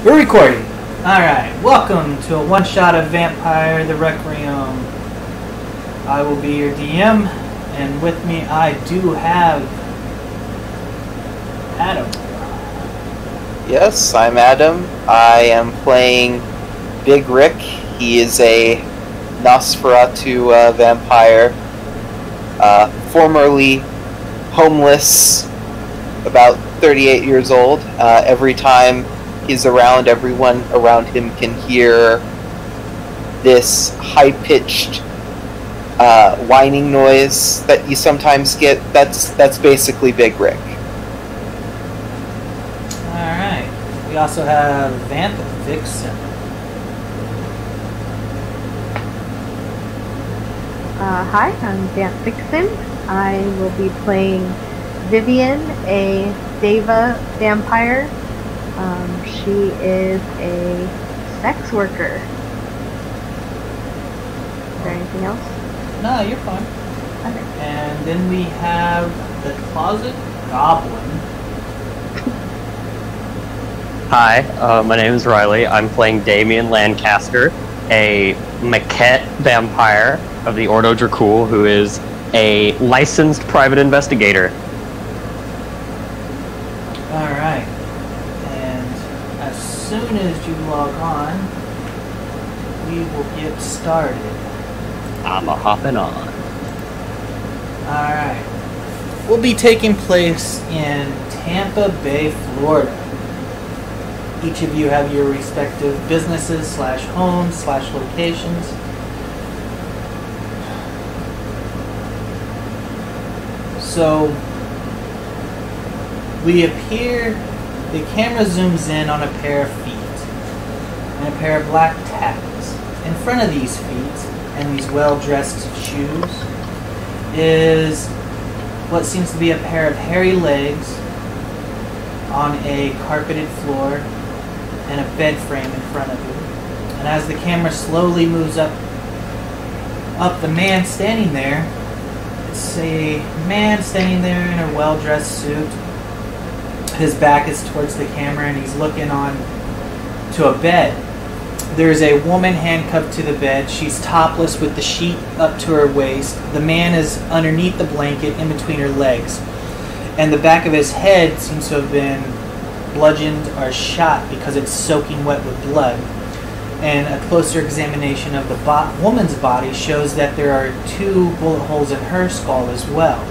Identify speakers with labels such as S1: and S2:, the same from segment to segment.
S1: We're recording. Alright, welcome to a one-shot of Vampire The Requiem. I will be your DM, and with me I do have Adam.
S2: Yes, I'm Adam. I am playing Big Rick. He is a Nosferatu vampire, formerly homeless, about 38 years old. Every time he's around, everyone around him can hear this high-pitched whining noise that you sometimes get. That's basically Big Rick.
S1: Alright, we also have VampVixin.
S3: Hi, I'm VampVixin. I will be playing Vivian, a Deva vampire. She is a sex worker. Is there anything else?
S1: No, you're fine.
S3: Okay.
S1: And then we have DaClosetGoblin.
S4: Hi, my name is Riley. I'm playing Damien Lancaster, a maquette vampire of the Ordo Dracul, who is a licensed private investigator.
S1: Alright. And as soon as you log on, we will get started.
S4: I'm a-hopping on.
S1: Alright. We'll be taking place in Tampa Bay, Florida. Each of you have your respective businesses slash homes slash locations. So we appear, the camera zooms in on a pair of feet and a pair of black tags. In front of these feet and these well-dressed shoes is what seems to be a pair of hairy legs on a carpeted floor and a bed frame in front of you. And as the camera slowly moves up the man standing there, it's a man standing there in a well-dressed suit. His back is towards the camera and he's looking on to a bed. There's a woman handcuffed to the bed. She's topless with the sheet up to her waist. The man is underneath the blanket in between her legs. And the back of his head seems to have been bludgeoned or shot because it's soaking wet with blood. And a closer examination of the woman's body shows that there are 2 bullet holes in her skull as well.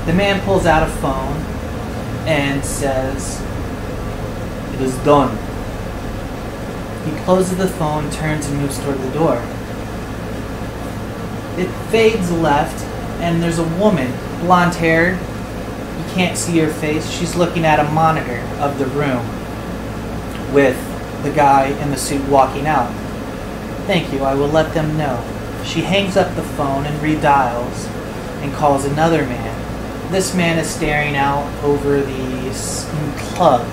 S1: The man pulls out a phone and says, "It is done." He closes the phone, turns and moves toward the door. It fades left and there's a woman, blonde haired. You can't see her face. She's looking at a monitor of the room with the guy in the suit walking out. "Thank you, I will let them know." She hangs up the phone and redials and calls another man. This man is staring out over the club.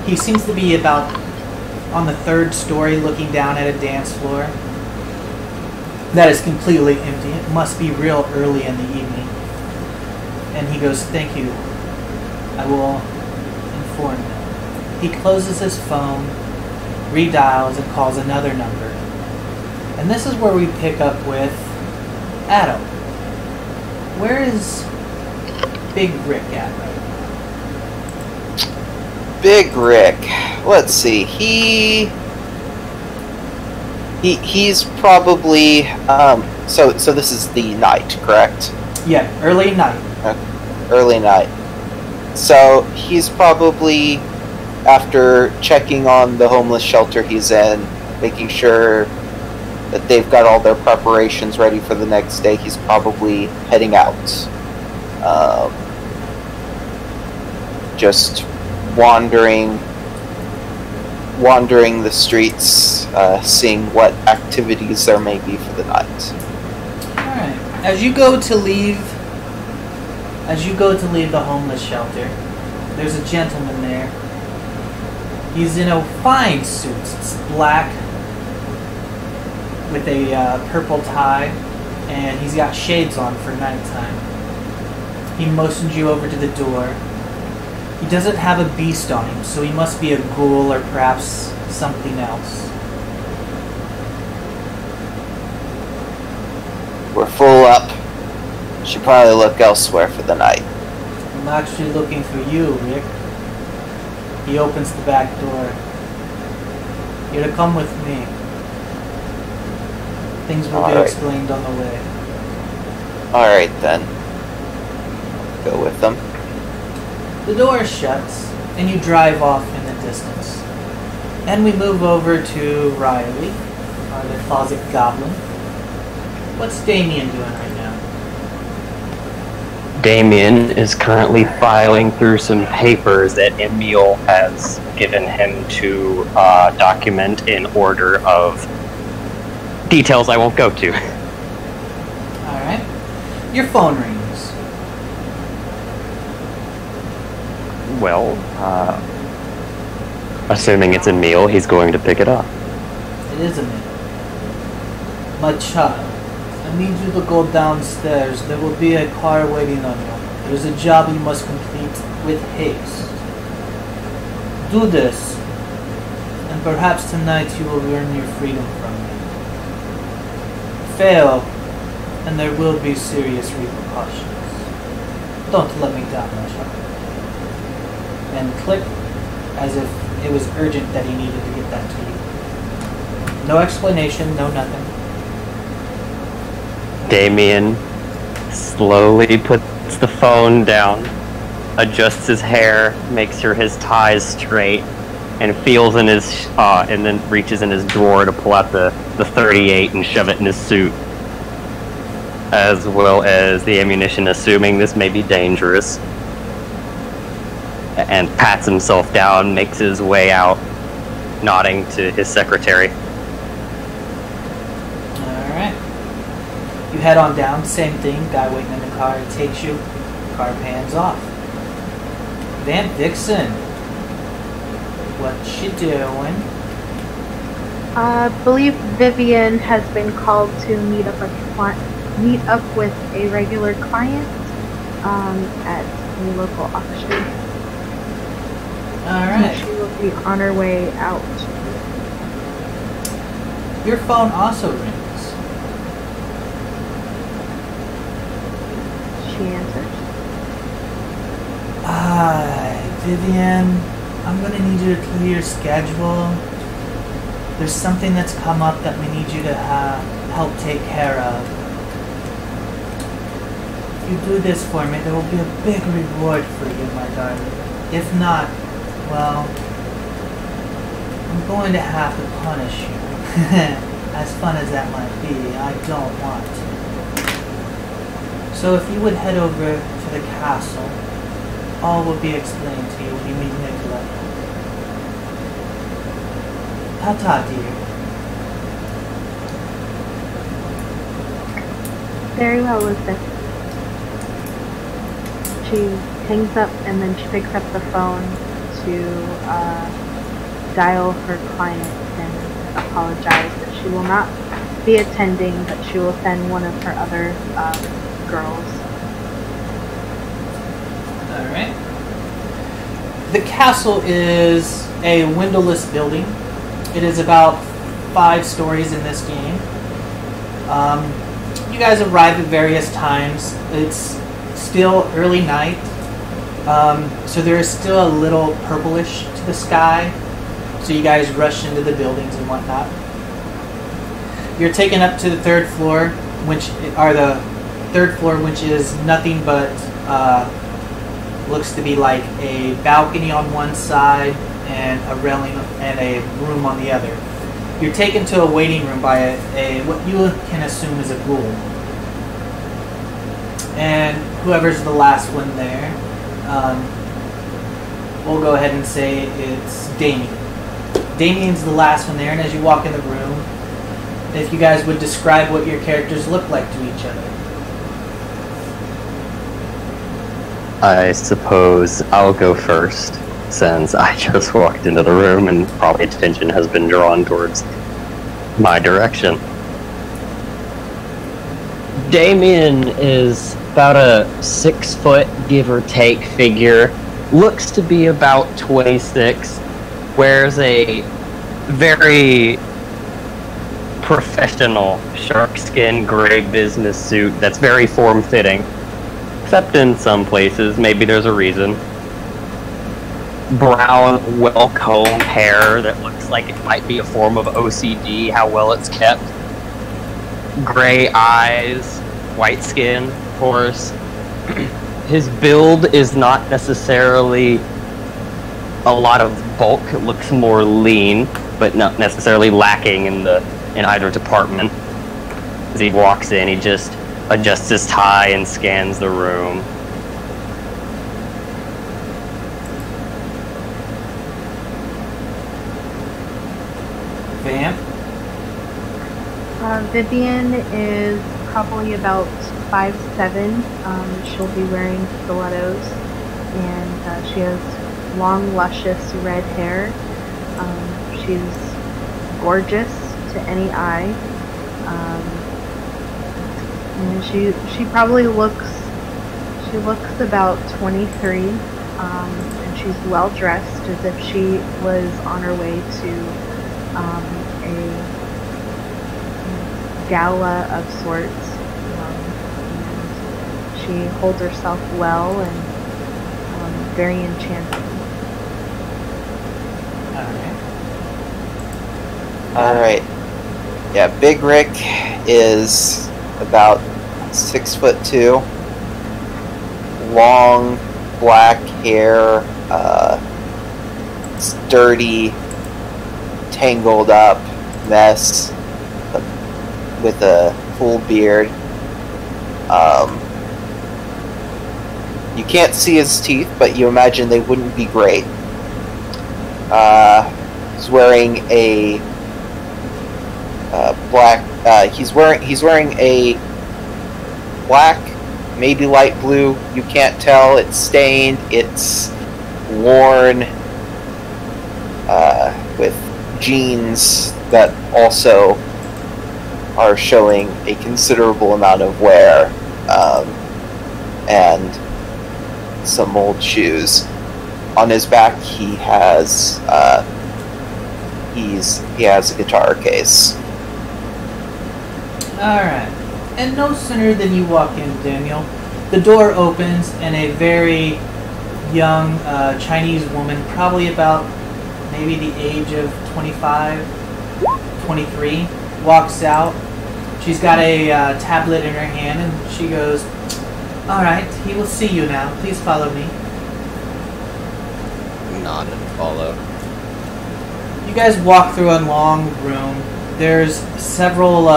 S1: He seems to be about on the 3rd story looking down at a dance floor that is completely empty. It must be real early in the evening. And he goes, "Thank you. I will inform them." He closes his phone, redials, and calls another number. And this is where we pick up with Adam. Where is Big Rick at right now?
S2: Big Rick. Let's see. He's probably so this is the night, correct?
S1: Yeah, early night.
S2: Early night. So he's probably, after checking on the homeless shelter he's in, making sure that they've got all their preparations ready for the next day, he's probably heading out. Just wandering the streets, seeing what activities there may be for the night.
S1: Alright. As you go to leave the homeless shelter, there's a gentleman there. He's in a fine suit. It's black with a purple tie, and he's got shades on for nighttime. He motions you over to the door. He doesn't have a beast on him, so he must be a ghoul or perhaps something else.
S2: We're full up. Should probably look elsewhere for the night.
S1: I'm actually looking for you, Rick. He opens the back door. You're to come with me. Things will be explained on the way.
S2: Alright then. Go with them.
S1: The door shuts, and you drive off in the distance. And we move over to Riley, the closet goblin. What's Damien doing right now?
S4: Damien is currently filing through some papers that Emil has given him to document in order of details I won't go to.
S1: Alright. Your phone rings.
S4: Well, assuming it's Emil, he's going to pick it up.
S1: It is Emil. My child, I need you to go downstairs. There will be a car waiting on you. There's a job you must complete with haste. Do this, and perhaps tonight you will earn your freedom from me. Fail, and there will be serious repercussions. Don't let me down, my child. And click, as if it was urgent that he needed to get that to you. No explanation, no nothing.
S4: Damien slowly puts the phone down, adjusts his hair, makes sure his tie's straight, and feels in his and then reaches in his drawer to pull out the 38 and shove it in his suit, as well as the ammunition, assuming this may be dangerous, and pats himself down, makes his way out, nodding to his secretary.
S1: Alright. You head on down, same thing, guy waiting in the car takes you, car pans off. VampVixin, what you doing?
S3: I believe Vivian has been called to meet up with a regular client at a local auction.
S1: Alright.
S3: She will be on her way out.
S1: Your phone also rings.
S3: She answers.
S1: Vivian, I'm gonna need you to clear your schedule. There's something that's come up that we need you to help take care of. If you do this for me, there will be a big reward for you, my darling. If not, well, I'm going to have to punish you. As fun as that might be, I don't want to. So if you would head over to the castle, all will be explained to you when you meet Nicola. Ta-ta, dear.
S3: Very well, Elizabeth. She hangs up and then she picks up the phone to dial her client and apologize that she will not be attending, but she will send one of her other girls.
S1: Alright. The castle is a windowless building. It is about 5 stories in this game. You guys arrive at various times. It's still early night, so there is still a little purplish to the sky. So you guys rush into the buildings and whatnot. You're taken up to the third floor, which is nothing but looks to be like a balcony on one side and a railing and a room on the other. You're taken to a waiting room by a what you can assume is a ghoul. And whoever's the last one there, we'll go ahead and say it's Damien. Damien's the last one there, and as you walk in the room, if you guys would describe what your characters look like to each other.
S4: I suppose I'll go first, since I just walked into the room and probably attention has been drawn towards my direction. Damien is about a 6 foot, give or take, figure looks to be about 26, wears a very professional shark skin gray business suit that's very form-fitting, except in some places. Maybe there's a reason. Brown, well-combed hair that looks like it might be a form of OCD, how well it's kept. Gray eyes, white skin, of course. His build is not necessarily a lot of bulk. It looks more lean, but not necessarily lacking in either department. As he walks in, he just adjusts his tie and scans the room.
S1: Vamp?
S3: Vivian is probably about 5'7". She'll be wearing stilettos, and she has long, luscious red hair. She's gorgeous to any eye. And she probably looks about 23, and she's well dressed, as if she was on her way to a gala of sorts. And she holds herself well and very enchanting.
S2: Alright. Yeah, Big Rick is about 6'2". Long black hair, dirty, tangled up mess with a full beard. You can't see his teeth, but you imagine they wouldn't be great. He's wearing a black. He's wearing a black, maybe light blue. You can't tell. It's stained. It's worn. With jeans that also are showing a considerable amount of wear, and some old shoes. On his back, he has he has a guitar case.
S1: Alright. And no sooner than you walk in, Daniel, the door opens and a very young Chinese woman, probably about maybe the age of 25, 23, walks out. She's got a tablet in her hand, and she goes, "Alright, he will see you now. Please follow me."
S5: Nod and follow.
S1: You guys walk through a long room. There's several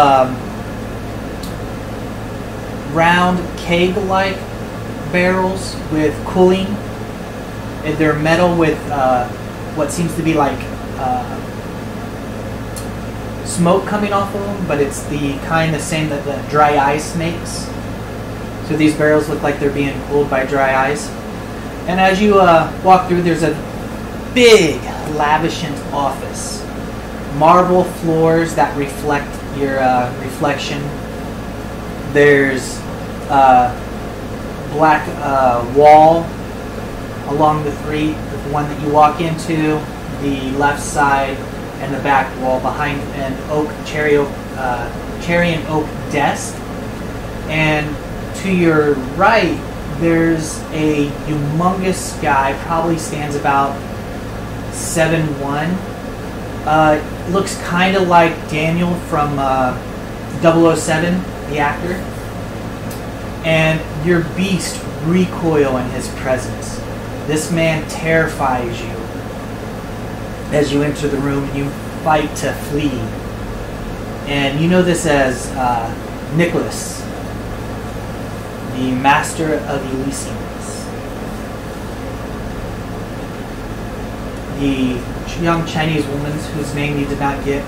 S1: round keg-like barrels with cooling. And they're metal with what seems to be like smoke coming off of them, but it's the kind the same that the dry ice makes. So these barrels look like they're being cooled by dry ice. And as you walk through, there's a big, lavishant office. Marble floors that reflect your reflection. There's black wall along the one that you walk into, the left side, and the back wall behind an cherry and oak desk. And to your right, there's a humongous guy, probably stands about 7'1". Looks kind of like Daniel from 007, the actor. And your beast recoil in his presence. This man terrifies you as you enter the room and you fight to flee. And you know this as Nicholas, the Master of Elysiums. The young Chinese woman, whose name you did not get,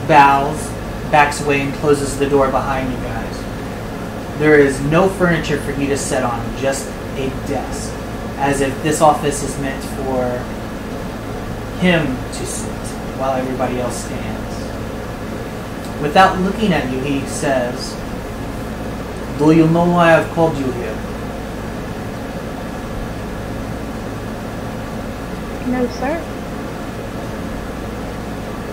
S1: backs away and closes the door behind you guys. There is no furniture for you to sit on, just a desk, as if this office is meant for him to sit while everybody else stands. Without looking at you, he says, "Do you know why I've called you here?"
S3: No, sir.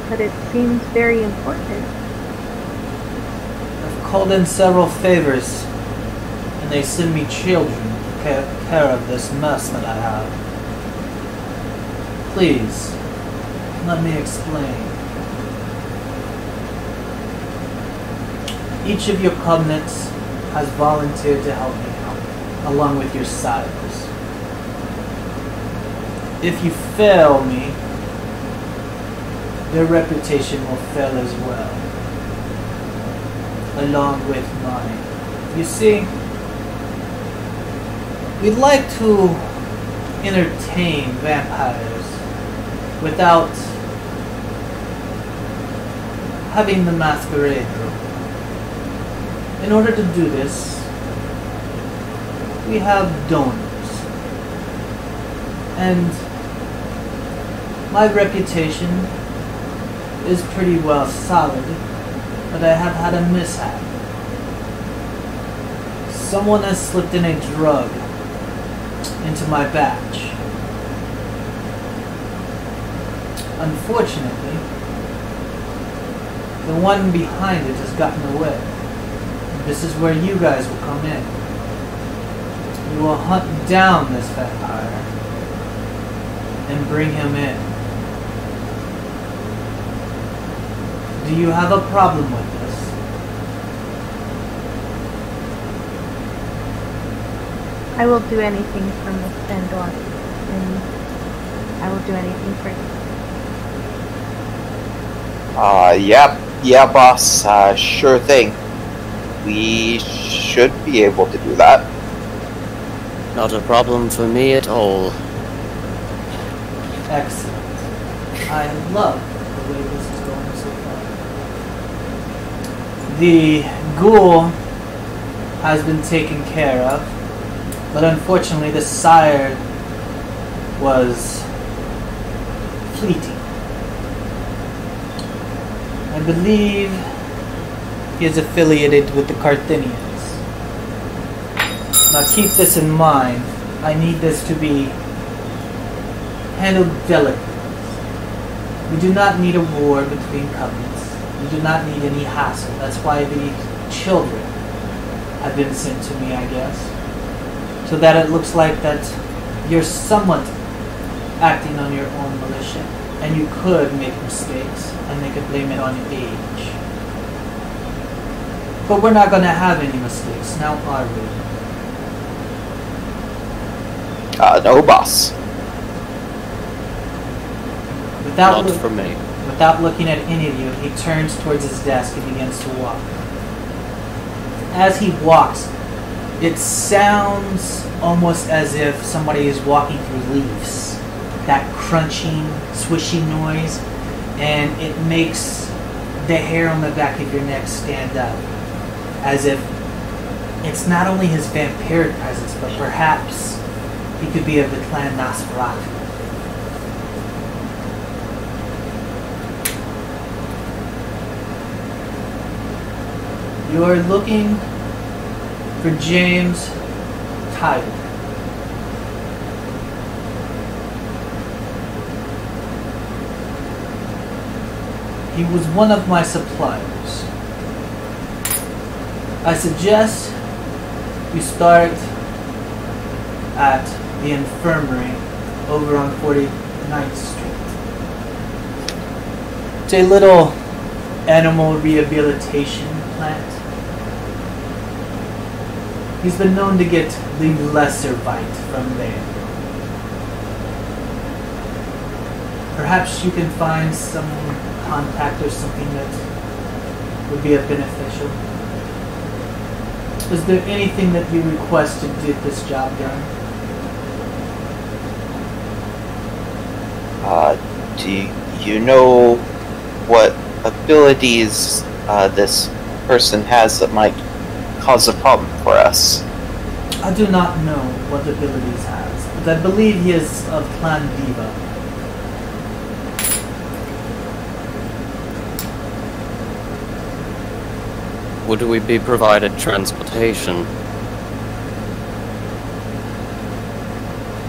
S3: But it seems very important.
S1: I've called in several favors, and they send me children to take care of this mess that I have. Please, let me explain. Each of your covenants has volunteered to help me out, along with your sires. If you fail me, their reputation will fail as well, along with mine. You see, we'd like to entertain vampires without having the masquerade room. In order to do this, we have donors. And my reputation is pretty well solid, but I have had a mishap. Someone has slipped in a drug into my batch. Unfortunately, the one behind it has gotten away. This is where you guys will come in. You will hunt down this vampire and bring him in. Do you have a problem with this?
S3: I will do anything for Miss Sandor, and I will do anything for you.
S2: Yeah, boss, sure thing. We should be able to do that.
S4: Not a problem for me at all.
S1: Excellent. I love the way this is going so far. The ghoul has been taken care of, but unfortunately the sire was fleeting. I believe he is affiliated with the Carthinians. Now keep this in mind. I need this to be handled delicately. We do not need a war between covenants. We do not need any hassle. That's why the children have been sent to me, I guess. So that it looks like that you're somewhat acting on your own volition. And you could make mistakes, and they could blame it on age. But we're not going to have any mistakes, now are we?
S2: No, boss.
S4: Not for me.
S1: Without looking at any of you, he turns towards his desk and begins to walk. As he walks, it sounds almost as if somebody is walking through leaves. That crunching, swishing noise, and it makes the hair on the back of your neck stand up. As if it's not only his vampiric presence, but perhaps he could be of the clan Nosferatu. You are looking for James Tyler. He was one of my suppliers. I suggest you start at the infirmary over on 49th Street. It's a little animal rehabilitation plant. He's been known to get the lesser bite from there. Perhaps you can find some contact or something that would be beneficial. Is there anything that you request to get this job done?
S2: Do you know what abilities this person has that might cause a problem for us?
S1: I do not know what abilities he has, but I believe he is of Clan Diva.
S4: Would we be provided transportation?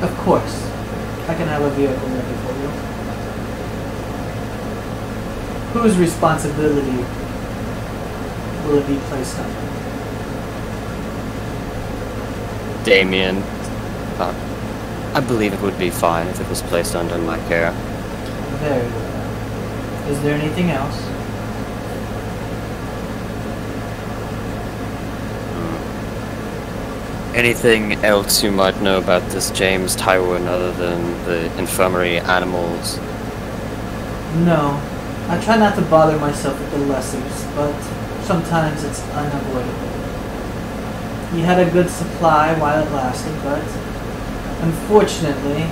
S1: Of course. I can have a vehicle ready for you. Whose responsibility will it be placed on?
S5: Damien. I believe it would be fine if it was placed under my care.
S1: Very well. Is there anything else?
S5: Anything else you might know about this James Tywin other than the infirmary animals?
S1: No. I try not to bother myself with the lessers, but sometimes it's unavoidable. He had a good supply while it lasted, but unfortunately,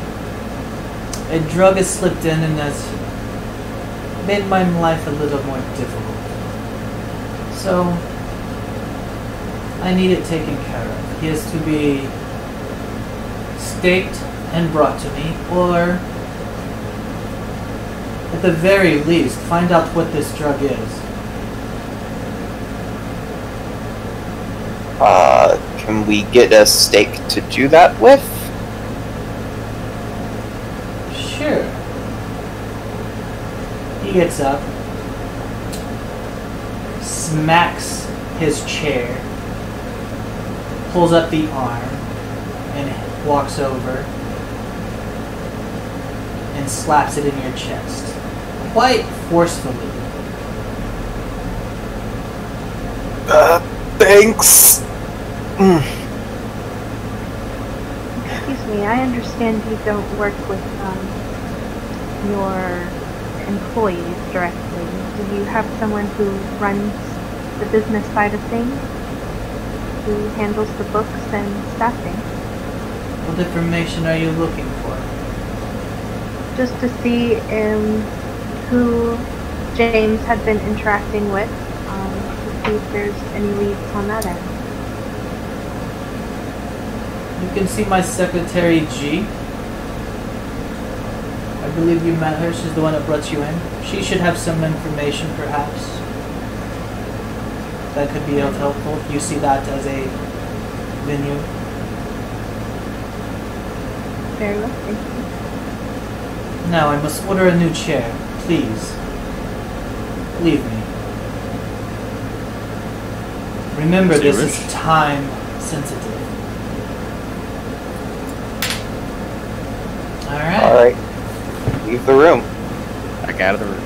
S1: a drug has slipped in and has made my life a little more difficult. So, I need it taken care of. He is to be staked and brought to me, or at the very least, find out what this drug is.
S2: Can we get a stake to do that with?
S1: Sure. He gets up, smacks his chair, pulls up the arm, and walks over and slaps it in your chest. Quite forcefully.
S2: Thanks.
S3: Excuse me, I understand you don't work with your employees directly. Do you have someone who runs the business side of things? Who handles the books and staffing?
S1: What information are you looking for?
S3: Just to see who James had been interacting with, to see if there's any leads on that end.
S1: You can see my secretary, G. I believe you met her. She's the one that brought you in. She should have some information, perhaps, that could be of helpful if you see that as a venue.
S3: Very well, thank you.
S1: Now, I must order a new chair. Please. Leave me. Remember, this is time sensitive.
S2: Alright. Leave the room.
S5: Back out of the room.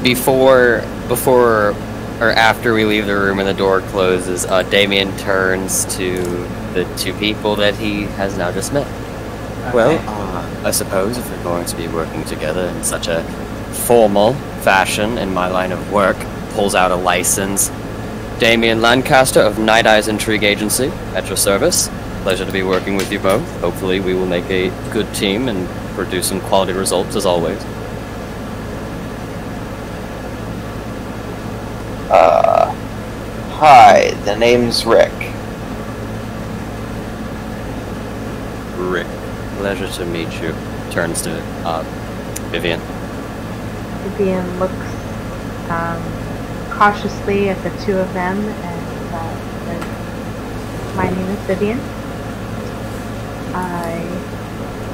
S5: Before or after we leave the room and the door closes, Damien turns to the two people that he has now just met.
S1: Okay.
S5: Well, I suppose if we're going to be working together in such a formal fashion in my line of work, pulls out a license. Damien Lancaster of Night Eyes Intrigue Agency, at your service. Pleasure to be working with you both. Hopefully we will make a good team and produce some quality results as always.
S2: Hi, the name's Rick.
S5: Rick, pleasure to meet you. Turns to Vivian.
S3: Vivian looks cautiously at the two of them and says, "My name is Vivian. I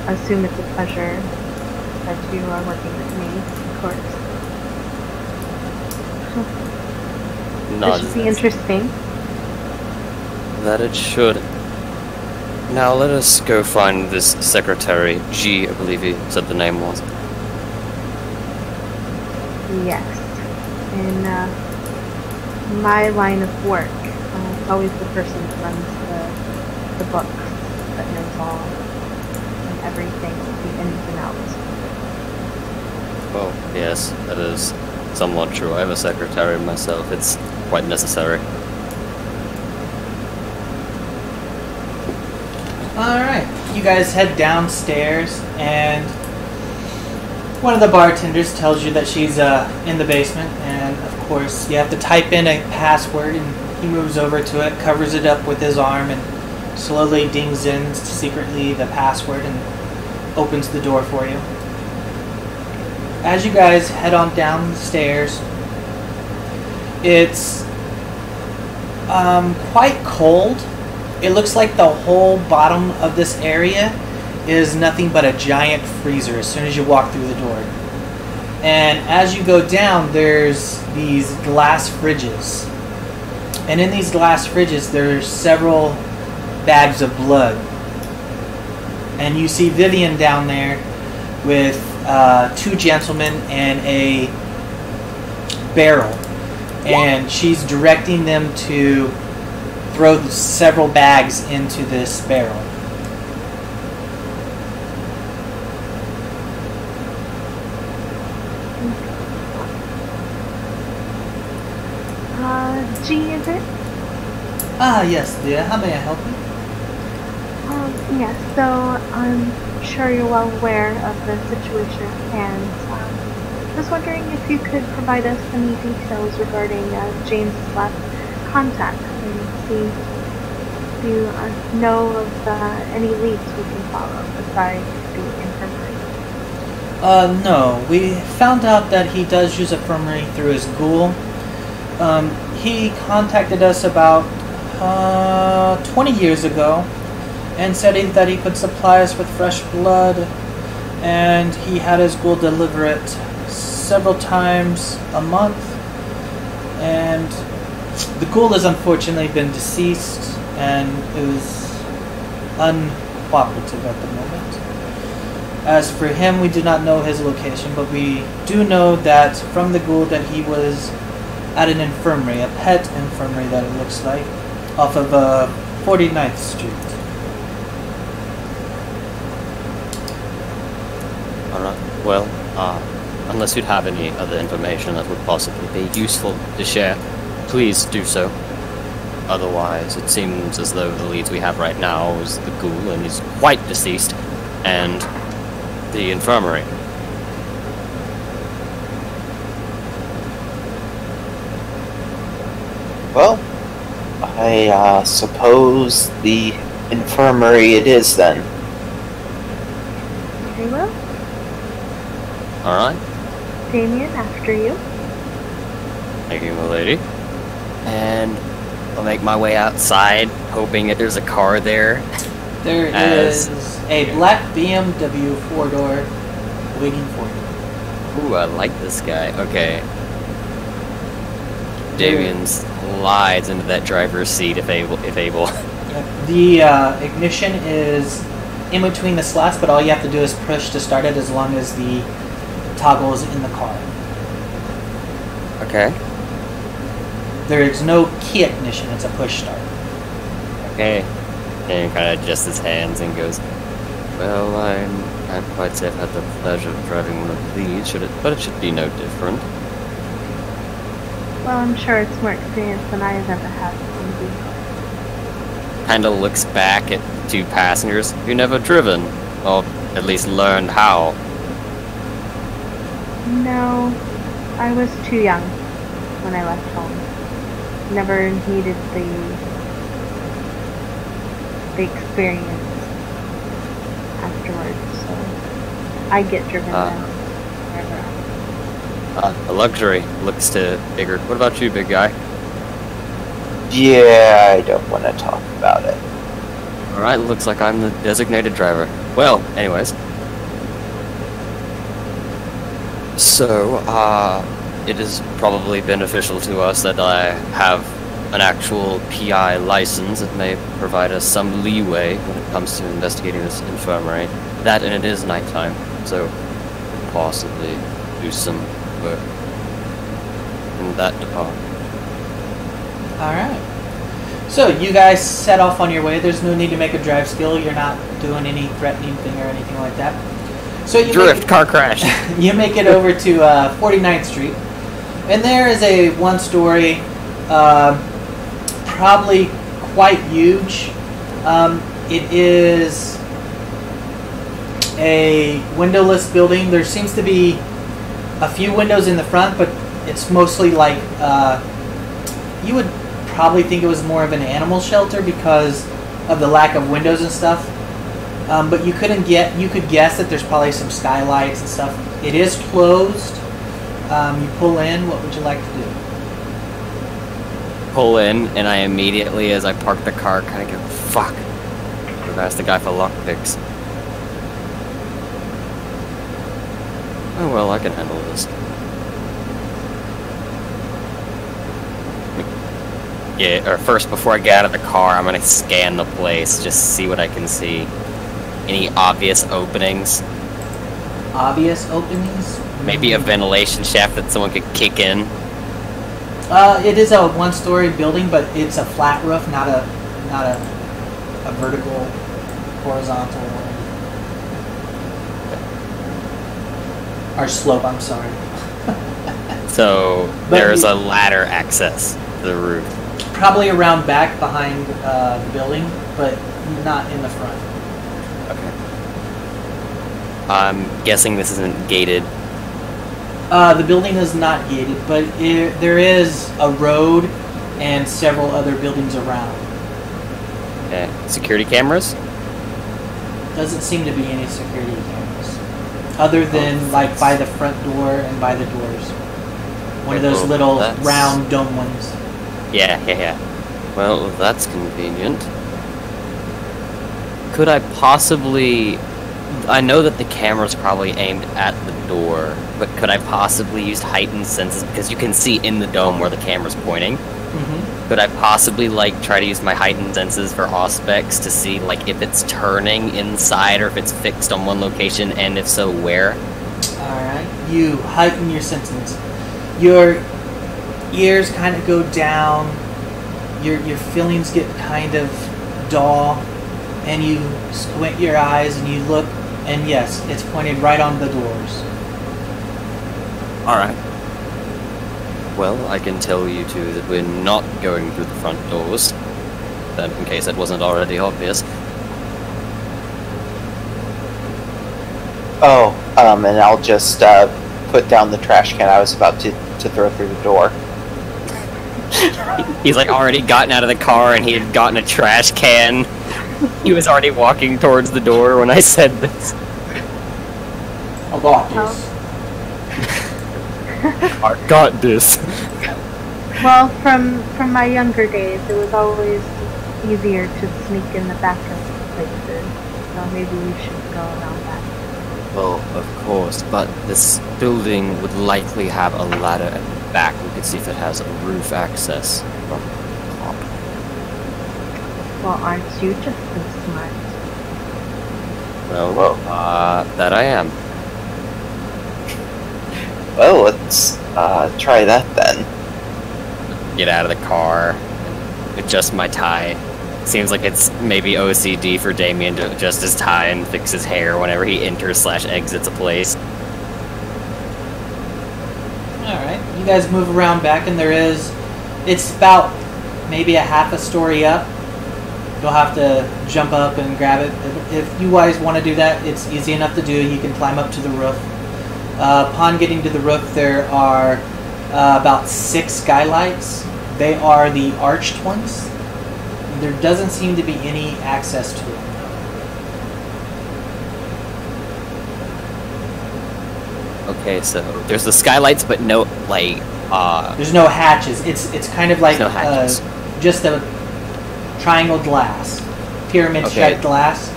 S3: assume it's a pleasure that you are working with me, of course. This should be interesting."
S5: That it should. Now let us go find this secretary, G, I believe he said the name was.
S3: Yes. In my line of work, it's always the person that runs the books that knows all and everything, the ins and outs.
S5: Well, yes, that is somewhat true. I have a secretary myself. It's quite necessary.
S1: Alright, you guys head downstairs, and one of the bartenders tells you that she's in the basement, and of course you have to type in a password, and he moves over to it, covers it up with his arm, and slowly dings in secretly the password and opens the door for you. As you guys head on down the stairs, it's Quite cold. It looks like the whole bottom of this area is nothing but a giant freezer as soon as you walk through the door. And as you go down, there's these glass fridges. And in these glass fridges, there's several bags of blood. And you see Vivian down there with 2 gentlemen and a barrel. And she's directing them to throw several bags into this barrel.
S3: G, is it?
S1: Ah, yes, dear. How may I help you?
S3: Yes, so I'm sure you're well aware of the situation at hand. I was wondering if you could provide us any details regarding James' last contact and see if you know of any leads we can follow besides the infirmary.
S1: No. We found out that he does use infirmary through his ghoul. He contacted us about 20 years ago and said that he could supply us with fresh blood, and he had his ghoul deliver it several times a month, and the ghoul has unfortunately been deceased and is uncooperative at the moment. As for him, we do not know his location, but we do know that from the ghoul that he was at an infirmary, a pet infirmary that it looks like, off of 49th Street.
S5: Alright, well, unless you'd have any other information that would possibly be useful to share, please do so. Otherwise, it seems as though the leads we have right now is the ghoul, and he's quite deceased, and the infirmary.
S2: Well, I suppose the infirmary it is then.
S3: Very well.
S5: Alright.
S3: Damien, after you.
S5: Thank you, my lady. And I'll make my way outside, hoping that there's a car there.
S1: There is a black BMW 4-door waiting for you.
S5: Ooh, I like this guy. Okay. Damien slides into that driver's seat if able.
S1: The ignition is in between the slots, but all you have to do is push to start it as long as the toggle is in the car.
S5: Okay.
S1: There is no key ignition, it's a push start.
S5: Okay. And kind of adjusts his hands and goes, well, I can't quite say I've had the pleasure of driving one of these, but it should be no different.
S3: Well, I'm sure it's more experience than I have ever had in vehicle.
S5: Kind of looks back at the 2 passengers who never driven, or at least learned how.
S3: No, I was too young when I left home. Never needed the experience afterwards, so I get driven down wherever.
S5: A luxury. Looks to bigger. What about you, big guy?
S2: Yeah, I don't want to talk about it.
S5: Alright, looks like I'm the designated driver. Well, anyways. So, it is probably beneficial to us that I have an actual PI license that may provide us some leeway when it comes to investigating this infirmary. That, and it is nighttime, so possibly do some work in that department.
S1: Alright. So, you guys set off on your way. There's no need to make a drive skill. You're not doing any threatening thing or anything like that. So you
S5: car crash.
S1: You make it over to 49th Street. And there is a one-story, probably quite huge. It is a windowless building. There seems to be a few windows in the front, but it's mostly like, you would probably think it was more of an animal shelter because of the lack of windows and stuff. But you could guess that there's probably some skylights and stuff. It is closed. You pull in. What would you like to do?
S5: pull in, and I immediately, as I park the car, kind of go, fuck. I've asked the guy for lockpicks. Oh well, I can handle this. Yeah, or first, before I get out of the car, I'm gonna scan the place, just see what I can see. Any obvious openings?
S1: Obvious openings?
S5: Maybe a ventilation shaft that someone could kick in?
S1: It is a one-story building, but it's a flat roof, not a vertical, horizontal one. Or slope, I'm sorry.
S5: So,
S1: But
S5: there's a ladder access to the roof.
S1: Probably around back behind the building, but not in the front.
S5: Okay. I'm guessing this isn't gated.
S1: The building is not gated, but there is a road and several other buildings around.
S5: Okay. Security cameras?
S1: Doesn't seem to be any security cameras, other than like by the front door and by the doors. One of those little round dome ones.
S5: Yeah. Well, that's convenient. Could I possibly... I know that the camera's probably aimed at the door, but could I possibly use heightened senses? Because you can see in the dome where the camera's pointing.
S1: Mm-hmm.
S5: Could I possibly, like, try to use my heightened senses for auspex to see, like, if it's turning inside or if it's fixed on one location, and if so, where?
S1: Alright. You heighten your senses. Your ears kind of go down. Your feelings get kind of dull. And you squint your eyes and you look, and yes, it's pointed right on the doors.
S5: Alright. Well, I can tell you two that we're not going through the front doors. Then, in case that wasn't already obvious.
S2: Oh, and I'll just put down the trash can I was about to throw through the door.
S5: He's like already gotten out of the car and he had gotten a trash can. He was already walking towards the door when I said this.
S1: I got this.
S5: I got this.
S3: Well, from my younger days, it was always easier to sneak in the back of places. So maybe we should go around that.
S5: Well, of course, but this building would likely have a ladder at the back. We could see if it has roof access from the top.
S3: Well, aren't you just so smart?
S5: Well, that I am.
S2: Well, let's try that then.
S5: Get out of the car, adjust my tie. Seems like it's maybe OCD for Damien to adjust his tie and fix his hair whenever he enters/exits a place.
S1: Alright, you guys move around back, and it's about maybe a half a story up. You'll have to jump up and grab it. If you guys want to do that, it's easy enough to do. You can climb up to the roof. Upon getting to the roof, there are about 6 skylights. They are the arched ones. There doesn't seem to be any access to it.
S5: Okay, so there's the skylights, but no, like,
S1: There's no hatches. It's kind of like
S5: no hatches.
S1: just a triangle glass, pyramid shaped glass.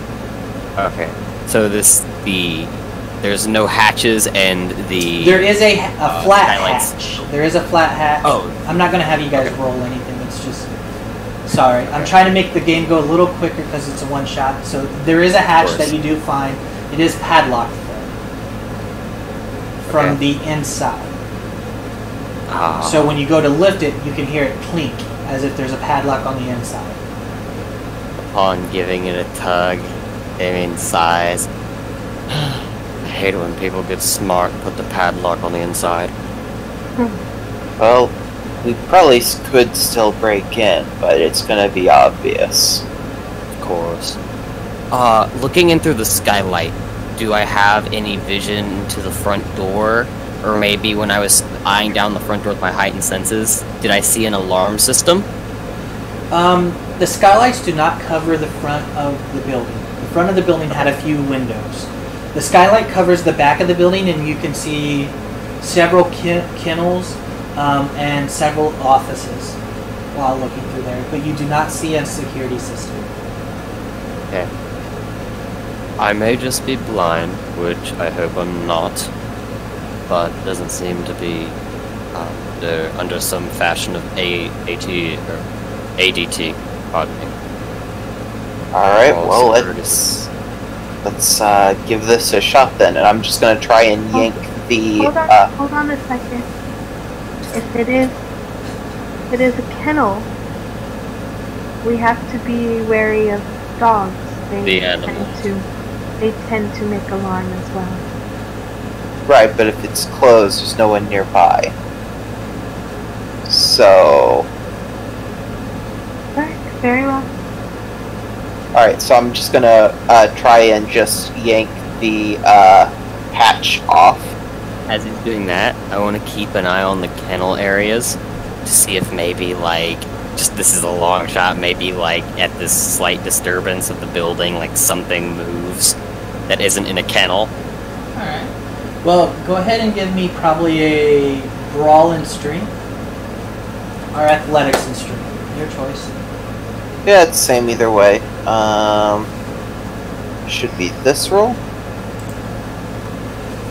S5: Okay, so there's no hatches and
S1: There is a flat
S5: skylights.
S1: hatch. There is a flat hatch.
S5: Oh.
S1: I'm not gonna have you guys roll anything. It's just sorry. I'm trying to make the game go a little quicker because it's a one shot. So there is a hatch that you do find. It is padlocked though, from the inside. So when you go to lift it, you can hear it clink as if there's a padlock on the inside.
S5: Upon giving it a tug, Damien sighs. I hate it when people get smart and put the padlock on the inside.
S2: Well, we probably could still break in, but it's gonna be obvious.
S5: Of course. Looking in through the skylight, do I have any vision to the front door? Or maybe when I was eyeing down the front door with my heightened senses, did I see an alarm system?
S1: The skylights do not cover the front of the building. The front of the building had a few windows. The skylight covers the back of the building, and you can see several kennels and several offices. while looking through there, but you do not see a security system.
S5: Okay. I may just be blind, which I hope I'm not, but doesn't seem to be they're under some fashion of AT or ADT. Pardon me.
S2: All right.
S5: All
S2: Well,
S5: securities.
S2: let's give this a shot then, and I'm just gonna try and yank the.
S3: Hold on a second. If it is a kennel, we have to be wary of dogs.
S5: The animals.
S3: They tend to make alarm as well.
S2: Right, but if it's closed, there's no one nearby. So.
S3: Alright, very well.
S2: Alright, so I'm just gonna try and just yank the hatch off.
S5: As he's doing that, I want to keep an eye on the kennel areas to see if maybe, like, just this is a long shot, maybe, like, at this slight disturbance of the building, like, something moves that isn't in a kennel.
S1: Alright. Well, go ahead and give me probably a brawl and strength. Or athletics and strength. Your choice.
S2: Yeah, it's the same either way. Should be this roll?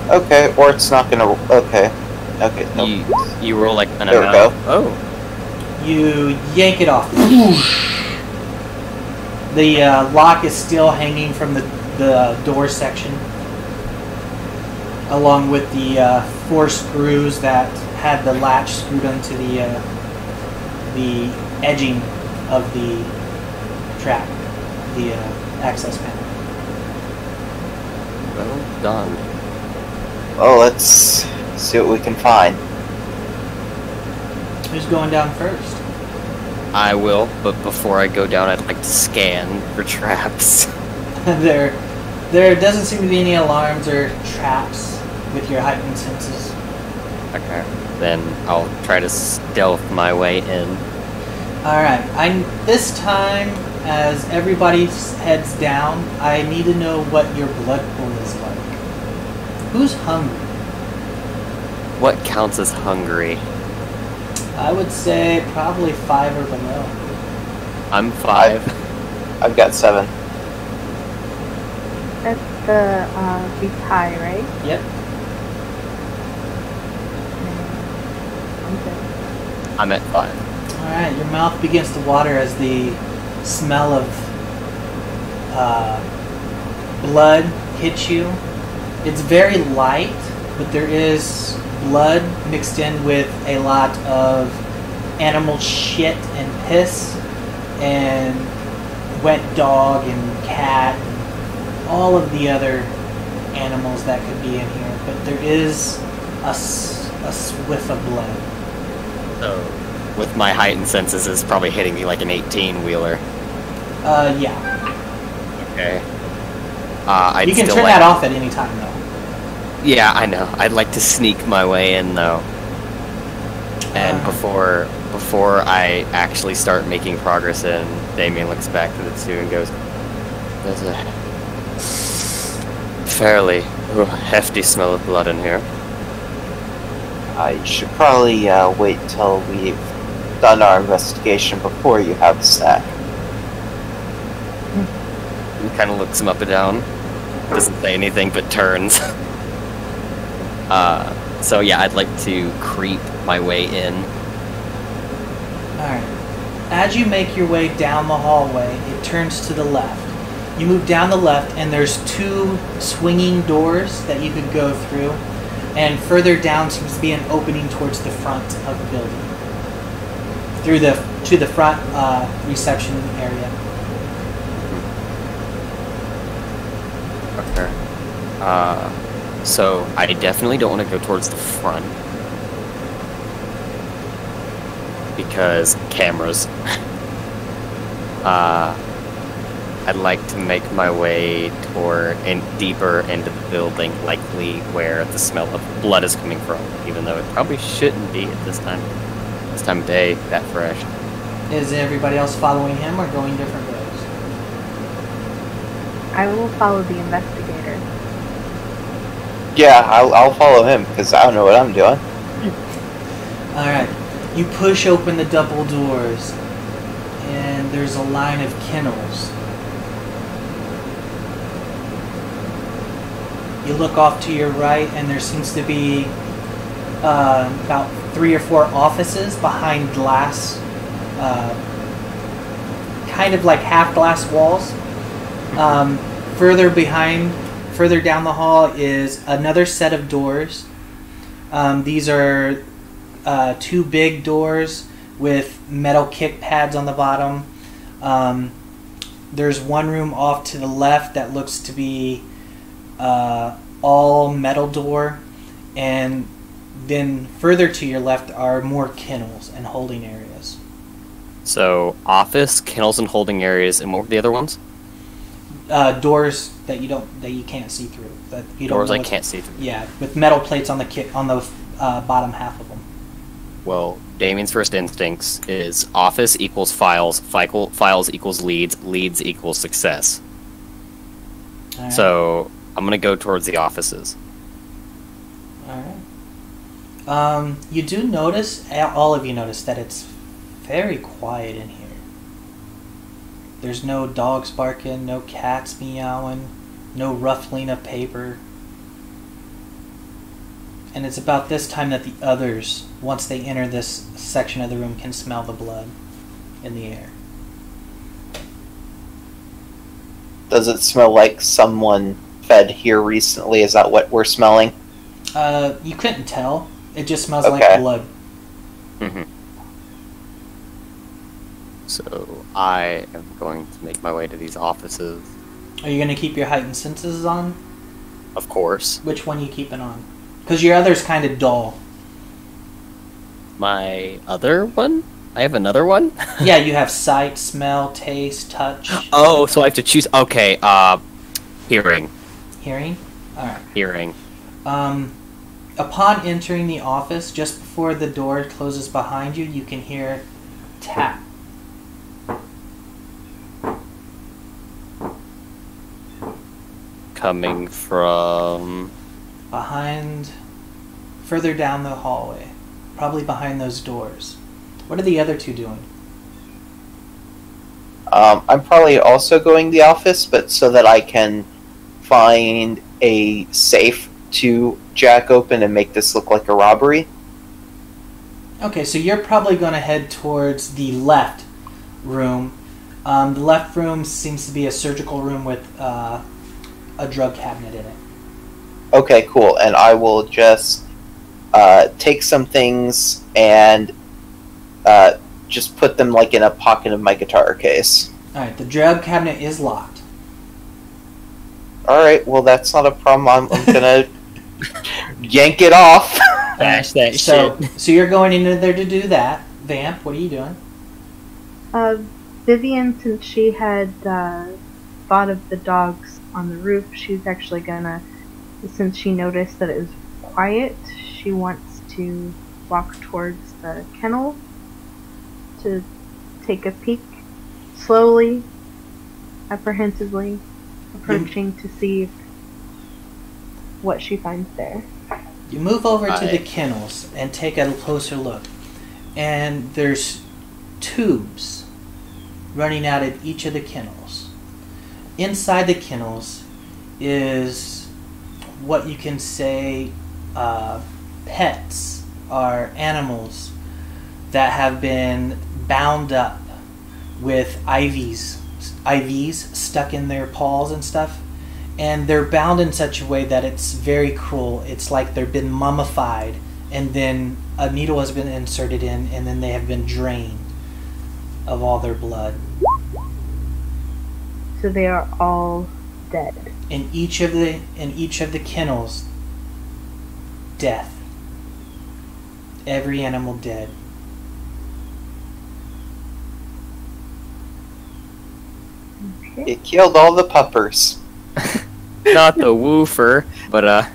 S2: Okay, or it's not gonna. Okay. Okay, no.
S5: You roll like an
S2: There we
S5: amount.
S2: go.
S5: Oh.
S1: You yank it off. The lock is still hanging from the door section, along with the 4 screws that had the latch screwed onto the edging of the trap, the access panel.
S5: Well done.
S2: Well, let's see what we can find.
S1: Who's going down first?
S5: I will, but before I go down, I'd like to scan for traps.
S1: There doesn't seem to be any alarms or traps with your heightened senses.
S5: Okay. Then I'll try to stealth my way in.
S1: Alright, this time, as everybody heads down, I need to know what your blood pool is like. Who's hungry?
S5: What counts as hungry?
S1: I would say probably 5 or below.
S5: I'm 5.
S2: I've got 7.
S3: That's the beef pie, right?
S1: Yep.
S3: I'm good.
S5: I'm at 5.
S1: Alright, your mouth begins to water as the smell of blood hits you. It's very light, but there is blood mixed in with a lot of animal shit and piss and wet dog and cat and all of the other animals that could be in here. But there is a whiff of blood.
S5: So, with my heightened senses, it's probably hitting me like an 18-wheeler.
S1: Yeah.
S5: Okay.
S1: You can turn that off at any time, though.
S5: Yeah, I know. I'd like to sneak my way in, though. And before I actually start making progress in, Damien looks back to the 2 and goes, "There's a fairly hefty smell of blood in here."
S2: I should probably wait till we've done our investigation before you have a snack.
S5: He kind of looks him up and down. Doesn't say anything, but turns. So yeah, I'd like to creep my way in.
S1: Alright. As you make your way down the hallway, it turns to the left. You move down the left, and there's 2 swinging doors that you could go through. And further down seems to be an opening towards the front of the building. To the front reception area.
S5: Okay. So I definitely don't want to go towards the front. Because cameras. I'd like to make my way deeper into the building, likely where the smell of blood is coming from, even though it probably shouldn't be at this time of day, that fresh.
S1: Is everybody else following him or going different ways?
S3: I will follow the investigator.
S2: Yeah, I'll follow him because I don't know what I'm doing.
S1: Alright. You push open the double doors, and there's a line of kennels. You look off to your right, and there seems to be about 3 or 4 offices behind glass, kind of like half glass walls. Further down the hall is another set of doors. These are 2 big doors with metal kick pads on the bottom. There's one room off to the left that looks to be all metal door, and then further to your left are more kennels and holding areas.
S5: So, office, kennels, and holding areas, and what were the other ones?
S1: Doors that you can't see through. That you don't
S5: Doors
S1: know
S5: I can't see through.
S1: Yeah, with metal plates on the bottom half of them.
S5: Well, Damien's first instincts is office equals files, files equals leads equals success.
S1: All right.
S5: So, I'm gonna go towards the offices.
S1: Alright. You do notice, all of you notice, that it's very quiet in here. There's no dogs barking, no cats meowing, no ruffling of paper. And it's about this time that the others, once they enter this section of the room, can smell the blood in the air.
S2: Does it smell like someone fed here recently? Is that what we're smelling?
S1: You couldn't tell. It just smells
S2: Okay.
S1: like blood.
S5: Mm-hmm. So, I am going to make my way to these offices.
S1: Are you going to keep your heightened senses on?
S5: Of course.
S1: Which one are you keeping on? Because your other's kind of dull.
S5: My other one? I have another one?
S1: Yeah, you have sight, smell, taste, touch.
S5: Oh, so I have to choose. Okay, hearing.
S1: Hearing? Alright.
S5: Hearing.
S1: Upon entering the office, just before the door closes behind you, you can hear tap.
S5: Coming from...
S1: Further down the hallway. Probably behind those doors. What are the other 2 doing?
S2: I'm probably also going to the office, but so that I can find a safe to jack open and make this look like a robbery.
S1: Okay, so you're probably going to head towards the left room. The left room seems to be a surgical room with a drug cabinet in it.
S2: Okay, cool. And I will just take some things and just put them like in a pocket of my guitar case.
S1: Alright, the drug cabinet is locked.
S2: Alright, well that's not a problem. I'm gonna yank it off.
S5: Bash that
S1: So
S5: shit.
S1: you're going into there to do that. Vamp, what are you doing?
S3: Vivian, since she had thought of the dogs on the roof, she's actually gonna, since she noticed that it was quiet, she wants to walk towards the kennel to take a peek, slowly, apprehensively, approaching to see what she finds there.
S1: You move over to the kennels and take a closer look. And there's tubes running out of each of the kennels. Inside the kennels is what you can say pets are animals that have been bound up with IVs stuck in their paws and stuff. And they're bound in such a way that it's very cruel. It's like they've been mummified, and then a needle has been inserted in, and then they have been drained of all their blood.
S3: So they are all dead.
S1: In each of the kennels, death. Every animal dead.
S3: Okay.
S2: It killed all the puppers.
S5: Not the woofer, but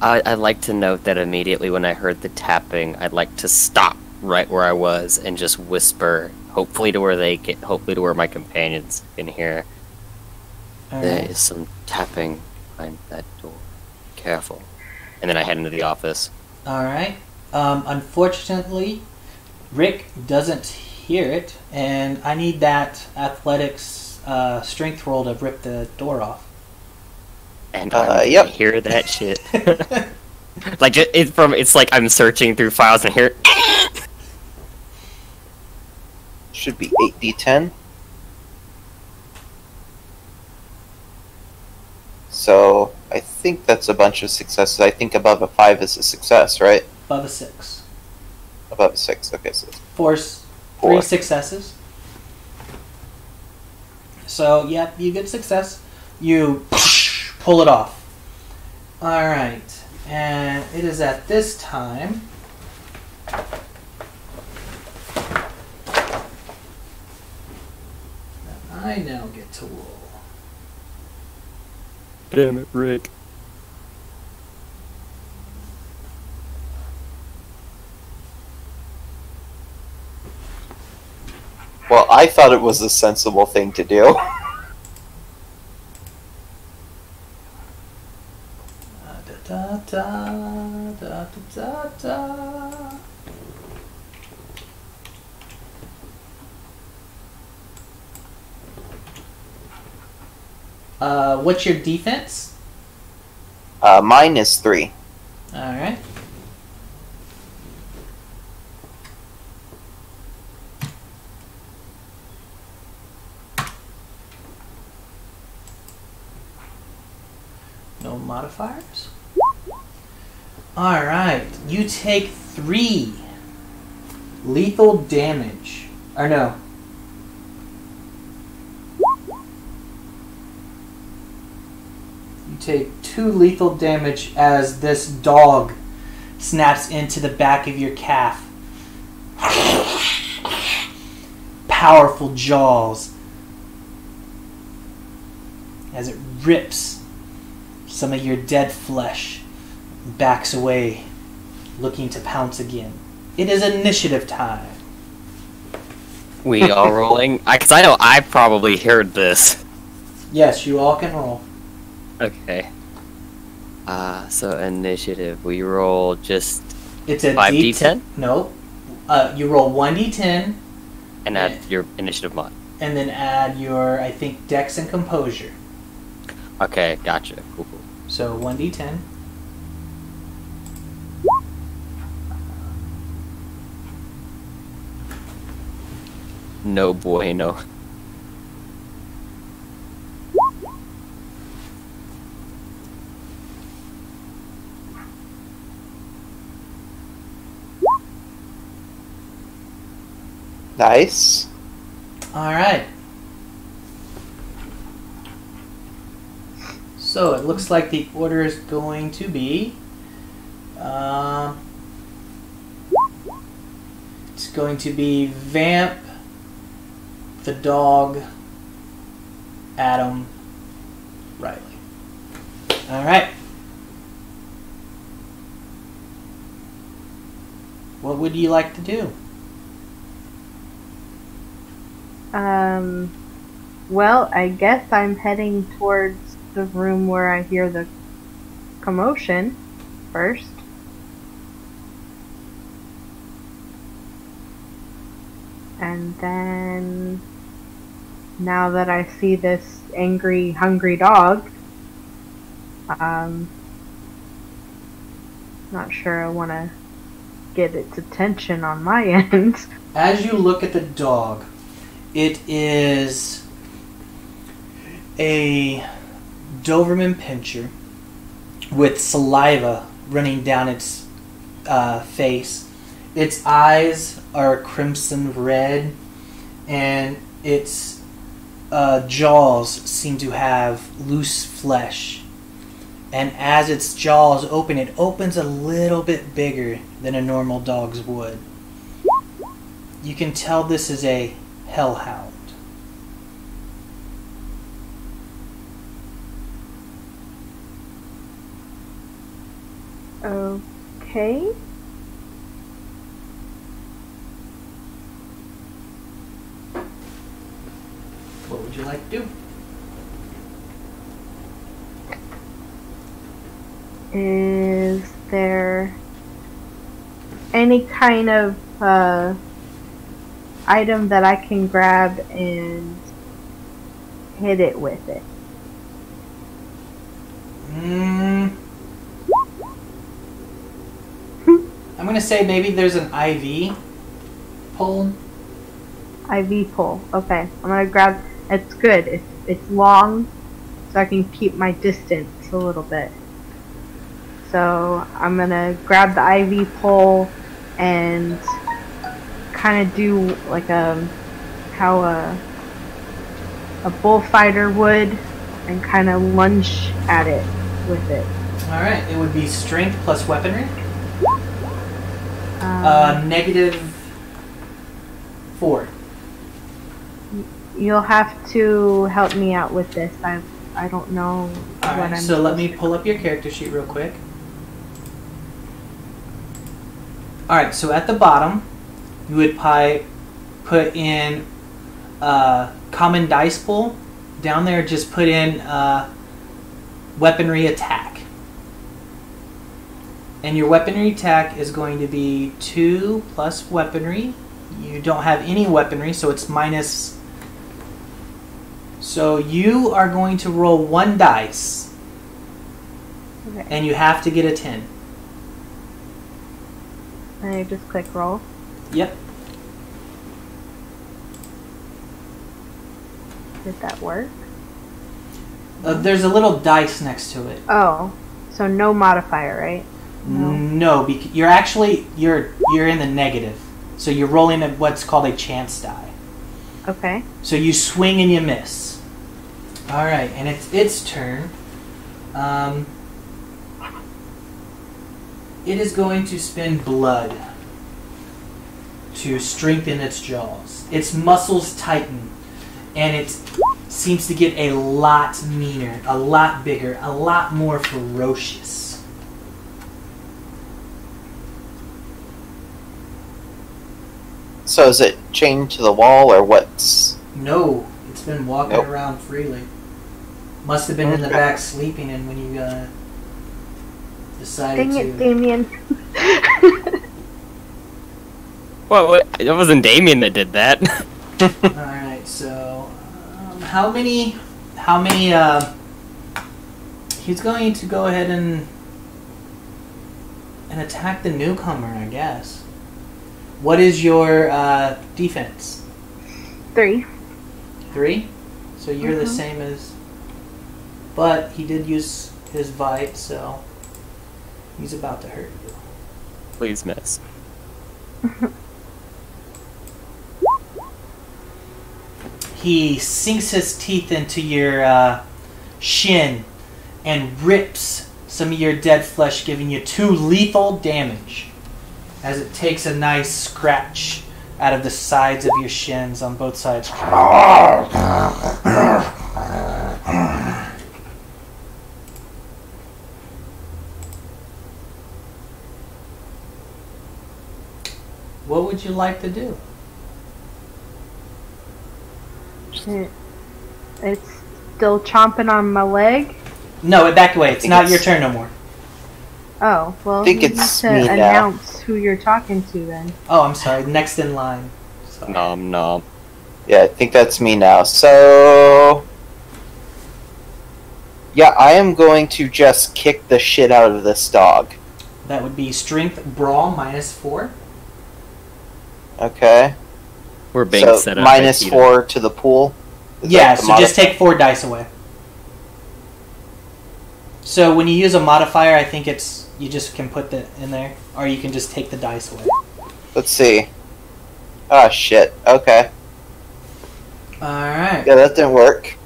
S5: I'd like to note that immediately when I heard the tapping, I'd like to stop right where I was and just whisper, hopefully to where my companions can hear. There is some tapping behind that door. Careful. And then I head into the office.
S1: Alright. Unfortunately, Rick doesn't hear it, and I need that athletics strength roll to rip the door off.
S5: And I
S2: yep.
S5: hear that shit. Like it's like I'm searching through files and hear.
S2: Should be 8d10. So I think that's a bunch of successes. I think above a 5 is a success, right?
S1: Above a 6.
S2: Above a 6. Okay, so
S1: Four. 3
S2: 4.
S1: successes. So, yeah, you get success. You pull it off. Alright. And it is at this time that I now get to roll.
S5: Damn it, Rick.
S2: Well, I thought it was a sensible thing to do.
S1: Da, da, da, da, da. What's your defense?
S2: Mine is 3.
S1: Alright. No modifiers? Alright. You take 3 lethal damage. Or no. You take 2 lethal damage as this dog snaps into the back of your calf. Powerful jaws as it rips some of your dead flesh, backs away, looking to pounce again. It is initiative time.
S5: We all rolling? Because I know I probably heard this.
S1: Yes, you all can roll.
S5: Okay. So initiative. We roll just
S1: It's a
S5: 5d10?
S1: No. You roll 1d10.
S5: And add your initiative mod.
S1: And then add your, I think, dex and composure.
S5: Okay, gotcha. Cool.
S1: So 1d10.
S5: No bueno.
S2: Nice.
S1: Alright. So it looks like the order is going to be... it's going to be Vamp, the dog, Adam, Riley. Alright. What would you like to do?
S3: Well, I guess I'm heading towards the room where I hear the commotion first. And then, now that I see this angry, hungry dog, not sure I want to get its attention on my end.
S1: As you look at the dog, it is a Doberman Pinscher with saliva running down its face. Its eyes are crimson red, and its jaws seem to have loose flesh. And as its jaws open, it opens a little bit bigger than a normal dog's would. You can tell this is a hellhound.
S3: Okay.
S1: What would you like to do?
S3: Is there any kind of item that I can grab and hit it with it?
S1: I'm gonna say maybe there's an IV pole.
S3: IV pole. Okay, I'm gonna grab. It's good. It's long, so I can keep my distance a little bit. So I'm gonna grab the IV pole and kind of do like how a bullfighter would, and kind of lunge at it with it.
S1: All right, it would be strength plus weaponry. -4.
S3: You'll have to help me out with this. I don't know
S1: All
S3: what
S1: right,
S3: I'm.
S1: so let me pull up your character sheet real quick. All right, so at the bottom, you would put in common dice pool. Down there, just put in weaponry attack. And your weaponry attack is going to be 2 plus weaponry. You don't have any weaponry, so it's minus. So you are going to roll 1 dice.
S3: Okay.
S1: And you have to get a 10.
S3: And I just click roll.
S1: Yep.
S3: Did that work?
S1: There's a little dice next to it.
S3: Oh, so no modifier, right?
S1: No, because you're actually you're in the negative. So you're rolling at what's called a chance die.
S3: Okay.
S1: So you swing and you miss. All right, and it's its turn. It is going to spend blood to strengthen its jaws. Its muscles tighten, and it seems to get a lot meaner, a lot bigger, a lot more ferocious.
S2: So is it chained to the wall, or what's...
S1: No, it's been walking around freely. Must have been in the back sleeping in when you decided
S3: Dang
S1: to...
S3: it, Damien.
S5: Well, it wasn't Damien that did that.
S1: Alright, so... how many... he's going to go ahead and attack the newcomer, I guess. What is your defense?
S3: 3.
S1: 3? So you're the same as... But he did use his bite, so he's about to hurt you.
S5: Please miss.
S1: He sinks his teeth into your shin and rips some of your dead flesh, giving you 2 lethal damage as it takes a nice scratch out of the sides of your shins on both sides. What would you like to do?
S3: It's still chomping on my leg.
S1: No, back away. It's not your turn no more.
S3: Oh, well,
S2: I think
S3: you
S2: it's
S3: need to
S2: me now.
S3: announce who you're talking to then.
S1: Oh, I'm sorry. Next in line. Sorry.
S5: Nom nom.
S2: Yeah, I think that's me now. So... yeah, I am going to just kick the shit out of this dog.
S1: That would be strength brawl -4.
S2: Okay.
S5: We're being
S2: So
S5: set up. by Peter.
S2: -4 to the pool? Is
S1: Yeah,
S2: that the
S1: so just
S2: modifier?
S1: take 4 dice away. So when you use a modifier, I think it's you just can put that in there, or you can just take the dice away.
S2: Let's see. Ah, shit. Okay.
S1: Alright.
S2: Yeah, that didn't work.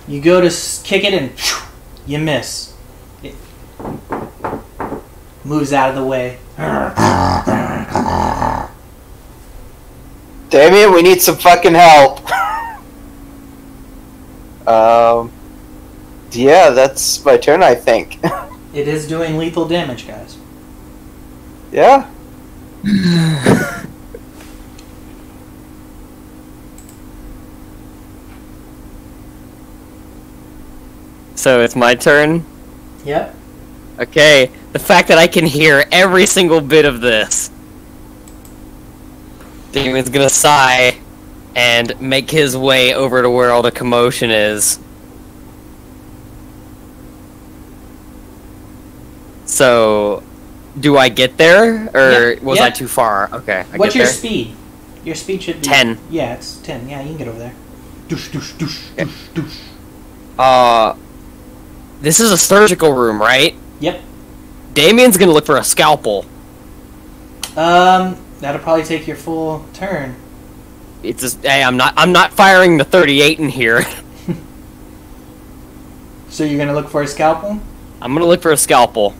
S1: You go to kick it and you miss. It moves out of the way.
S2: Damien, we need some fucking help. Yeah, that's my turn, I think.
S1: It is doing lethal damage, guys.
S2: Yeah.
S5: So it's my turn?
S1: Yep.
S5: Okay, the fact that I can hear every single bit of this. Damien's gonna sigh and make his way over to where all the commotion is. So, do I get there, or was I too far? Okay,
S1: What's your speed? Your speed should be
S5: 10.
S1: Yeah, it's 10. Yeah, you can get over there. Doosh, doosh, doosh, doosh, doosh.
S5: This is a surgical room, right?
S1: Yep.
S5: Damien's gonna look for a scalpel.
S1: That'll probably take your full turn.
S5: It's just, hey, I'm not firing the 38 in here.
S1: So you're gonna look for a scalpel?
S5: I'm gonna look for a scalpel.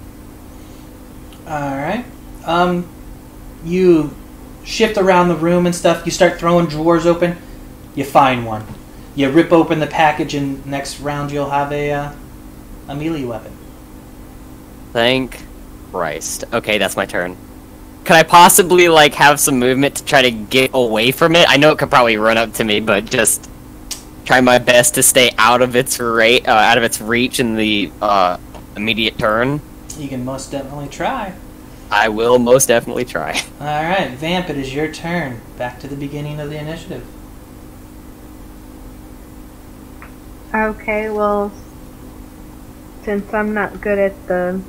S1: Alright. You shift around the room and stuff. You start throwing drawers open. You find one. You rip open the package, and next round you'll have a melee weapon.
S5: Thank Christ. Okay, that's my turn. Could I possibly, like, have some movement to try to get away from it? I know it could probably run up to me, but just try my best to stay out of its reach in the immediate turn.
S1: You can most definitely try.
S5: I will most definitely try.
S1: Alright, Vamp, it is your turn. Back to the beginning of the initiative.
S3: Okay, well, since I'm not good at the...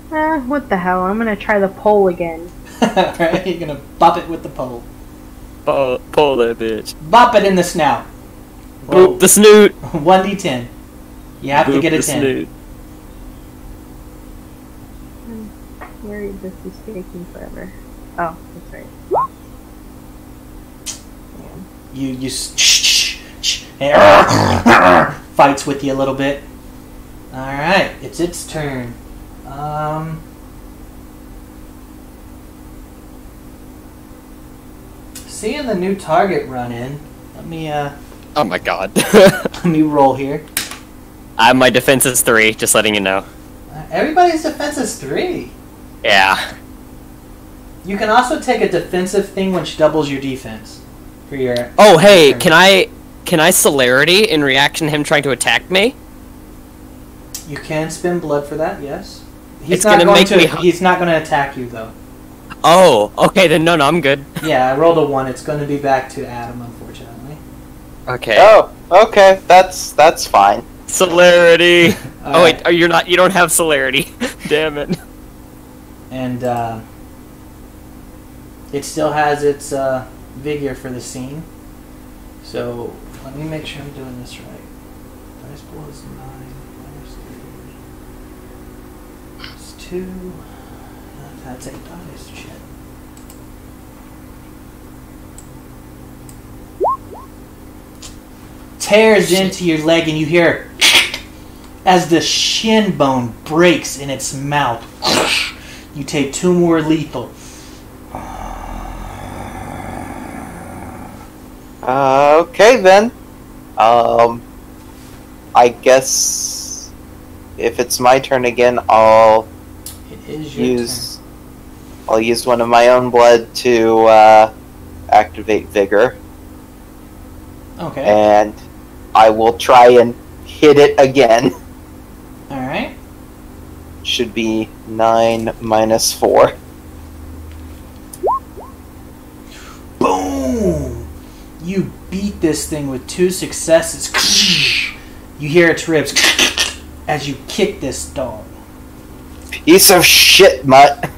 S3: what the hell, I'm gonna try the pole again.
S1: Alright, you're gonna bop it with the pole.
S5: Pull that bitch.
S1: Bop it in the snout.
S5: Boop the snoot.
S1: 1d10. You have to get a 10.
S5: Snoot.
S3: Where this is taking forever. Oh, that's right.
S1: You fights with you a little bit. Alright, it's its turn. Seeing the new target run in, let me
S5: Oh my god.
S1: let me roll here.
S5: My defense is 3, just letting you know.
S1: Everybody's defense is 3.
S5: Yeah.
S1: You can also take a defensive thing which doubles your defense for your.
S5: Oh, hey,
S1: turn.
S5: can I celerity in reaction to him trying to attack me?
S1: You can spend blood for that, yes.
S5: It's gonna make me.
S1: He's not going to attack you though.
S5: Oh, okay, then no, I'm good.
S1: Yeah, I rolled a 1. It's going to be back to Adam, unfortunately.
S5: Okay.
S2: Oh, okay. That's fine.
S5: Celerity. Oh
S1: Alright.
S5: wait, you don't have celerity. Damn it.
S1: And it still has its vigor for the scene. So let me make sure I'm doing this right. Dice pool is 9 minus 3. It's 2. That's 8 dice. Shit. Tears into your leg, and you hear as the shin bone breaks in its mouth. You take 2 more lethal.
S2: Okay then. I guess if it's my turn again, I'll
S1: It is your turn.
S2: I'll use one of my own blood to activate Vigor,
S1: Okay.
S2: and I will try and hit it again.
S1: Alright.
S2: Should be 9 minus 4.
S1: Boom! You beat this thing with 2 successes. You hear its ribs as you kick this dog.
S2: Piece of shit, mutt.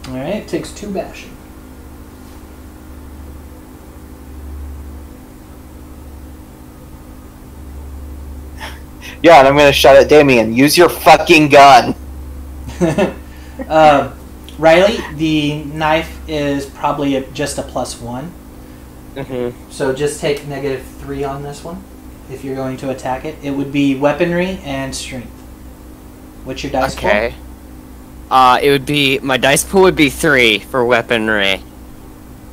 S1: Alright, it takes 2 bashing.
S2: Yeah, and I'm gonna shout at Damien, use your fucking gun.
S1: Riley, the knife is probably just a +1.
S5: Mm-hmm.
S1: So just take -3 on this one if you're going to attack it. It would be weaponry and strength. What's your dice pool?
S5: Okay. It would be my dice pool would be 3 for weaponry,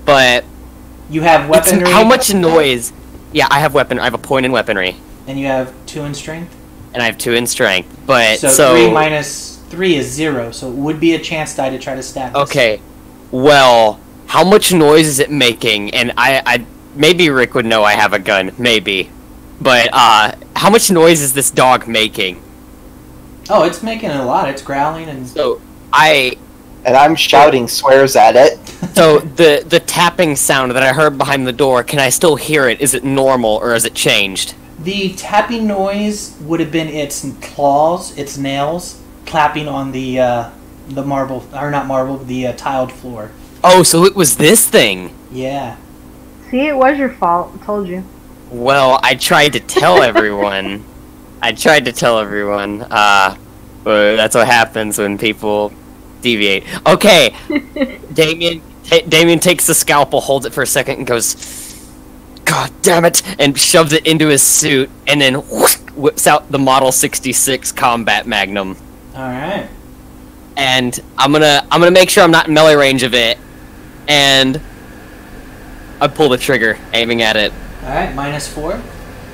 S5: but
S1: You have weaponry.
S5: how much noise? Yeah, I have I have a point in weaponry,
S1: And you have 2 in strength.
S5: and I have 2 in strength. But
S1: So 3 minus 3 is 0. So it would be a chance die to try to stab this.
S5: okay. Well, how much noise is it making? And I maybe Rick would know I have a gun, maybe. But how much noise is this dog making?
S1: Oh, it's making a lot. It's growling and.
S5: So I
S2: And I'm shouting swears at it.
S5: So the tapping sound that I heard behind the door, can I still hear it? Is it normal or has it changed?
S1: The tapping noise would have been its claws, its nails, clapping on the marble, or not marble, the tiled floor.
S5: Oh, so it was this thing.
S1: Yeah.
S3: See, it was your fault. I told you.
S5: Well, I tried to tell everyone. But that's what happens when people deviate. Okay, Damien takes the scalpel, holds it for a second, and goes, "God damn it!" and shoves it into his suit, and then whips out the Model 66 Combat Magnum.
S1: All right.
S5: And I'm gonna make sure I'm not in melee range of it, and I pull the trigger, aiming at it.
S1: All right. -4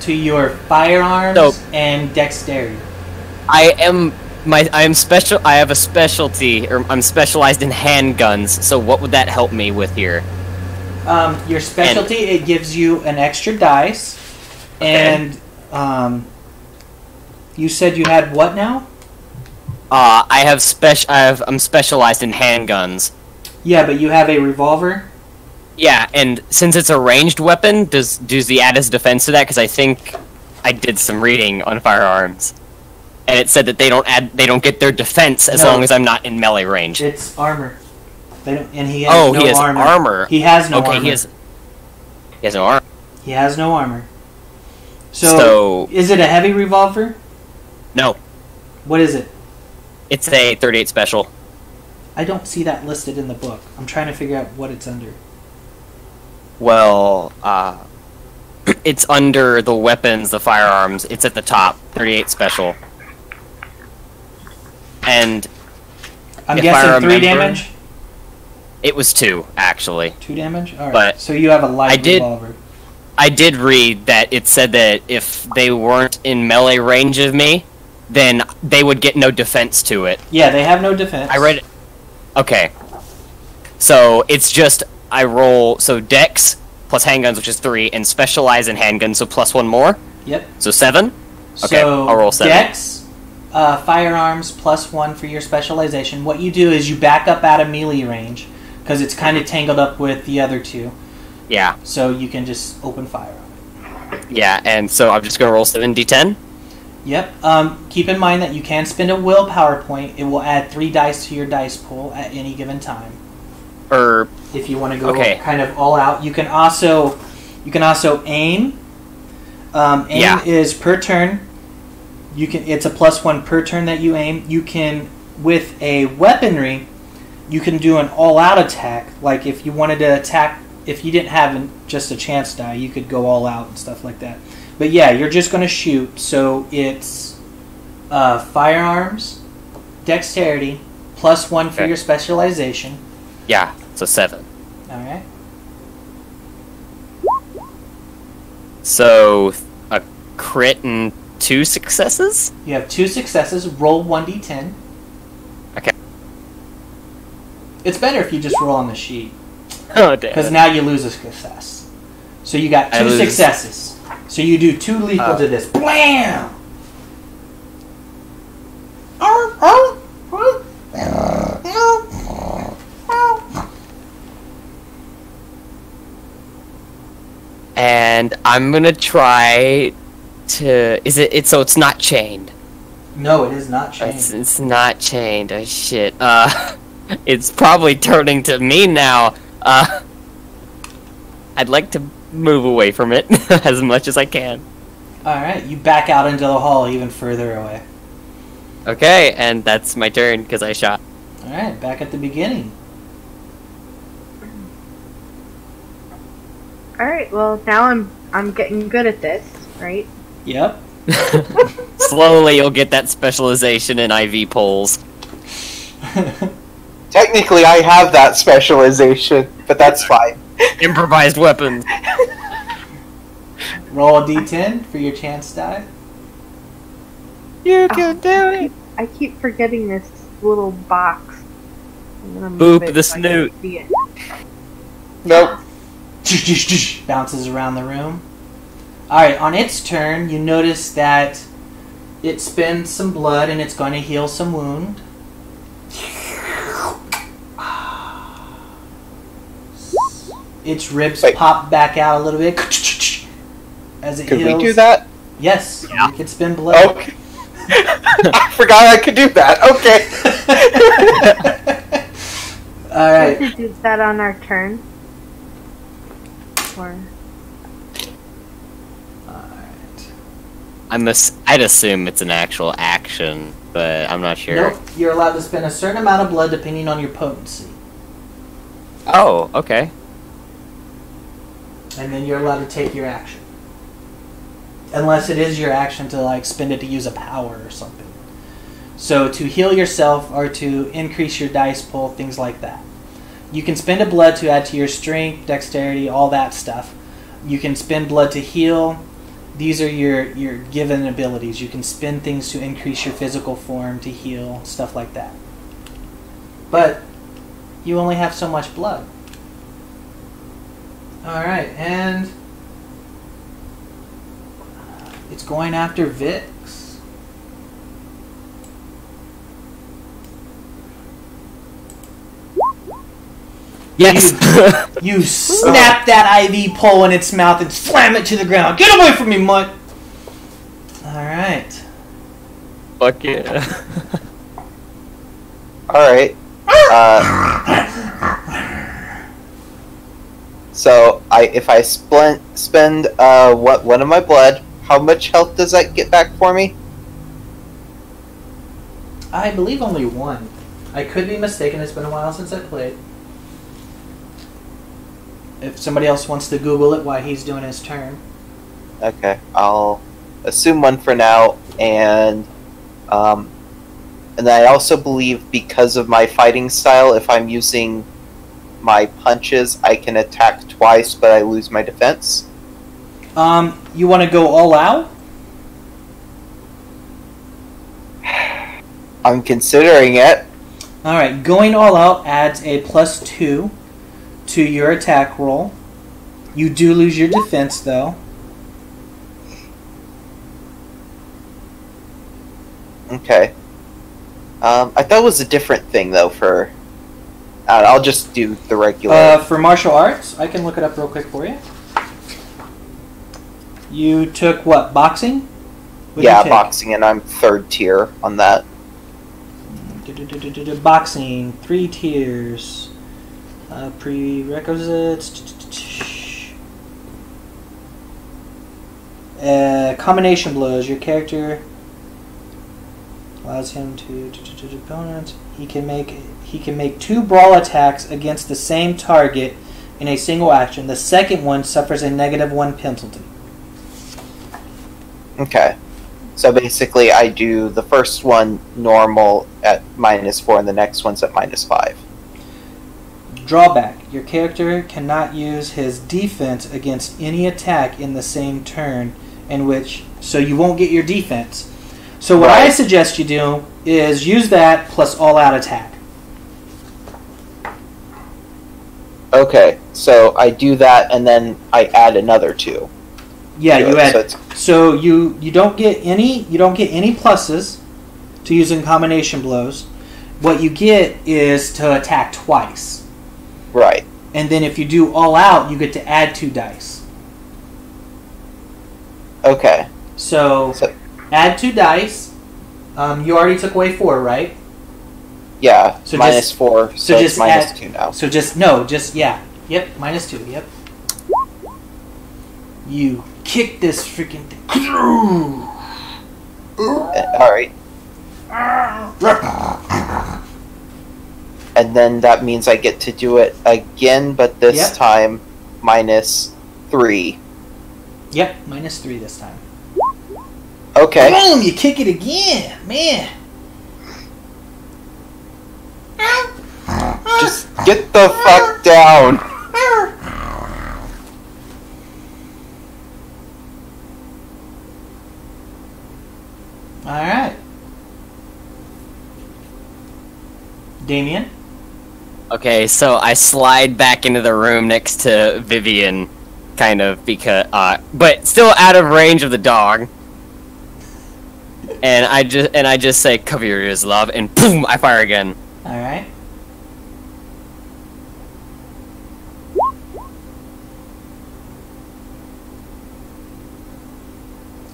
S1: to your firearms and dexterity.
S5: I have a specialty, or I'm specialized in handguns. So what would that help me with here?
S1: Your specialty, it gives you an extra dice, and you said you had what now?
S5: I'm specialized in handguns.
S1: Yeah, but you have a revolver.
S5: Yeah, and since it's a ranged weapon, does the add as defense to that? Because I think I did some reading on firearms, and it said that they don't get their defense as long as I'm not in melee range.
S1: It's armor. They don't, and he has
S5: he has armor.
S1: He has no armor.
S5: He has no armor.
S1: He has no armor. So, is it a heavy revolver?
S5: No.
S1: What is it?
S5: It's a 38 special.
S1: I don't see that listed in the book. I'm trying to figure out what it's under.
S5: Well, it's under the weapons, the firearms. It's at the top, 38 special. And
S1: I'm guessing 3 damage?
S5: It was 2, actually.
S1: 2 damage? Alright,
S5: but
S1: so you have a light revolver.
S5: I did read that it said that if they weren't in melee range of me, then they would get no defense to it.
S1: Yeah, they have no defense.
S5: I read it. Okay. So, it's just, I roll, so dex plus handguns, which is 3, and specialize in handguns, so plus 1 more?
S1: Yep.
S5: So 7? Okay,
S1: so
S5: I'll roll 7.
S1: Dex, firearms, plus 1 for your specialization. What you do is you back up out of melee range, because it's kind of tangled up with the other 2.
S5: Yeah.
S1: So you can just open fire on it.
S5: Yeah, and so I'm just going to roll 7d10?
S1: Yep. Keep in mind that you can spend a willpower point. It will add 3 dice to your dice pool at any given time. If you want to go kind of all out, you can also aim. Aim is per turn. It's a +1 per turn that you aim. You can, with a weaponry, you can do an all-out attack. Like if you wanted to attack, if you didn't have just a chance die, you could go all out and stuff like that. But yeah, you're just going to shoot. So it's firearms, dexterity, +1 for your specialization.
S5: Yeah, so 7.
S1: Alright.
S5: So, a crit and 2 successes?
S1: You have 2 successes. Roll 1d10.
S5: Okay.
S1: It's better if you just roll on the sheet.
S5: Oh, damn.
S1: Because now you lose a success. So you got 2 successes. So you do 2 lethal to this. Blam!
S5: And I'm gonna try to... so it's not chained?
S1: No, it is not chained.
S5: It's not chained. Oh, shit. It's probably turning to me now. I'd like to move away from it as much as I can.
S1: Alright, you back out into the hall even further away.
S5: Okay, and that's my turn, because I shot.
S1: Alright, back at the beginning.
S3: Alright, well now I'm getting good at this, right?
S1: Yep.
S5: Slowly you'll get that specialization in IV poles.
S2: Technically I have that specialization, but that's fine.
S5: Improvised weapons.
S1: Roll a d10 for your chance die.
S5: You can do it!
S3: I keep forgetting this little box.
S5: Boop the snoot.
S2: Nope.
S1: Bounces around the room. Alright, on its turn, you notice that it spends some blood and it's going to heal some wound. Its ribs
S2: Wait.
S1: pop back out a little bit as it
S2: Could
S1: heals.
S2: we do that?
S1: Yes,
S4: Yeah.
S1: you can spin blood.
S2: Okay. I forgot I could do that. Okay.
S1: All right.
S3: We could do that on our turn. Or
S5: I'd assume it's an actual action, but I'm not sure.
S1: Nope. You're allowed to spend a certain amount of blood depending on your potency,
S5: Oh, okay.
S1: and then you're allowed to take your action. Unless it is your action to like spend it to use a power or something. So to heal yourself or to increase your dice pool, things like that. You can spend a blood to add to your strength, dexterity, all that stuff. You can spend blood to heal. These are your given abilities. You can spend things to increase your physical form, to heal, stuff like that. But you only have so much blood. Alright, and it's going after Vix.
S5: Yes.
S1: You snap that IV pole in its mouth and slam it to the ground. Get away from me, mutt! Alright.
S5: Fuck yeah.
S2: Alright. So, if I spend one of my blood, how much health does that get back for me?
S1: I believe only one. I could be mistaken. It's been a while since I played. If somebody else wants to Google it while he's doing his turn.
S2: Okay, I'll assume one for now, and I also believe because of my fighting style, if I'm using my punches, I can attack twice, but I lose my defense.
S1: You want to go all out?
S2: I'm considering it.
S1: Alright, going all out adds a +2 to your attack roll. You do lose your defense, though.
S2: Okay. I thought it was a different thing, though, for... I'll just do the regular...
S1: For martial arts, I can look it up real quick for you. You took what, boxing? What'd
S2: yeah,
S1: you take?
S2: boxing, and I'm 3rd tier on that.
S1: Boxing, 3 tiers. Prerequisites. Combination blows. Your character allows him to opponents. He can make 2 brawl attacks against the same target in a single action. The second one suffers a -1 penalty.
S2: Okay. So basically, I do the first one normal at -4, and the next one's at -5.
S1: Drawback. Your character cannot use his defense against any attack in the same turn in which... So you won't get your defense. So what I
S2: Right.
S1: suggest you do is use that plus all-out attack.
S2: Okay, so I do that, and then I add another 2.
S1: Yeah,
S2: to
S1: you
S2: it,
S1: add...
S2: so it's-
S1: So you don't get any pluses to using combination blows. What you get is to attack twice.
S2: Right.
S1: And then if you do all out, you get to add 2 dice.
S2: Okay.
S1: So add 2 dice. You already took away 4, right?
S2: Yeah,
S1: So
S2: -4, so
S1: just
S2: it's minus
S1: add-
S2: 2 now.
S1: So yeah. Yep, -2, yep. You kick this freaking thing.
S2: Alright. And then that means I get to do it again, but this
S1: Yep.
S2: time -3.
S1: Yep, -3 this time.
S2: Okay.
S1: Boom! You kick it again, man.
S2: Just get the fuck down.
S1: All right, Damien.
S5: Okay, so I slide back into the room next to Vivian, kind of, because, but still out of range of the dog. And I just say, "Cover your ears, love," and boom, I fire again.
S1: All right.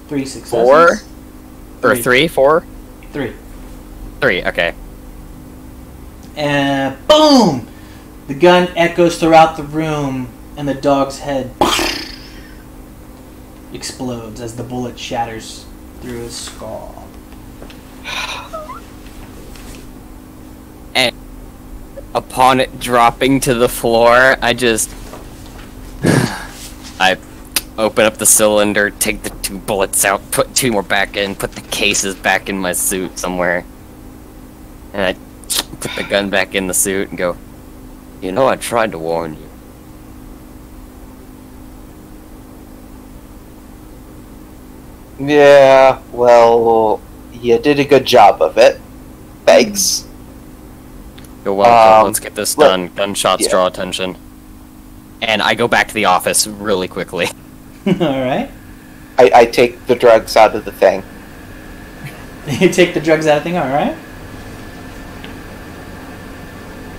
S1: 3 successes.
S5: 4? Or 3? 4?
S1: 3.
S5: 3, okay.
S1: And boom! The gun echoes throughout the room, and the dog's head explodes as the bullet shatters through his skull.
S5: And upon it dropping to the floor, I open up the cylinder, take the 2 bullets out, put 2 more back in, put the cases back in my suit somewhere, and I put the gun back in the suit and go, you know, I tried to warn you.
S2: Yeah, well, you did a good job of it. Thanks.
S5: You're welcome. Let's get this
S2: let-
S5: done. Gunshots draw attention. And I go back to the office really quickly.
S1: Alright.
S2: I take the drugs out of the thing.
S1: You take the drugs out of the thing, alright?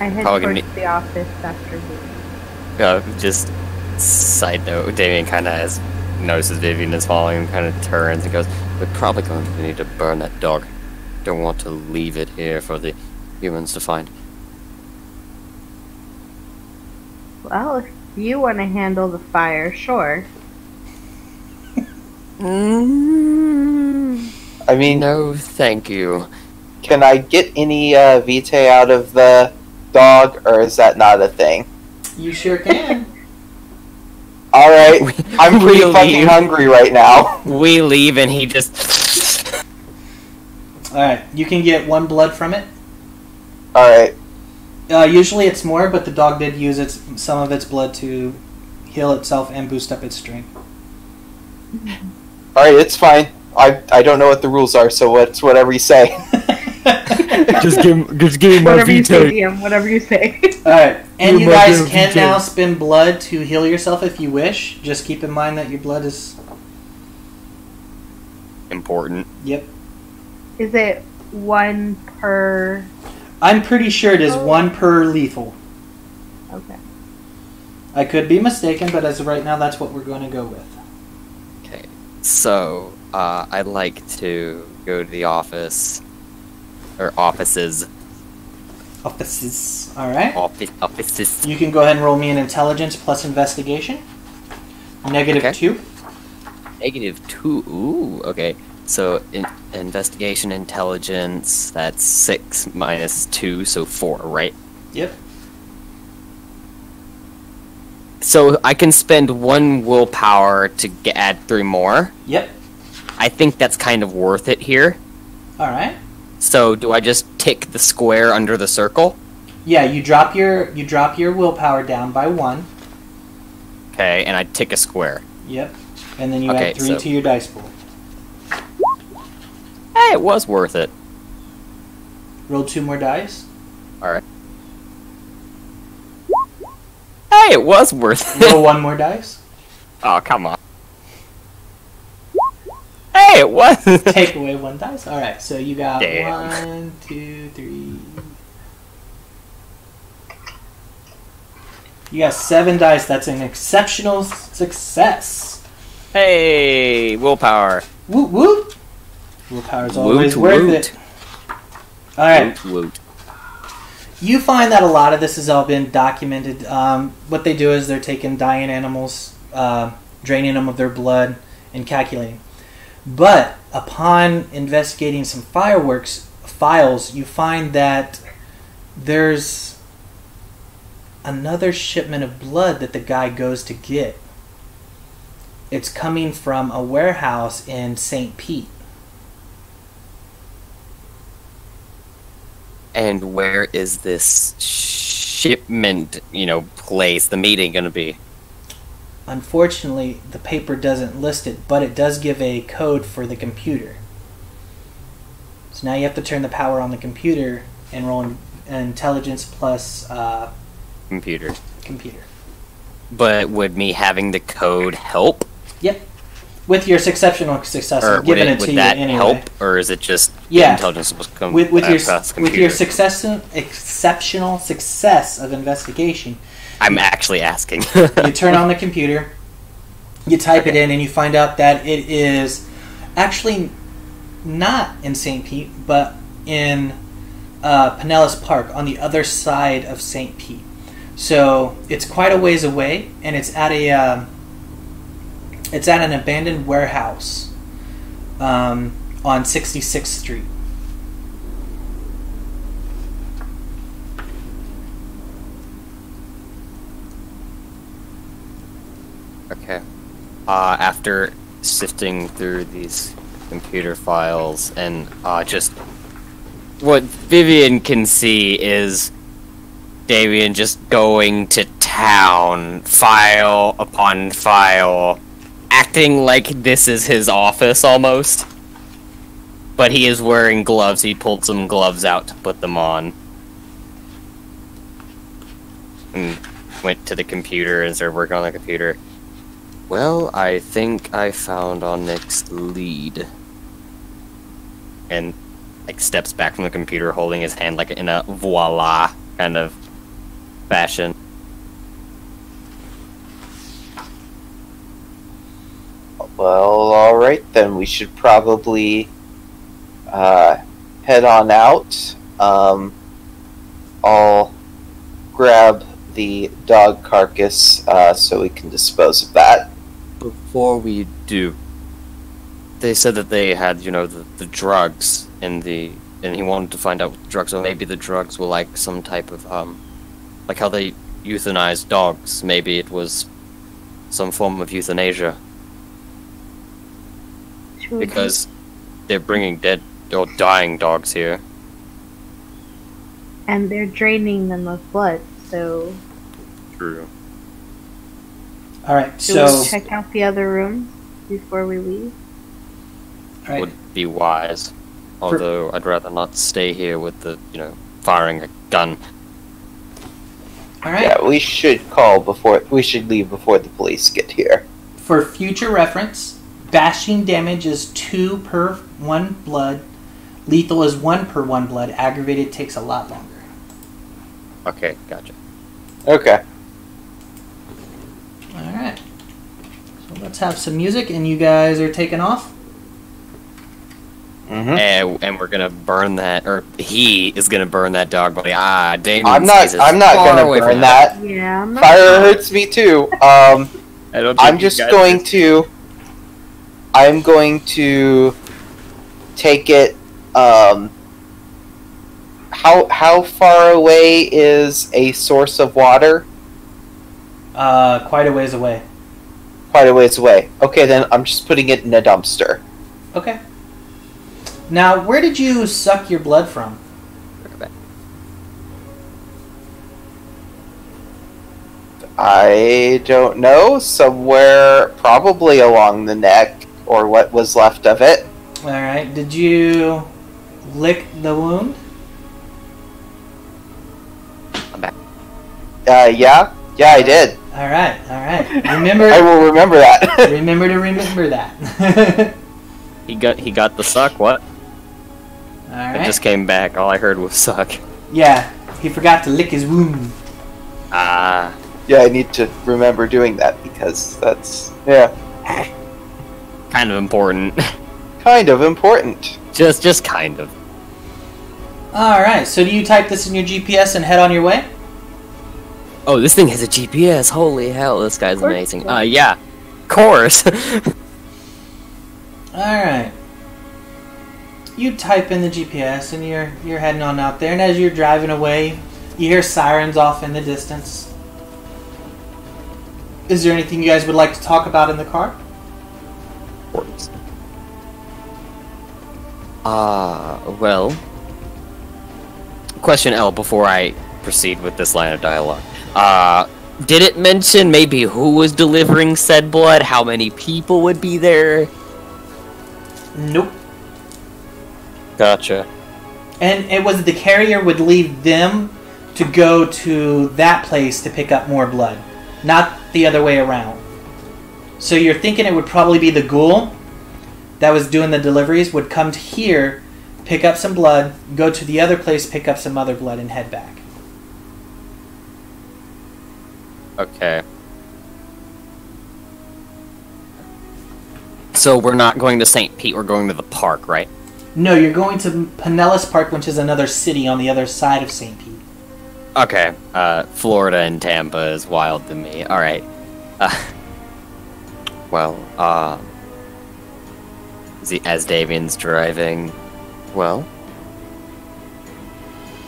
S3: I head
S5: Probably
S3: towards
S5: gonna
S3: the office after you.
S5: Just side note, Damien kind of notices Vivian is following him, kind of turns and goes, we're probably going to need to burn that dog. Don't want to leave it here for the humans to find.
S3: Well, if you want to handle the fire, sure.
S2: I mean,
S5: No, thank you.
S2: can I get any vitae out of the dog, or is that not a thing?
S1: You sure can.
S2: Alright, I'm pretty
S5: We
S2: fucking
S5: leave.
S2: hungry right now.
S5: We leave and he just...
S1: Alright, you can get 1 blood from it.
S2: Alright,
S1: Usually it's more, but the dog did use some of its blood to heal itself and boost up its strength.
S2: alright, it's fine. I don't know what the rules are, so it's whatever you say.
S6: Just give me my
S3: Whatever you say,
S6: vitae.
S3: DM, whatever you say.
S1: Alright, and you
S6: You might
S1: guys
S6: be able to
S1: can
S6: do-
S1: now spend blood to heal yourself if you wish. Just keep in mind that your blood is...
S5: Important.
S1: Yep.
S3: Is it 1 per...
S1: I'm pretty sure it is 1 per lethal.
S3: Okay.
S1: I could be mistaken, but as of right now, that's what we're going to go with.
S5: Okay, so, I'd like to go to the office, or offices.
S1: Offices. Alright.
S5: Offices.
S1: You can go ahead and roll me an intelligence plus investigation. Negative
S5: Okay.
S1: 2.
S5: -2, ooh, okay. So, investigation, intelligence, that's 6 minus 2, so 4, right?
S1: Yep.
S5: So, I can spend 1 willpower to add 3 more.
S1: Yep.
S5: I think that's kind of worth it here.
S1: Alright.
S5: So, do I just tick the square under the circle?
S1: Yeah, you drop your willpower down by 1.
S5: Okay, and I tick a square.
S1: Yep. And then you
S5: Okay,
S1: add 3
S5: so-
S1: to your dice pool.
S5: Hey, it was worth it.
S1: Roll 2 more dice.
S5: Alright. Hey, it was worth it.
S1: Roll 1 more dice.
S5: Oh, come on. Hey, it was.
S1: Take away 1 dice. Alright, so you got
S5: Damn.
S1: 1, 2, 3. You got 7 dice. That's an exceptional success.
S5: Hey, willpower.
S1: Woot woot. Willpower's always
S5: Woot,
S1: worth
S5: woot.
S1: it. Alright.
S5: Woot, woot.
S1: You find that a lot of this has all been documented. What they do is they're taking dying animals, draining them of their blood, and calculating. But upon investigating some files, you find that there's another shipment of blood that the guy goes to get. It's coming from a warehouse in St. Pete.
S5: And where is this shipment, place, the meeting gonna be?
S1: Unfortunately, the paper doesn't list it, but it does give a code for the computer. So now you have to turn the power on the computer and roll an intelligence plus
S5: Computer.
S1: computer.
S5: But would me having the code help?
S1: Yep. With your exceptional success,
S5: Or
S1: I'm giving it to
S5: would
S1: you
S5: that
S1: anyway.
S5: help? Or is it just
S1: Yeah.
S5: intelligence supposed to come
S1: With your
S5: past the
S1: with your
S5: computer?
S1: exceptional success of investigation,
S5: I'm actually asking.
S1: you turn on the computer, you type it in, and you find out that it is Actually, not in St. Pete, but in Pinellas Park on the other side of St. Pete. So it's quite a ways away, and it's at an abandoned warehouse on 66th Street.
S5: Okay. After sifting through these computer files and just what Vivian can see is Damien just going to town, file upon file, acting like this is his office almost. But he is wearing gloves. He pulled some gloves out to put them on. And went to the computer and started working on the computer. Well, I think I found our next lead. And like steps back from the computer holding his hand like in a voila kind of fashion.
S2: Well, alright then, we should probably head on out. I'll grab the dog carcass so we can dispose of that.
S5: Before we do, they said that they had, you know, the drugs and he wanted to find out what the drugs, so maybe the drugs were like some type of, like how they euthanize dogs. Maybe it was some form of euthanasia.
S3: Sure.
S5: Because they're bringing dead or dying dogs here.
S3: And they're draining them of blood, so...
S5: True.
S1: Alright,
S3: Should
S1: so...
S3: we check out the other rooms before we leave?
S1: Alright,
S5: Would be wise. Although I'd rather not stay here with the, you know, firing a gun.
S1: alright.
S2: Yeah, we should leave before the police get here.
S1: For future reference, bashing damage is 2 per 1 blood. Lethal is 1 per 1 blood. Aggravated takes a lot longer.
S5: Okay, gotcha.
S2: Okay.
S1: Alright. So let's have some music, and you guys are taking off?
S2: Mm-hmm.
S5: And we're gonna burn that, or he is gonna burn that dog body. Damien.
S2: I'm not gonna burn that.
S3: Yeah, I'm not
S2: Fire hurts me too.
S5: I don't think
S2: I'm
S5: you
S2: just
S5: guys
S2: going
S5: are-
S2: to... I'm going to take it, how far away is a source of water?
S1: Quite a ways away.
S2: Quite a ways away. Okay, then I'm just putting it in a dumpster.
S1: Okay. Now, where did you suck your blood from?
S2: I don't know. Somewhere probably along the neck, or what was left of it.
S1: Alright, did you lick the wound?
S5: I'm back.
S2: Yeah, I did.
S1: Alright. Remember,
S2: I will remember that.
S1: remember to remember that.
S5: He got the suck. What? It
S1: Alright.
S5: just came back. All I heard was suck.
S1: Yeah, he forgot to lick his wound.
S2: Yeah, I need to remember doing that because that's, yeah,
S5: Kind of important.
S2: kind of important.
S5: just kind of.
S1: Alright, so do you type this in your GPS and head on your way?
S5: Oh, this thing has a GPS. Holy hell, this guy's
S3: course.
S5: amazing. Yeah, of course.
S1: Alright. You type in the GPS and you're heading on out there, and as you're driving away, you hear sirens off in the distance. Is there anything you guys would like to talk about in the car?
S5: Well. Question L before I proceed with this line of dialogue. Did it mention maybe who was delivering said blood? How many people would be there?
S1: Nope.
S5: Gotcha.
S1: And it was the carrier would leave them to go to that place to pick up more blood, not the other way around. So you're thinking it would probably be the ghoul that was doing the deliveries would come to here, pick up some blood, go to the other place, pick up some other blood, and head back.
S5: Okay. So we're not going to St. Pete, we're going to the park, right?
S1: No, you're going to Pinellas Park, which is another city on the other side of St. Pete.
S5: Okay, Florida and Tampa is wild to me. Alright. As Damien's driving, well,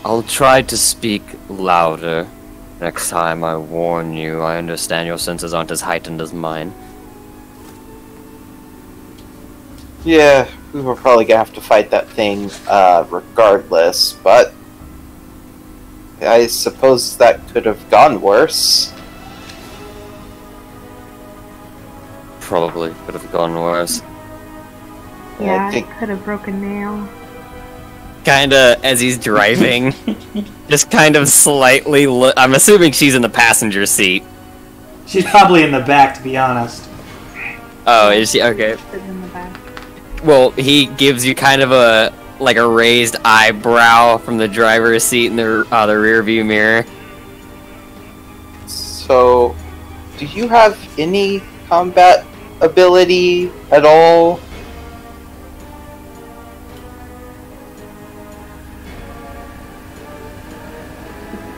S5: I'll try to speak louder next time, I warn you. I understand your senses aren't as heightened as mine.
S2: Yeah, we were probably gonna have to fight that thing regardless, but I suppose that could have gone worse.
S5: Probably could have gone worse.
S3: Yeah,
S2: I think
S3: I could have broken a nail.
S5: Kinda, as he's driving, just kind of slightly I'm assuming she's in the passenger seat.
S1: She's probably in the back, to be honest.
S5: Oh, is she? Okay.
S3: Sit in the back.
S5: Well, he gives you kind of a raised eyebrow from the driver's seat in the rear view mirror.
S2: so. Do you have any combat ability at all?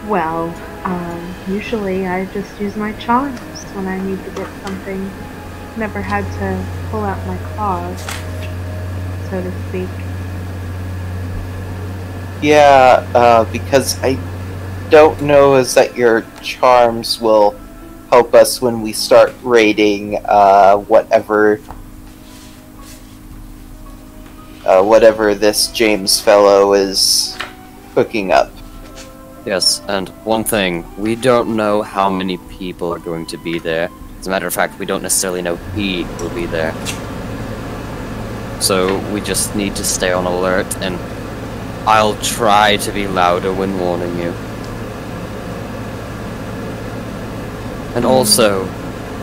S3: Well, usually I just use my charms when I need to get something. Never had to pull out my claws, so to speak.
S2: Yeah, because I don't know is that your charms will help us when we start raiding whatever this James fellow is cooking up.
S5: Yes, and one thing, we don't know how many people are going to be there. As a matter of fact, we don't necessarily know he will be there. So we just need to stay on alert, and I'll try to be louder when warning you. And also,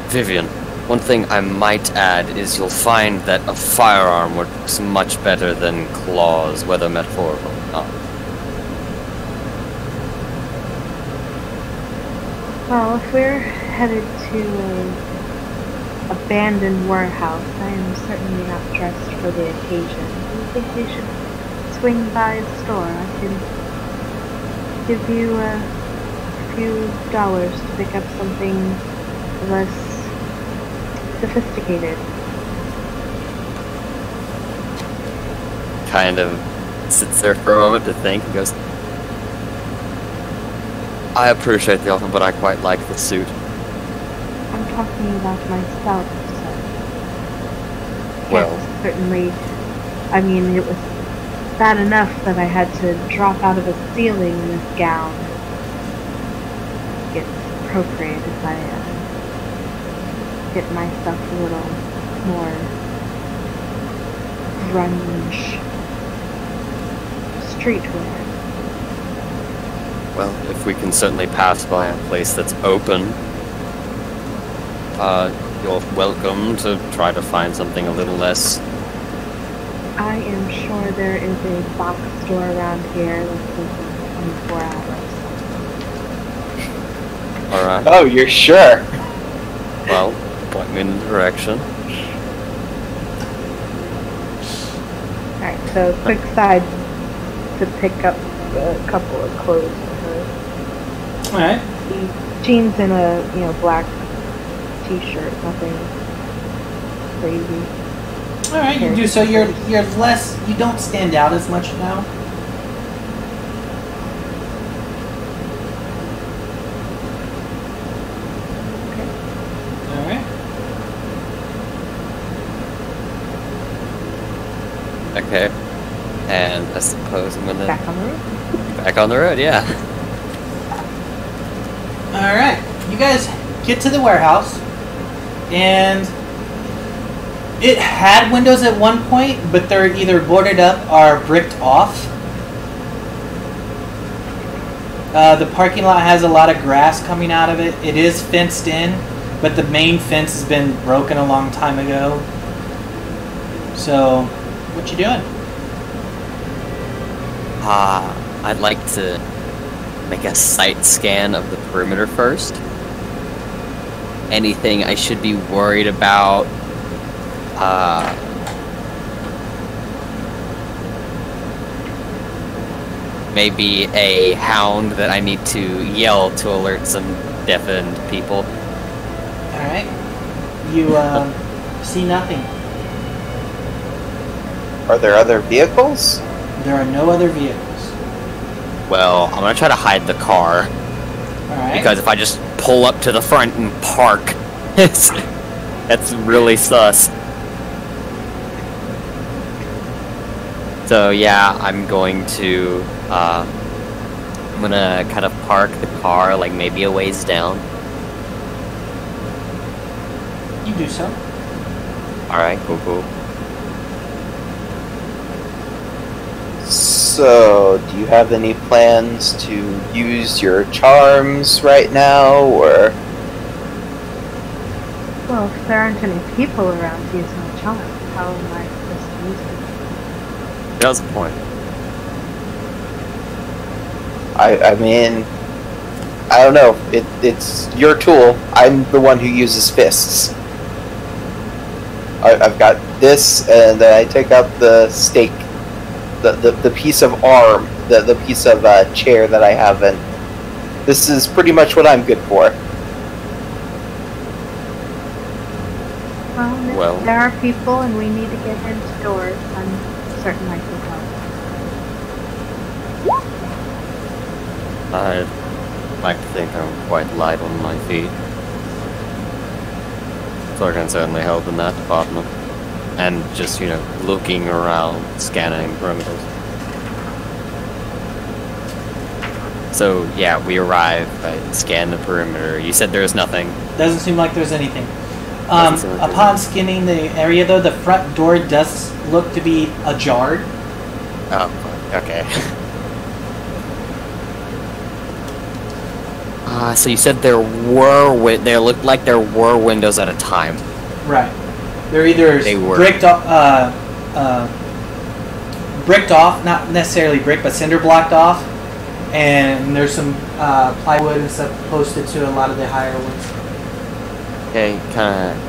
S5: Vivian, one thing I might add is you'll find that a firearm works much better than claws, whether metaphorical or not.
S3: Well, if we're headed to an abandoned warehouse, I am certainly not dressed for the occasion. Do you think we should swing by the store? I can give you a few dollars to pick up something less sophisticated.
S5: Kind of sits there for a moment to think and goes, I appreciate the offer, but I quite like the suit.
S3: I'm talking about myself, sir.
S5: Well.
S3: Yes, certainly. I mean, it was bad enough that I had to drop out of a ceiling in this gown. It's appropriate if I get myself a little more grunge streetwear.
S5: Well, if we can certainly pass by a place that's open, you're welcome to try to find something a little less.
S3: I am sure there is a box store around here that's open 24 hours.
S5: Alright.
S2: Oh, you're sure?
S5: Well, point me in the direction.
S3: Alright, so quick side to pick up a couple of clothes for her.
S1: Alright.
S3: Jeans and a, black t-shirt, nothing crazy.
S1: Alright, you do so. You're less. You don't stand out as much now. Alright.
S5: Okay. And I suppose I'm gonna...
S3: Back on the road?
S5: Back on the road, yeah.
S1: Alright. You guys get to the warehouse, and it had windows at one point, but they're either boarded up or bricked off. The parking lot has a lot of grass coming out of it. It is fenced in, but the main fence has been broken a long time ago. So, what you doing?
S5: I'd like to make a sight scan of the perimeter first. Anything I should be worried about? Maybe a hound that I need to yell to alert some deafened people.
S1: Alright. You see nothing.
S2: Are there other vehicles?
S1: There are no other vehicles.
S5: Well, I'm gonna try to hide the car.
S1: Alright.
S5: Because if I just pull up to the front and park, that's really sus. So yeah, I'm gonna kind of park the car like maybe a ways down.
S1: You do so.
S5: Alright, cool.
S2: So, do you have any plans to use your charms right now, or?
S3: Well, if there aren't any people around to use my charm, how am I supposed to use it?
S5: That's the point.
S2: I mean, I don't know. It's your tool. I'm the one who uses fists. I've got this, and then I take out the stake, the piece of arm, the piece of chair that I have, and this is pretty much what I'm good for.
S3: Well, if there are people and we need to get into doors, I'm certain I can help.
S5: I'd like to think I'm quite light on my feet. So I can certainly help in that department. And just, looking around, scanning perimeters. So, yeah, we arrive, I scan the perimeter. You said there's nothing.
S1: Doesn't seem like there's anything.
S5: Doesn't seem like
S1: Upon scanning the area, though, the front door does look to be ajar.
S5: Oh, okay. So you said there looked like there were windows at a time.
S1: Right. They're either
S5: They were.
S1: bricked off, not necessarily brick, but cinder blocked off, and there's some plywood and stuff posted to a lot of the higher ones.
S5: Okay,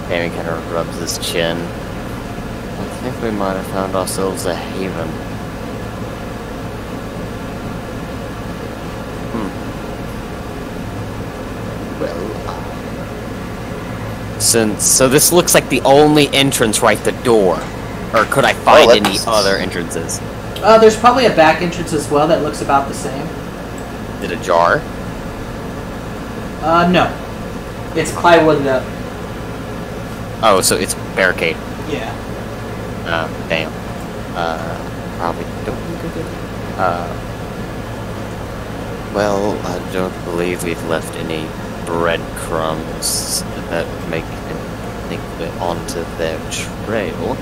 S5: Damien kind of rubs his chin. I think we might have found ourselves a haven. So this looks like the only entrance right the door. Or could I find any other entrances?
S1: There's probably a back entrance as well that looks about the same.
S5: Is it ajar?
S1: No. It's plywooded up.
S5: Oh, so it's barricade.
S1: Yeah.
S5: Damn. Probably don't need to do it. Well, I don't believe we've left any breadcrumbs that make it think we're onto their trail.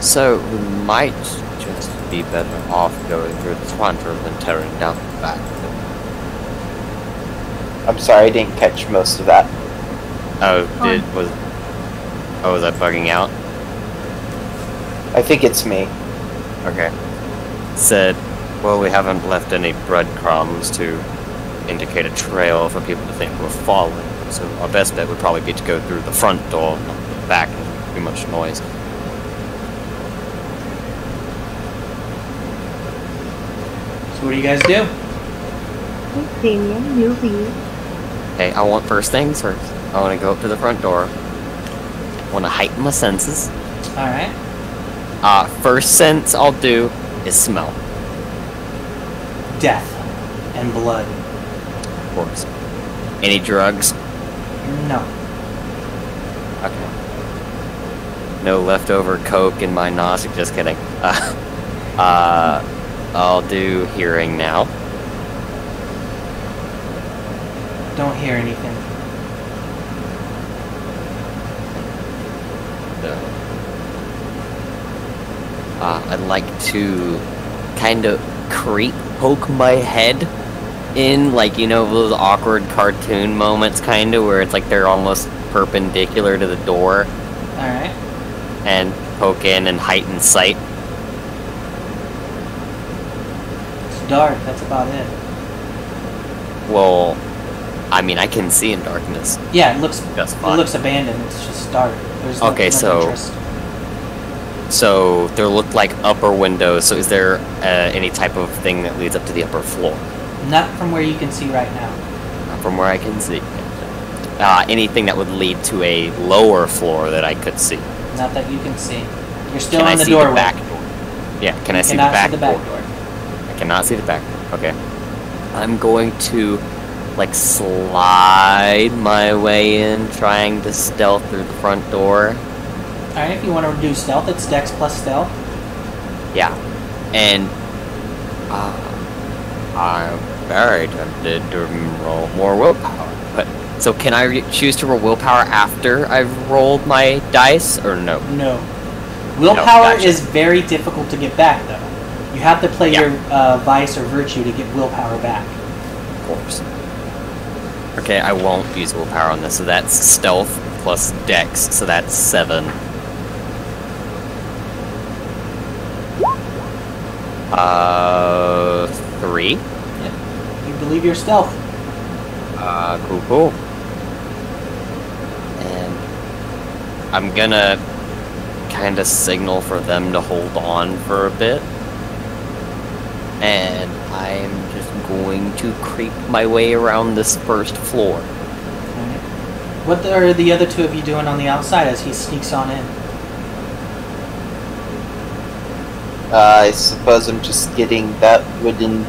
S5: So we might just be better off going through the front rather than tearing down the back.
S2: I'm sorry, I didn't catch most of that.
S5: Was that bugging out?
S2: I think it's me.
S5: Okay. Said, well, we haven't left any breadcrumbs to indicate a trail for people to think we're following. So our best bet would probably be to go through the front door, not the back, and too much noise.
S1: So what do you guys do?
S3: Hey, Damien, you lead.
S5: Okay, I want first things first. I want to go up to the front door. I want to heighten my senses.
S1: Alright.
S5: First sense I'll do is smell.
S1: Death and blood.
S5: Of course. Any drugs?
S1: No.
S5: Okay. No leftover coke in my nostril. Just kidding. I'll do hearing now.
S1: Don't hear anything.
S5: No. I'd like to kind of poke my head in, like, those awkward cartoon moments, kind of, where it's like they're almost perpendicular to the door.
S1: Alright.
S5: And poke in and heighten sight.
S1: It's dark, that's about it.
S5: Well, I mean, I can see in darkness.
S1: Yeah, it looks
S5: Just fine.
S1: It looks abandoned, it's just dark. There's no
S5: Okay, so
S1: interest.
S5: So there look like upper windows. So is there any type of thing that leads up to the upper floor?
S1: Not from where you can see right now.
S5: Not from where I can see. Anything that would lead to a lower floor that I could see.
S1: Not that you can see. You're still
S5: Can I
S1: in the
S5: see
S1: doorway.
S5: the back door? Yeah, can I see the
S1: Cannot
S5: back
S1: see the back
S5: door?
S1: door.
S5: I cannot see the back door. Okay. I'm going to, like, slide my way in, trying to stealth through the front door.
S1: Alright, if you want to do stealth, it's Dex plus stealth.
S5: Yeah. And, I'm very tempted to roll more willpower. But, so can I choose to roll willpower after I've rolled my dice, or no?
S1: No. Willpower
S5: gotcha.
S1: is very difficult to get back, though. You have to play
S5: Yeah.
S1: your vice or virtue to get willpower back.
S5: Of course. Okay, I won't use willpower on this, so that's stealth plus dex, so that's 7. Uh, 3.
S1: You believe your stealth.
S5: Cool. And I'm gonna kind of signal for them to hold on for a bit. And I'm just going to creep my way around this first floor.
S1: Alright. What are the other two of you doing on the outside as he sneaks on in?
S2: I suppose I'm just getting that wooden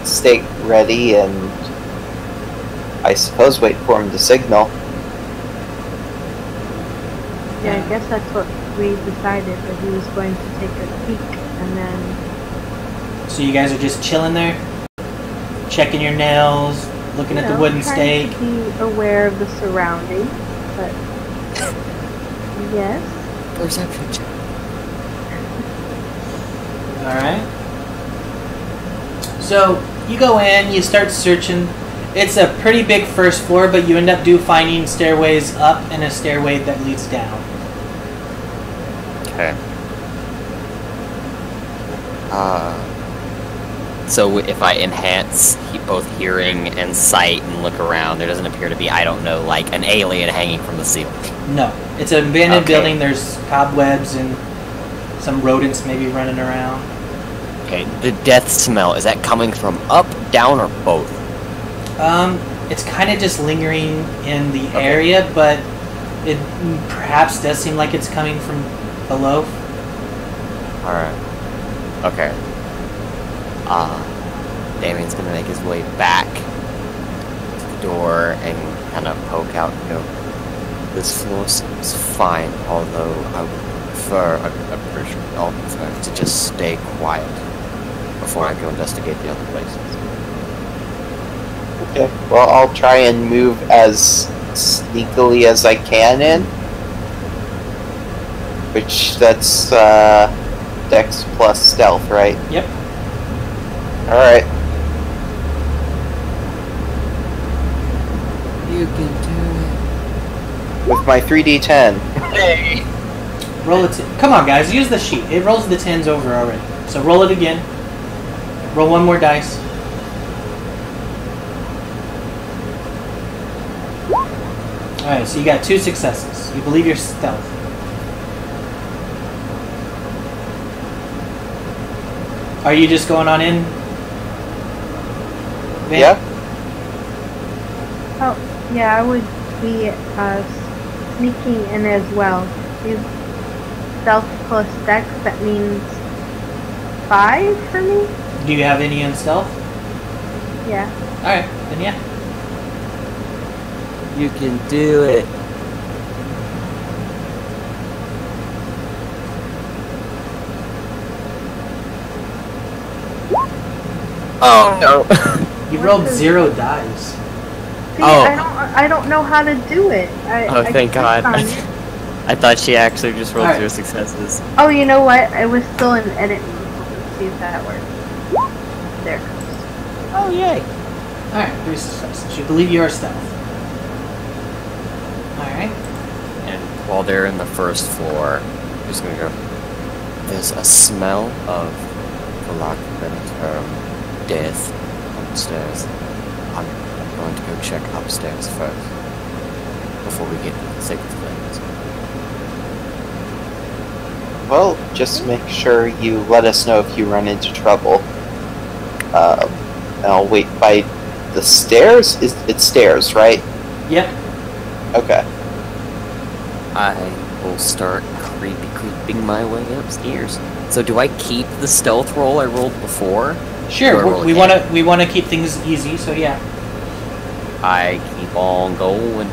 S2: stake ready and I suppose wait for him to signal.
S3: Yeah, I guess that's what we decided, that he was going to take a peek and then...
S1: So you guys are just chilling there? Checking your nails, looking at the wooden stake?
S3: Trying to be aware of the surroundings, but... yes.
S5: Perception check.
S1: Alright. So, you go in, you start searching. It's a pretty big first floor, but you end up finding stairways up and a stairway that leads down.
S5: Okay. So if I enhance both hearing and sight and look around, there doesn't appear to be, I don't know, like an alien hanging from the ceiling.
S1: No. It's an abandoned
S5: Okay.
S1: building. There's cobwebs and some rodents maybe running around.
S5: Okay, the death smell, is that coming from up, down, or both?
S1: It's kind of just lingering in the
S5: Okay.
S1: area, but it perhaps does seem like it's coming from below.
S5: Alright. Okay. Damien's gonna make his way back to the door and kind of poke out and go, this floor seems fine, although I would prefer, I'm pretty sure I'll prefer to just stay quiet before I go investigate the other places.
S2: Okay. Well, I'll try and move as sneakily as I can in. Which, that's, Dex plus stealth, right?
S1: Yep.
S2: Alright.
S5: You can do
S2: With my 3d10.
S1: Roll it. Come on, guys. Use the sheet. It rolls the 10s over already. So roll it again. Roll one more dice. Alright, so you got 2 successes. You believe your stealth. Are you just going on in? Van?
S2: Yeah?
S3: Oh, yeah, I would be sneaking in as well. Is stealth plus dex, that means 5 for me?
S1: Do you have any in stealth?
S3: Yeah.
S1: Alright, then yeah.
S5: You can do it. Oh no.
S1: You rolled 0 dice.
S3: See,
S5: Oh.
S3: I don't know how to do it.
S5: Oh, thank God.
S3: clicked on it.
S5: I thought she actually just rolled
S1: Alright.
S5: 0 successes.
S3: Oh, you know what? I was still in edit mode. Let's see if that works. There it goes.
S5: Oh yay.
S1: Alright, 3 successes. You believe you are stealth. Alright.
S5: And while they're in the first floor, I'm just gonna go. There's a smell of, for lack of a better term, death on the stairs. I'm going to go check upstairs first before we get to the thick of things.
S2: Well, just make sure you let us know if you run into trouble. And I'll wait by the stairs? It's stairs, right?
S1: Yep.
S2: Okay.
S5: I will start creeping my way upstairs. So do I keep the stealth roll I rolled before?
S1: Sure.
S5: Or
S1: We want to keep things easy, so yeah.
S5: I keep on going.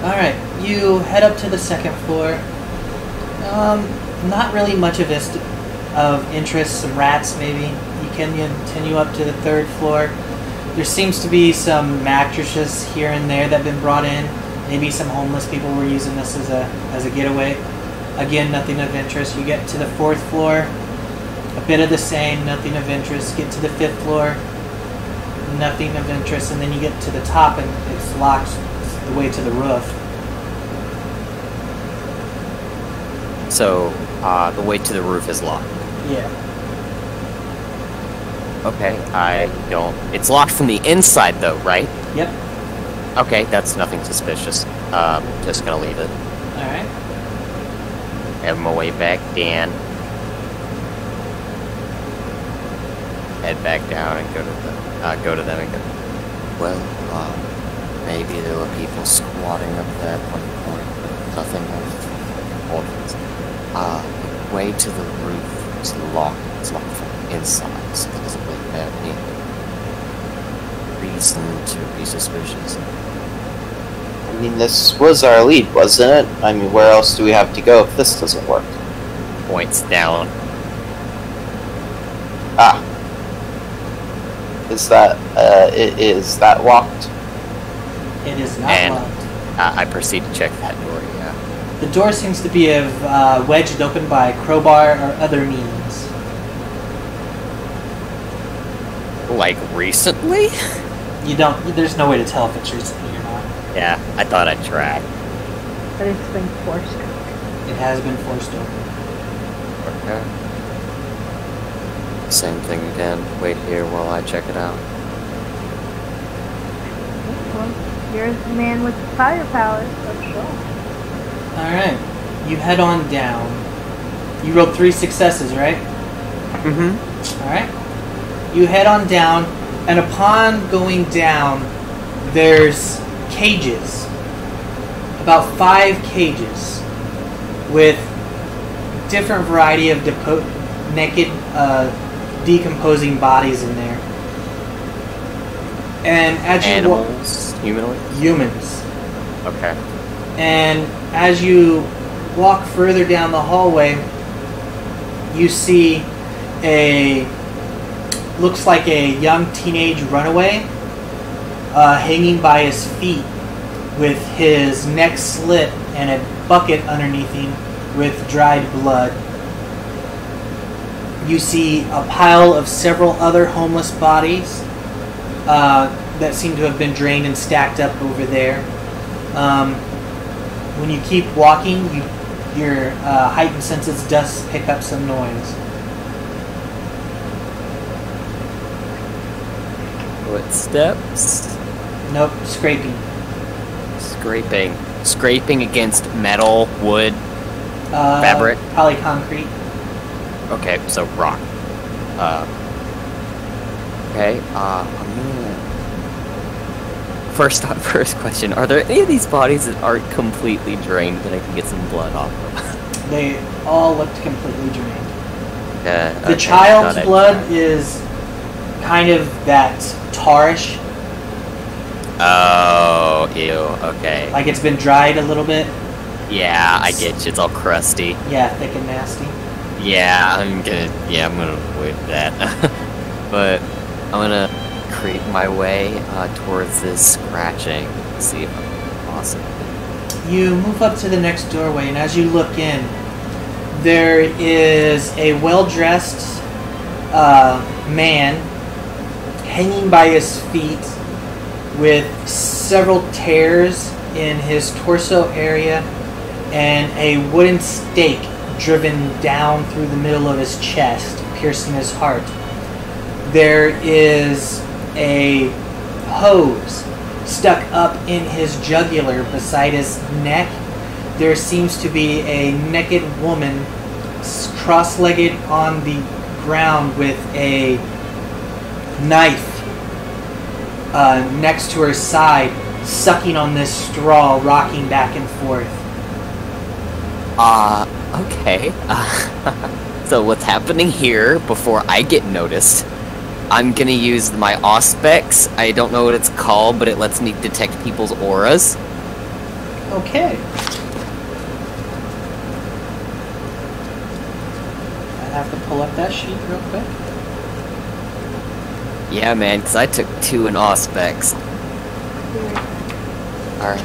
S1: All right. You head up to the second floor. Not really much of interest. Some rats, maybe. You can continue up to the third floor. There seems to be some mattresses here and there that have been brought in. Maybe some homeless people were using this as a getaway. Again, nothing of interest. You get to the fourth floor. A bit of the same, nothing of interest. Get to the fifth floor. Nothing of interest. And then you get to the top and it's locked the way to the roof.
S5: So, the way to the roof is locked.
S1: Yeah.
S5: Okay, it's locked from the inside though, right?
S1: Yep.
S5: Okay, that's nothing suspicious. Just gonna leave it.
S1: Alright.
S5: Have my way back down. Head back down and go to them and go, well, maybe there were people squatting up there at one point, but nothing of importance. The way to the roof is locked. It's locked from the inside, so there doesn't really have any reason to be suspicious.
S2: I mean, this was our lead, wasn't it? I mean, where else do we have to go if this doesn't work?
S5: Points down.
S2: Ah. Is that locked?
S1: It is not
S5: And
S1: locked.
S5: I proceed to check that door, yeah.
S1: The door seems to be wedged open by crowbar or other means.
S5: Like, recently?
S1: There's no way to tell if it's recently or not.
S5: Yeah, I thought I'd try.
S3: But it's been forced open.
S1: It has been forced open.
S5: Okay. Same thing again. Wait here while I check it out.
S3: Well, you're the man with the firepower, so sure.
S1: Alright. You head on down. You rolled 3 successes, right?
S5: Mm-hmm.
S1: Alright. You head on down, and upon going down, there's cages. About 5 cages with different variety of naked, decomposing bodies in there. And as you
S5: Animals? Humanoids?
S1: humans.
S5: Okay.
S1: And as you walk further down the hallway, you see looks like a young teenage runaway hanging by his feet with his neck slit and a bucket underneath him with dried blood. You see a pile of several other homeless bodies that seem to have been drained and stacked up over there. When you keep walking, your heightened senses does pick up some noise.
S5: Footsteps?
S1: Nope, scraping.
S5: Scraping against metal, wood, fabric?
S1: Probably concrete.
S5: Okay, so rock. Okay, I'm gonna... First question, are there any of these bodies that aren't completely drained that I can get some blood off of?
S1: They all looked completely drained.
S5: The
S1: The child's blood is kind of that tarish,
S5: Oh, ew, okay.
S1: like it's been dried a little bit.
S5: Yeah, I get you, it's all crusty.
S1: Yeah, thick and nasty.
S5: Yeah, I'm gonna avoid that. But I'm gonna creep my way towards this scratching, see if I'm possible.
S1: You move up to the next doorway, and as you look in, there is a well-dressed man hanging by his feet with several tears in his torso area and a wooden stake driven down through the middle of his chest, piercing his heart. There is a hose stuck up in his jugular beside his neck. There seems to be a naked woman cross-legged on the ground with a knife next to her side, sucking on this straw, rocking back and forth.
S5: Okay. So what's happening here before I get noticed? I'm gonna use my Auspex. I don't know what it's called, but it lets me detect people's auras.
S1: Okay. I have to pull up that sheet real quick.
S5: Yeah, man, because I took 2 in Auspex. Alright.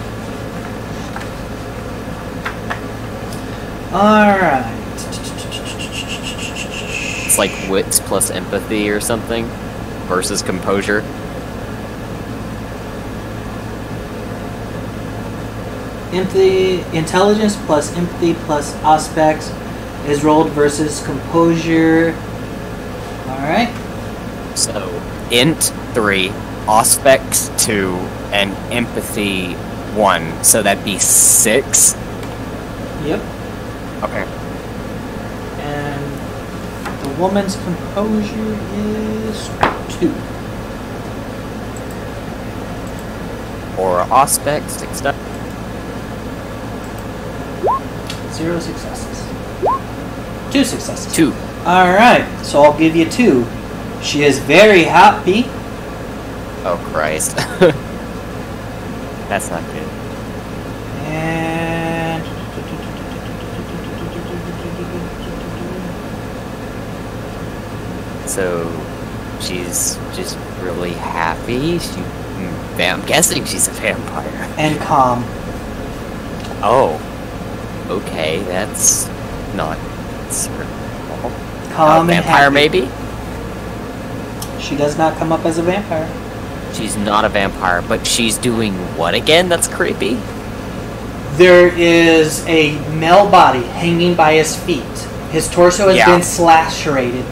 S1: Alright.
S5: It's like wits plus empathy or something versus composure.
S1: Intelligence plus empathy plus Auspex is rolled versus composure. Alright.
S5: So, int 3, Auspex 2, and empathy 1. So that'd be 6.
S1: Yep.
S5: Okay.
S1: And the woman's composure is 2.
S5: Or Auspex 6.
S1: 0 successes. 2 successes.
S5: 2.
S1: Alright, so I'll give you 2. She is very happy.
S5: Oh, Christ. That's not good.
S1: And
S5: So, she's just really happy. I'm guessing she's a vampire.
S1: and calm.
S5: Oh. Okay, that's not certain.
S1: Calm and
S5: Vampire,
S1: happy.
S5: maybe?
S1: She does not come up as a vampire.
S5: She's not a vampire, but she's doing what again? That's creepy.
S1: There is a male body hanging by his feet. His torso has been lacerated,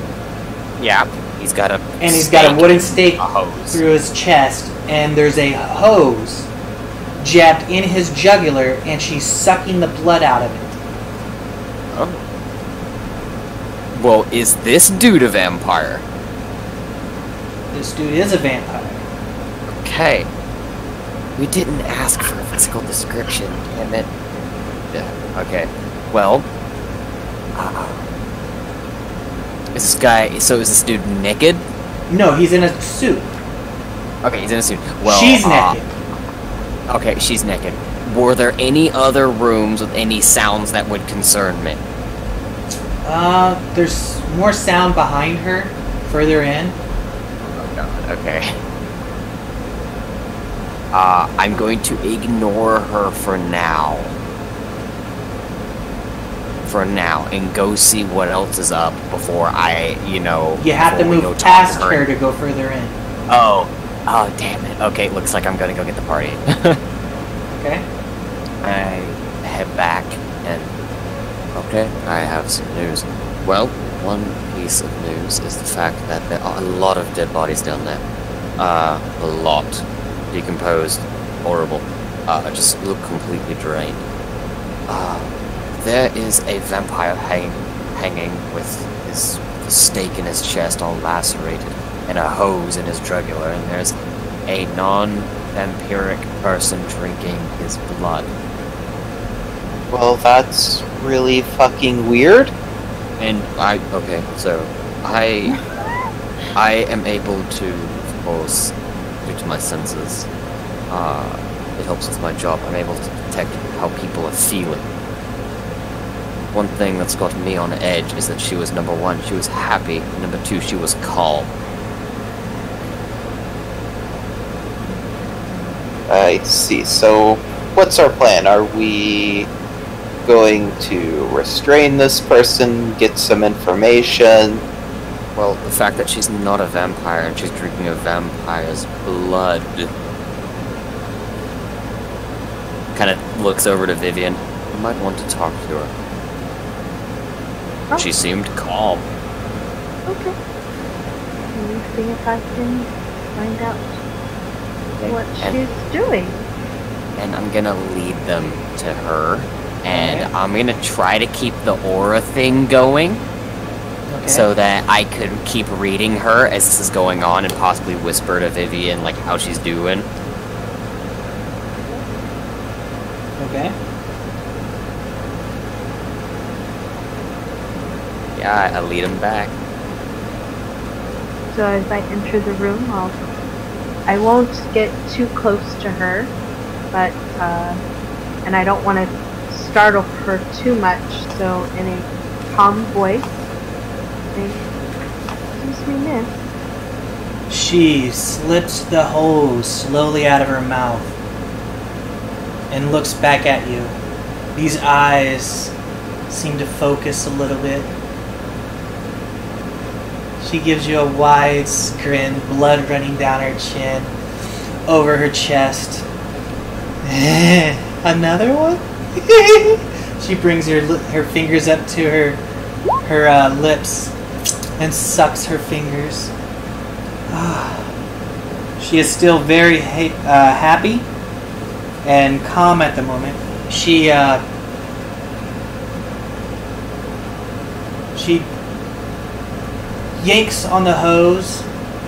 S5: Yeah. He's got a
S1: and he's got a wooden stake
S5: a hose.
S1: through his chest, and there's a hose jabbed in his jugular, and she's sucking the blood out of it.
S5: Oh. Well, is this dude a vampire?
S1: This dude is a vampire.
S5: Okay. We didn't ask for a physical description, damn it. Yeah, okay. Well, is this dude naked?
S1: No, he's in a suit.
S5: Okay, he's in a suit. Well,
S1: She's naked.
S5: Okay, she's naked. Were there any other rooms with any sounds that would concern me?
S1: There's more sound behind her, further in.
S5: Oh god, okay. I'm going to ignore her for now. And go see what else is up before I,
S1: You have to move past her to go further in.
S5: Oh, damn it. Okay, looks like I'm gonna go get the party.
S1: Okay?
S5: I head back and... Okay, I have some news. Well, one piece of news is the fact that there are a lot of dead bodies down there. A lot. Decomposed. Horrible. Just look completely drained. There is a vampire hanging with his stake in his chest all lacerated and a hose in his jugular, and there's a non-vampiric person drinking his blood.
S2: Well, that's really fucking weird.
S5: And I am able to, of course, due to my senses, it helps with my job, I'm able to detect how people are feeling. One thing that's got me on edge is that she was, number one, she was happy, and number two, she was calm.
S2: I see. So, what's our plan? Are we going to restrain this person, get some information?
S5: Well, the fact that she's not a vampire and she's drinking a vampire's blood kind of looks over to Vivian. You might want to talk to her.
S3: Oh.
S5: She seemed calm.
S3: Okay. Let me see if I can find out what she's doing.
S5: And I'm gonna lead them to her, and I'm gonna try to keep the aura thing going.
S1: Okay.
S5: so that I could keep reading her as this is going on and possibly whisper to Vivian like how she's doing.
S1: Okay.
S5: Yeah, I lead him back.
S3: So as I enter the room, I won't get too close to her, but and I don't want to startle her too much. So in a calm voice, say, "Excuse me, miss."
S1: She slips the hose slowly out of her mouth and looks back at you. These eyes seem to focus a little bit. She gives you a wide grin, blood running down her chin, over her chest. Another one? She brings her fingers up to her lips and sucks her fingers. She is still very happy and calm at the moment. She yanks on the hose,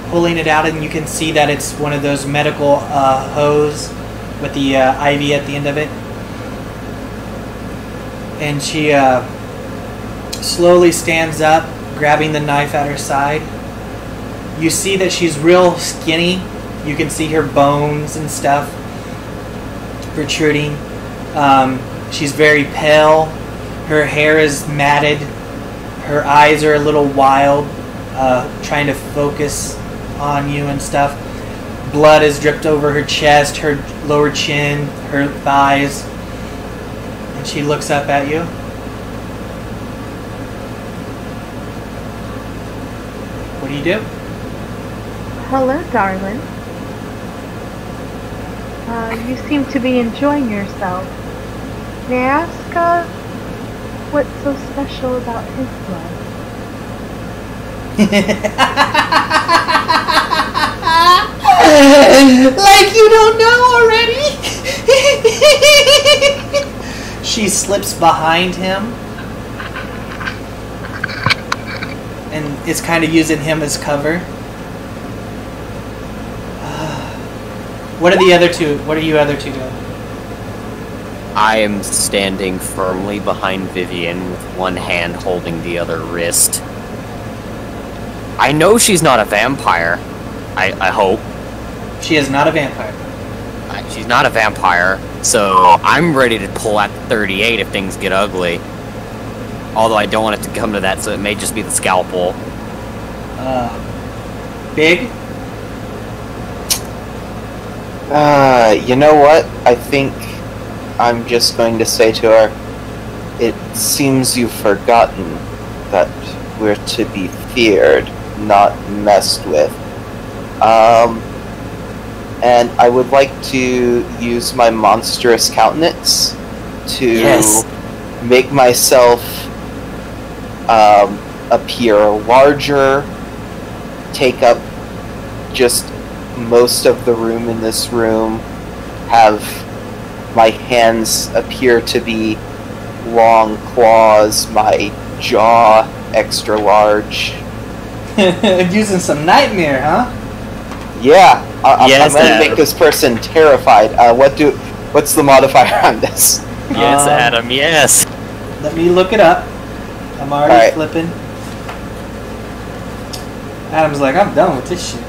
S1: pulling it out, and you can see that it's one of those medical hose with the IV at the end of it. And she slowly stands up, grabbing the knife at her side. You see that she's real skinny. You can see her bones and stuff protruding. She's very pale. Her hair is matted. Her eyes are a little wild, trying to focus on you and stuff. Blood is dripped over her chest, her lower chin, her thighs. And she looks up at you. What do you do?
S3: Hello, darling. You seem to be enjoying yourself. May I ask, what's so special about his blood?
S1: Like you don't know already? She slips behind him and is kind of using him as cover. What are the other two? What are you other two doing?
S5: I am standing firmly behind Vivian with one hand holding the other wrist. I know she's not a vampire. I hope.
S1: She is not a vampire.
S5: She's not a vampire, so I'm ready to pull out the 38 if things get ugly. Although I don't want it to come to that, so it may just be the scalpel.
S1: Big?
S2: You know what? I think I'm just going to say to her, it seems you've forgotten that we're to be feared, not messed with. And I would like to use my monstrous countenance to make myself appear larger, take up just most of the room in this room, have my hands appear to be long claws, my jaw extra large.
S1: Using some nightmare, huh?
S2: Yeah, I'm
S5: Yes,
S2: going to
S5: Adam.
S2: make this person terrified. What's the modifier on this?
S5: Yes, Adam, yes.
S1: Let me look it up. I'm already
S2: Alright.
S1: flipping. Adam's like, I'm done with this shit.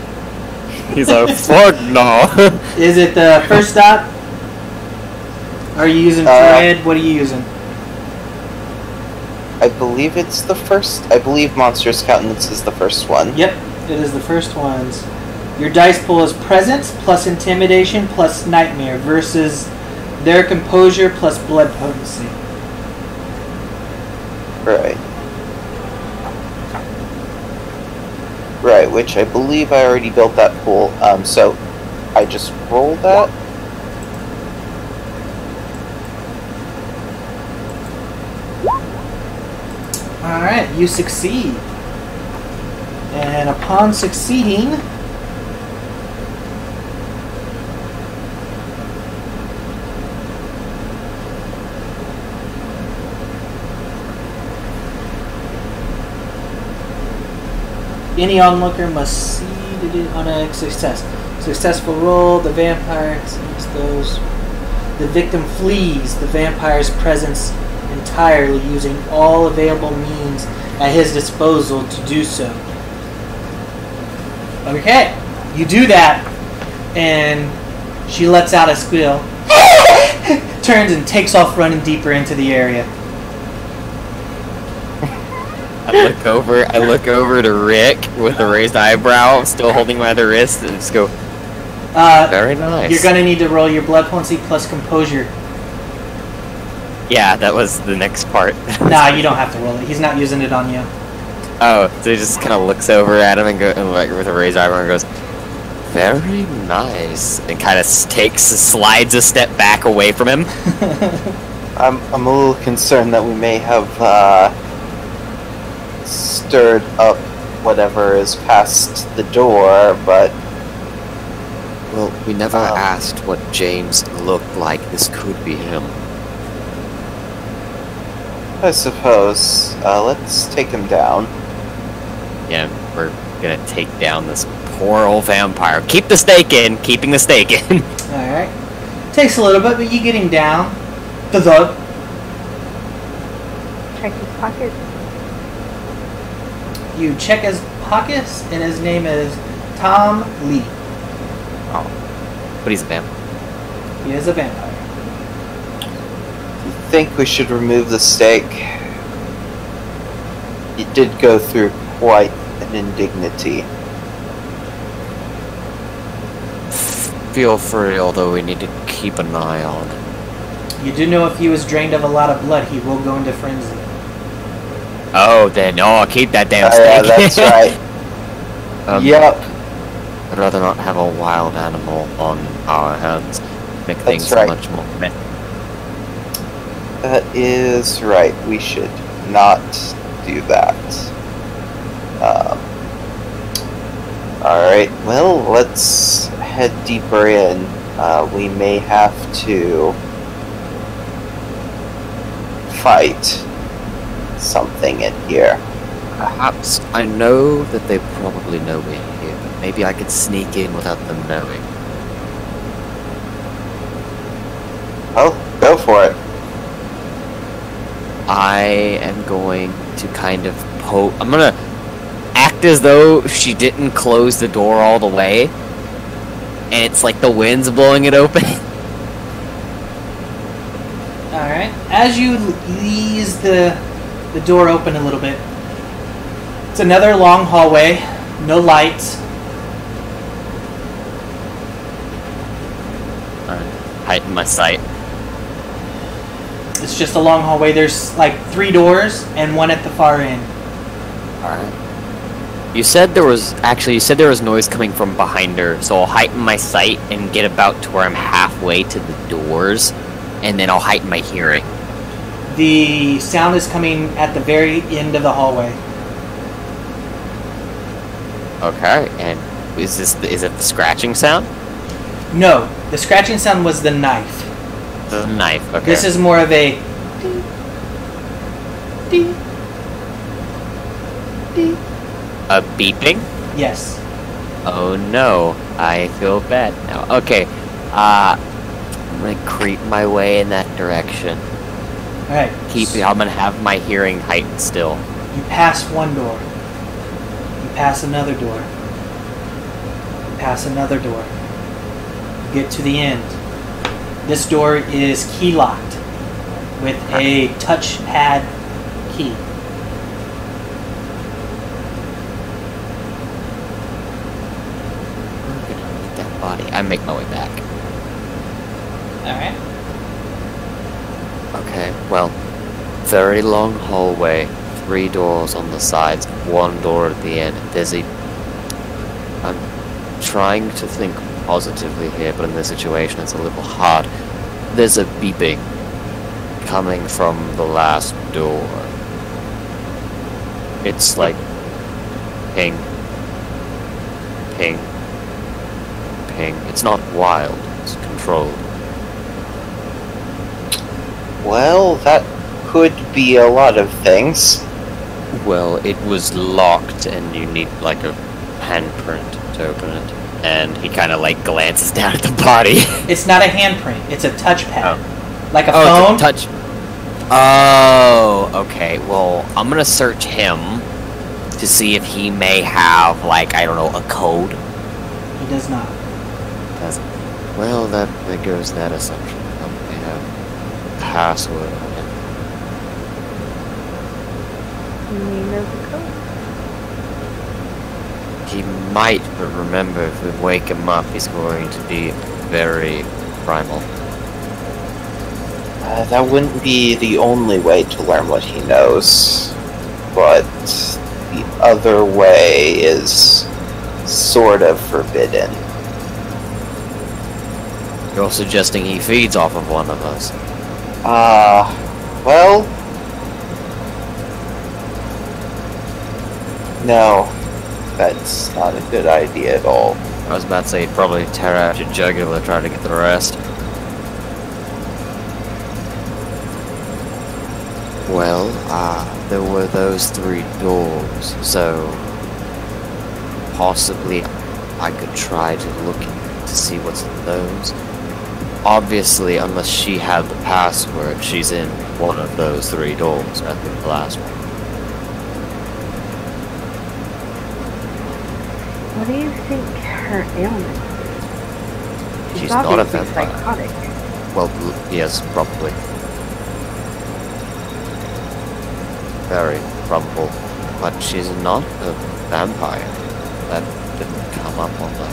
S6: He's like, fuck no.
S1: Is it the first dot? Are you using Fred? What are you using?
S2: I believe it's the first. I believe monstrous countenance is the first one.
S1: Yep, it is the first ones. Your dice pool is presence plus intimidation plus nightmare versus their composure plus blood potency.
S2: Right. Right, which I believe I already built that pool. So I just roll that.
S1: Alright, you succeed. And upon succeeding, Any onlooker must see on a successful roll. The vampire sees those. The victim flees the vampire's presence entirely, using all available means at his disposal to do so. Okay, you do that, and she lets out a squeal, turns and takes off running deeper into the area.
S5: I look over to Rick with a raised eyebrow, still holding my other wrist, and just go, very nice.
S1: You're gonna need to roll your blood potency plus composure.
S5: Yeah, that was the next part.
S1: Nah, you don't have to roll it. He's not using it on you.
S5: Oh, so he just kind of looks over at him and like with a raised eyebrow and goes, very nice, and kind of slides a step back away from him.
S2: I'm a little concerned that we may have stirred up whatever is past the door, but
S5: well, we never asked what James looked like. This could be him.
S2: I suppose. Let's take him down.
S5: Yeah, we're gonna take down this poor old vampire. Keep the stake in. Keeping the stake in.
S1: Alright. Takes a little bit, but you get him down. The
S3: Check his pockets.
S1: You check his pockets, and his name is Tom Lee.
S5: Oh, but he's a vampire.
S1: He is a vampire.
S2: I think we should remove the stake. It did go through quite an indignity.
S5: Feel free, although we need to keep an eye on him.
S1: You do know if he was drained of a lot of blood, he will go into frenzy.
S5: Oh, then, I'll keep that damn
S2: Yeah,
S5: stake.
S2: that's right. Yep.
S5: I'd rather not have a wild animal on our hands. Make things
S2: right.
S5: much more messy.
S2: That is right. We should not do that. Alright, well, let's head deeper in. We may have to fight something in here.
S5: Perhaps. I know that they probably know we're here, but maybe I could sneak in without them knowing.
S2: Oh, go for it.
S5: I am going to kind of poke. I'm gonna act as though she didn't close the door all the way, and it's like the wind's blowing it open.
S1: Alright. As you ease the door open a little bit, it's another long hallway, no lights.
S5: Heighten my sight.
S1: It's just a long hallway. There's like 3 doors and one at the far end.
S5: Alright. You said there was noise coming from behind her, so I'll heighten my sight and get about to where I'm halfway to the doors, and then I'll heighten my hearing.
S1: The sound is coming at the very end of the hallway.
S5: Okay, and is it the scratching sound?
S1: No, the scratching sound was the knife.
S5: The knife, okay.
S1: This is more of a ding, ding.
S5: A beeping?
S1: Yes.
S5: Oh no, I feel bad now. Okay, I'm gonna creep my way in that direction.
S1: Alright.
S5: I'm gonna have my hearing heightened still.
S1: You pass one door. You pass another door. You pass another door. You get to the end. This door is key locked with a touchpad key.
S5: I'm gonna need that body. I make my way back.
S1: Alright.
S5: Okay, well, very long hallway, 3 doors on the sides, 1 door at the end. I'm trying to think positively here, but in this situation it's a little hard. There's a beeping coming from the last door. It's like ping, ping, ping. It's not wild, it's controlled.
S2: Well, that could be a lot of things.
S5: Well, it was locked, and you need like a handprint to open it. And he kind of like glances down at the body.
S1: It's not a handprint. It's a touchpad, like a
S5: Oh,
S1: phone.
S5: it's a touch. Oh, okay. Well, I'm gonna search him to see if he may have like, I don't know, a code.
S1: He does not.
S5: Well, that goes that assumption. They have password on it.
S3: You may know the code.
S5: He might, but remember, if we wake him up, he's going to be very primal.
S2: That wouldn't be the only way to learn what he knows, but the other way is sort of forbidden.
S5: You're suggesting he feeds off of one of us?
S2: Well... No, that's not a good idea at all.
S5: I was about to say he'd probably tear out your jugular, try to get the rest. Well, there were those 3 doors, so possibly I could try to look to see what's in those. Obviously, unless she had the password, she's in one of those 3 doors, I think the last one.
S3: What do you think her ailment is?
S5: She's not a
S3: obviously
S5: vampire.
S3: psychotic.
S5: Well, yes, probably. Very probable. But she's not a vampire. That didn't come up on the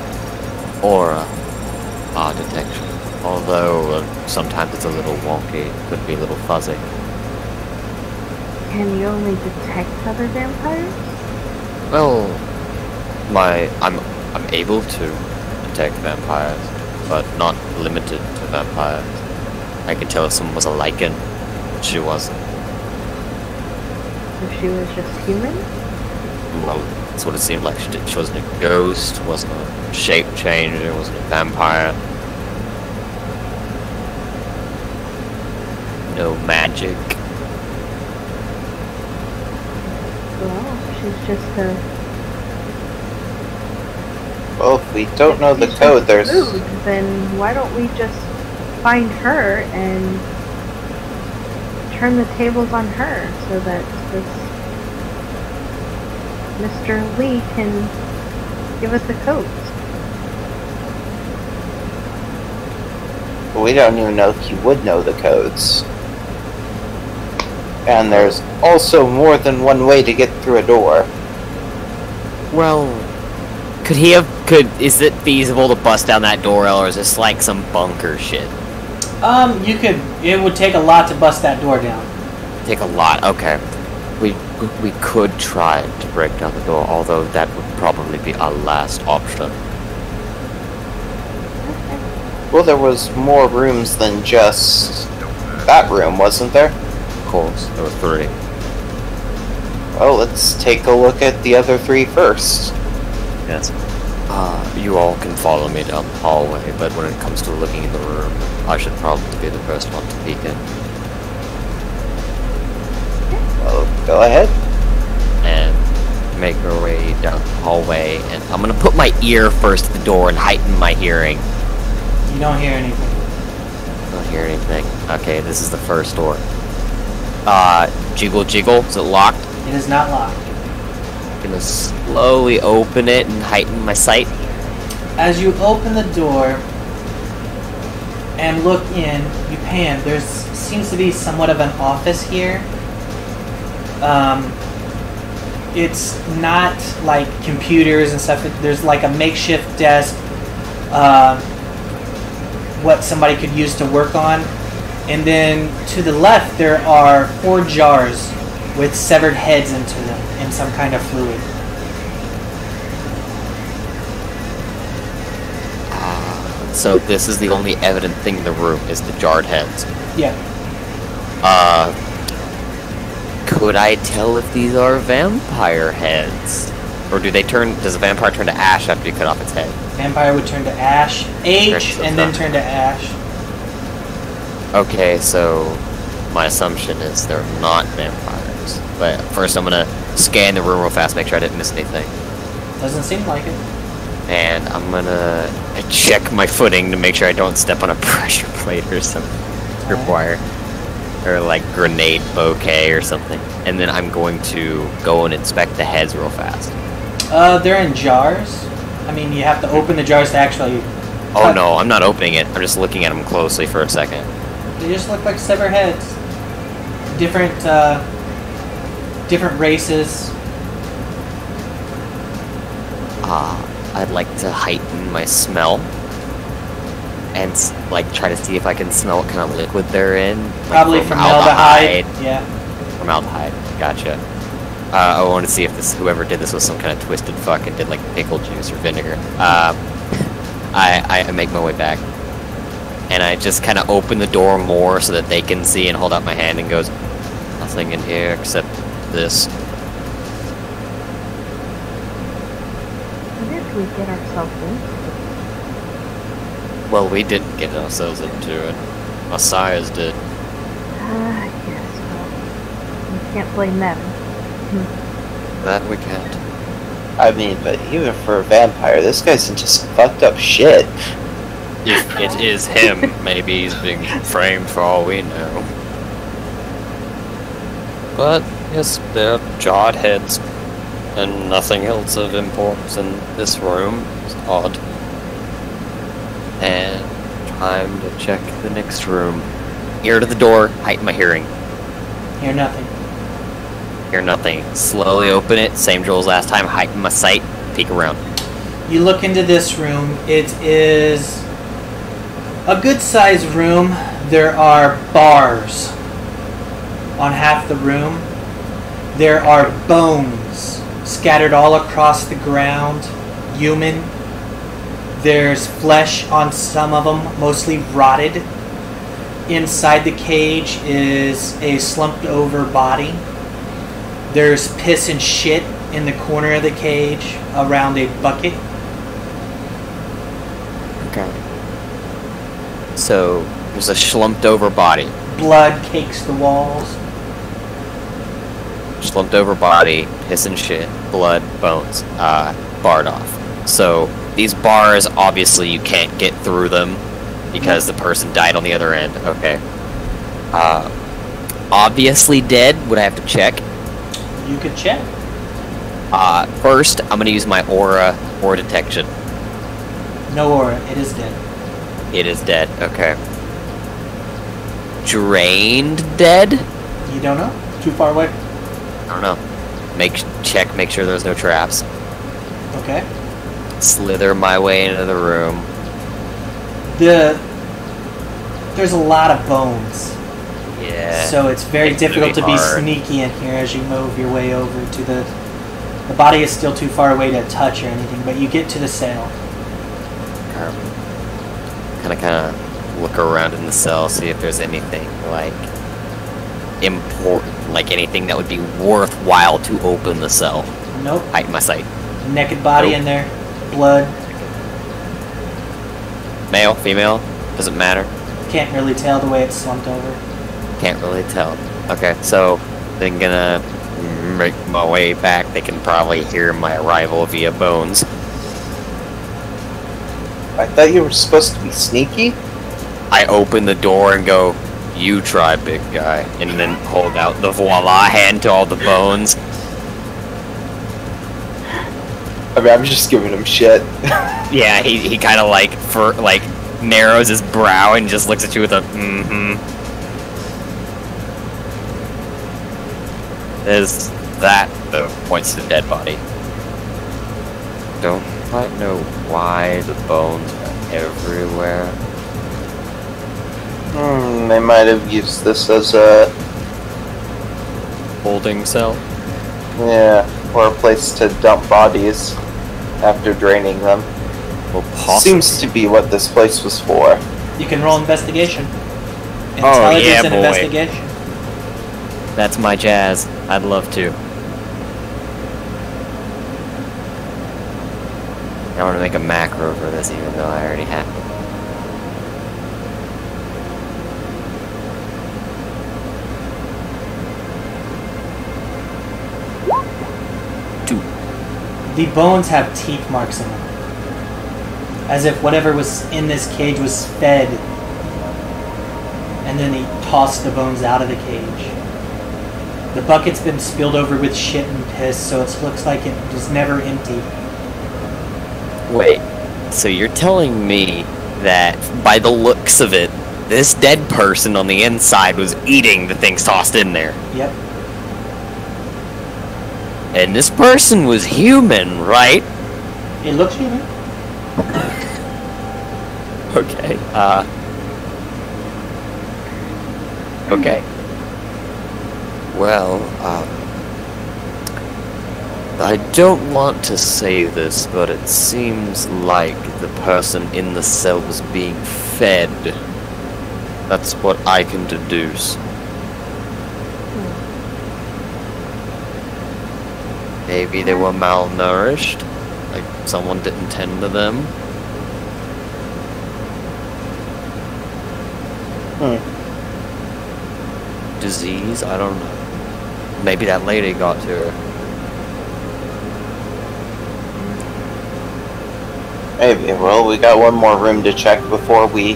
S5: aura detection. Although, sometimes it's a little wonky, could be a little fuzzy.
S3: Can you only detect other vampires?
S5: Well, I'm able to detect vampires, but not limited to vampires. I could tell if someone was a lichen, but she wasn't.
S3: If she was just human?
S5: Well, that's what it seemed like. She wasn't a ghost, wasn't a shape changer, wasn't a vampire. No magic.
S3: Well, she's just a...
S2: Well, if we don't know the code, there's...
S3: Food, then why don't we just find her and turn the tables on her so that this Mr. Lee can give us the codes?
S2: We don't even know if he would know the codes. And there's also more than one way to get through a door.
S5: Well, is it feasible to bust down that door, or is this like some bunker shit?
S1: It would take a lot to bust that door down.
S5: Take a lot, okay. We could try to break down the door, although that would probably be our last option.
S2: Well, there was more rooms than just that room, wasn't there?
S5: Of course, there were 3.
S2: Well, let's take a look at the other 3 first.
S5: Yes. You all can follow me down the hallway, but when it comes to looking in the room, I should probably be the first one to peek in.
S2: Well, go ahead.
S5: And make our way down the hallway, and I'm gonna put my ear first to the door and heighten my hearing.
S1: You don't hear anything.
S5: Don't hear anything. Okay, this is the first door. Jiggle jiggle, is it locked?
S1: It is not locked.
S5: I'm gonna slowly open it and heighten my sight.
S1: As you open the door and look in, you pan. There seems to be somewhat of an office here. It's not like computers and stuff. There's like a makeshift desk, what somebody could use to work on. And then to the left, there are 4 jars with severed heads into them in some kind of fluid.
S5: So this is the only evident thing in the room, is the jarred heads.
S1: Yeah.
S5: Could I tell if these are vampire heads? Or does a vampire turn to ash after you cut off its head?
S1: Vampire would turn to ash, age, and then turn to ash.
S5: Okay, so my assumption is they're not vampires. But first I'm gonna scan the room real fast, make sure I didn't miss anything.
S1: Doesn't seem like it.
S5: And I'm gonna check my footing to make sure I don't step on a pressure plate or something. Require. Or like grenade bouquet or something. And then I'm going to go and inspect the heads real fast.
S1: They're in jars. I mean, you have to open the jars to actually...
S5: Oh no, I'm not opening it. I'm just looking at them closely for a second.
S1: They just look like severed heads. Different, different races.
S5: I'd like to heighten my smell. And, like, try to see if I can smell what kind of liquid they're in. Like
S1: Probably formaldehyde. Yeah.
S5: Formaldehyde, gotcha. I want to see if whoever did this was some kind of twisted fuck and did, like, pickle juice or vinegar. I make my way back. And I just kind of open the door more so that they can see and hold out my hand and goes, nothing in here except this.
S3: What did we get ourselves into?
S5: Well, we didn't get ourselves into it. Messiahs did.
S3: Yes, well, we can't blame them.
S5: That we can't.
S2: I mean, but even for a vampire, this guy's into some fucked up shit.
S5: If it is him, maybe he's being framed for all we know. But, yes, they're jarred heads. And nothing else of importance in this room. It's odd. And time to check the next room. Ear to the door, heighten my hearing.
S1: Hear nothing.
S5: Hear nothing. Slowly open it, same drill as last time, heighten my sight, peek around.
S1: You look into this room. It is a good-sized room. There are bars on half the room. There are bones scattered all across the ground, human. There's flesh on some of them, mostly rotted. Inside the cage is a slumped-over body. There's piss and shit in the corner of the cage around a bucket.
S5: Okay. So, there's a slumped-over body.
S1: Blood cakes the walls.
S5: Slumped-over body, piss and shit, blood, bones, barred off. So, these bars, obviously, you can't get through them because the person died on the other end. Okay. Obviously dead. Would I have to check?
S1: You could check.
S5: First, I'm going to use my aura detection.
S1: No aura. It is dead.
S5: It is dead. Okay. Drained dead?
S1: You don't know? Too far away?
S5: I don't know. Make sure there's no traps.
S1: Okay.
S5: Slither my way into the room.
S1: There's a lot of bones.
S5: Yeah.
S1: So it's very difficult to be
S5: hard.
S1: sneaky in here as you move your way over to the body is still too far away to touch or anything, but you get to the cell.
S5: Kind of look around in the cell, see if there's anything like important, like anything that would be worthwhile to open the cell.
S1: Nope.
S5: Heighten my sight.
S1: Naked body
S5: Nope.
S1: in there. Blood.
S5: Male, female, doesn't matter.
S1: Can't really tell the way it's slumped over.
S5: Can't really tell. Okay, so then gonna make my way back. They can probably hear my arrival via bones.
S2: I thought you were supposed to be sneaky.
S5: I open the door and go, "You try, big guy," and then hold out the voila hand to all the bones.
S2: I mean, I'm just giving him shit.
S5: Yeah, he kind of like narrows his brow and just looks at you with a mm-hmm. Is that the points to the dead body? Don't quite know why the bones are everywhere.
S2: They might have used this as a
S5: Holding cell?
S2: or a place to dump bodies after draining them.
S5: Well, possibly.
S2: Seems to be what this place was for.
S1: You can roll investigation.
S5: Oh,
S1: Intelligence
S5: yeah,
S1: and
S5: boy.
S1: investigation.
S5: That's my jazz. I'd love to. I want to make a macro for this even though I already have.
S1: The bones have teeth marks in them. As if whatever was in this cage was fed. And then he tossed the bones out of the cage. The bucket's been spilled over with shit and piss, so it looks like it was never empty.
S5: Wait, so you're telling me that by the looks of it, this dead person on the inside was eating the things tossed in there?
S1: Yep.
S5: And this person was human, right?
S1: It looks human.
S5: Okay, okay. Well, I don't want to say this, but it seems like the person in the cell was being fed. That's what I can deduce. Maybe they were malnourished, like someone didn't tend to them. Disease? I don't know. Maybe that lady got to her.
S2: Maybe. Well, we got one more room to check before we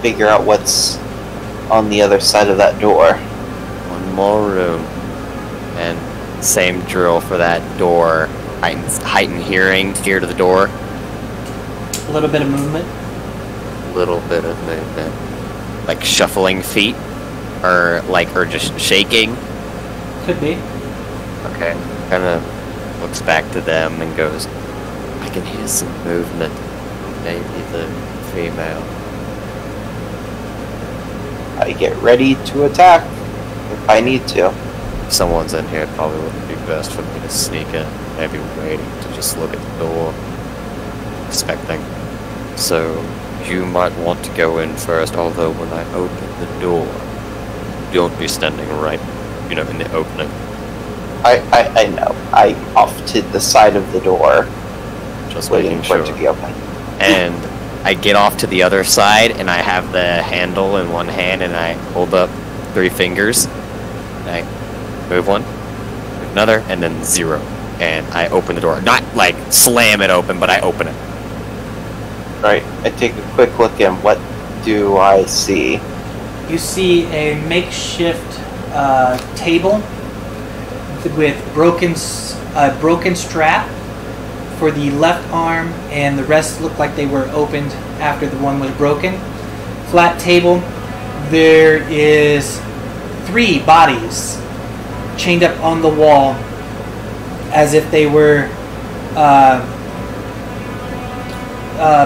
S2: figure out what's on the other side of that door.
S5: One more room. And same drill for that door. Heightened hearing, ear to the door.
S1: A little bit of movement.
S5: Little bit of movement. Like shuffling feet? Or just shaking?
S1: Could be.
S5: Okay. Kinda looks back to them and goes, I can hear some movement. Maybe the female.
S2: I get ready to attack if I need to.
S5: If someone's in here, it probably wouldn't be best for me to sneak in. Maybe waiting to just look at the door. Expecting. So, you might want to go in first, although when I open the door, don't be standing right, in the opening.
S2: I know. I'm off to the side of the door,
S5: Just
S2: waiting
S5: making
S2: for
S5: sure.
S2: it to be open.
S5: And I get off to the other side, and I have the handle in one hand, and I hold up 3 fingers. And I move one, move another, and then 0. And I open the door. Not like slam it open, but I open it.
S2: Right. I take a quick look and what do I see?
S1: You see a makeshift table with broken strap for the left arm, and the rest look like they were opened after the one was broken. Flat table. There is 3 bodies chained up on the wall as if they were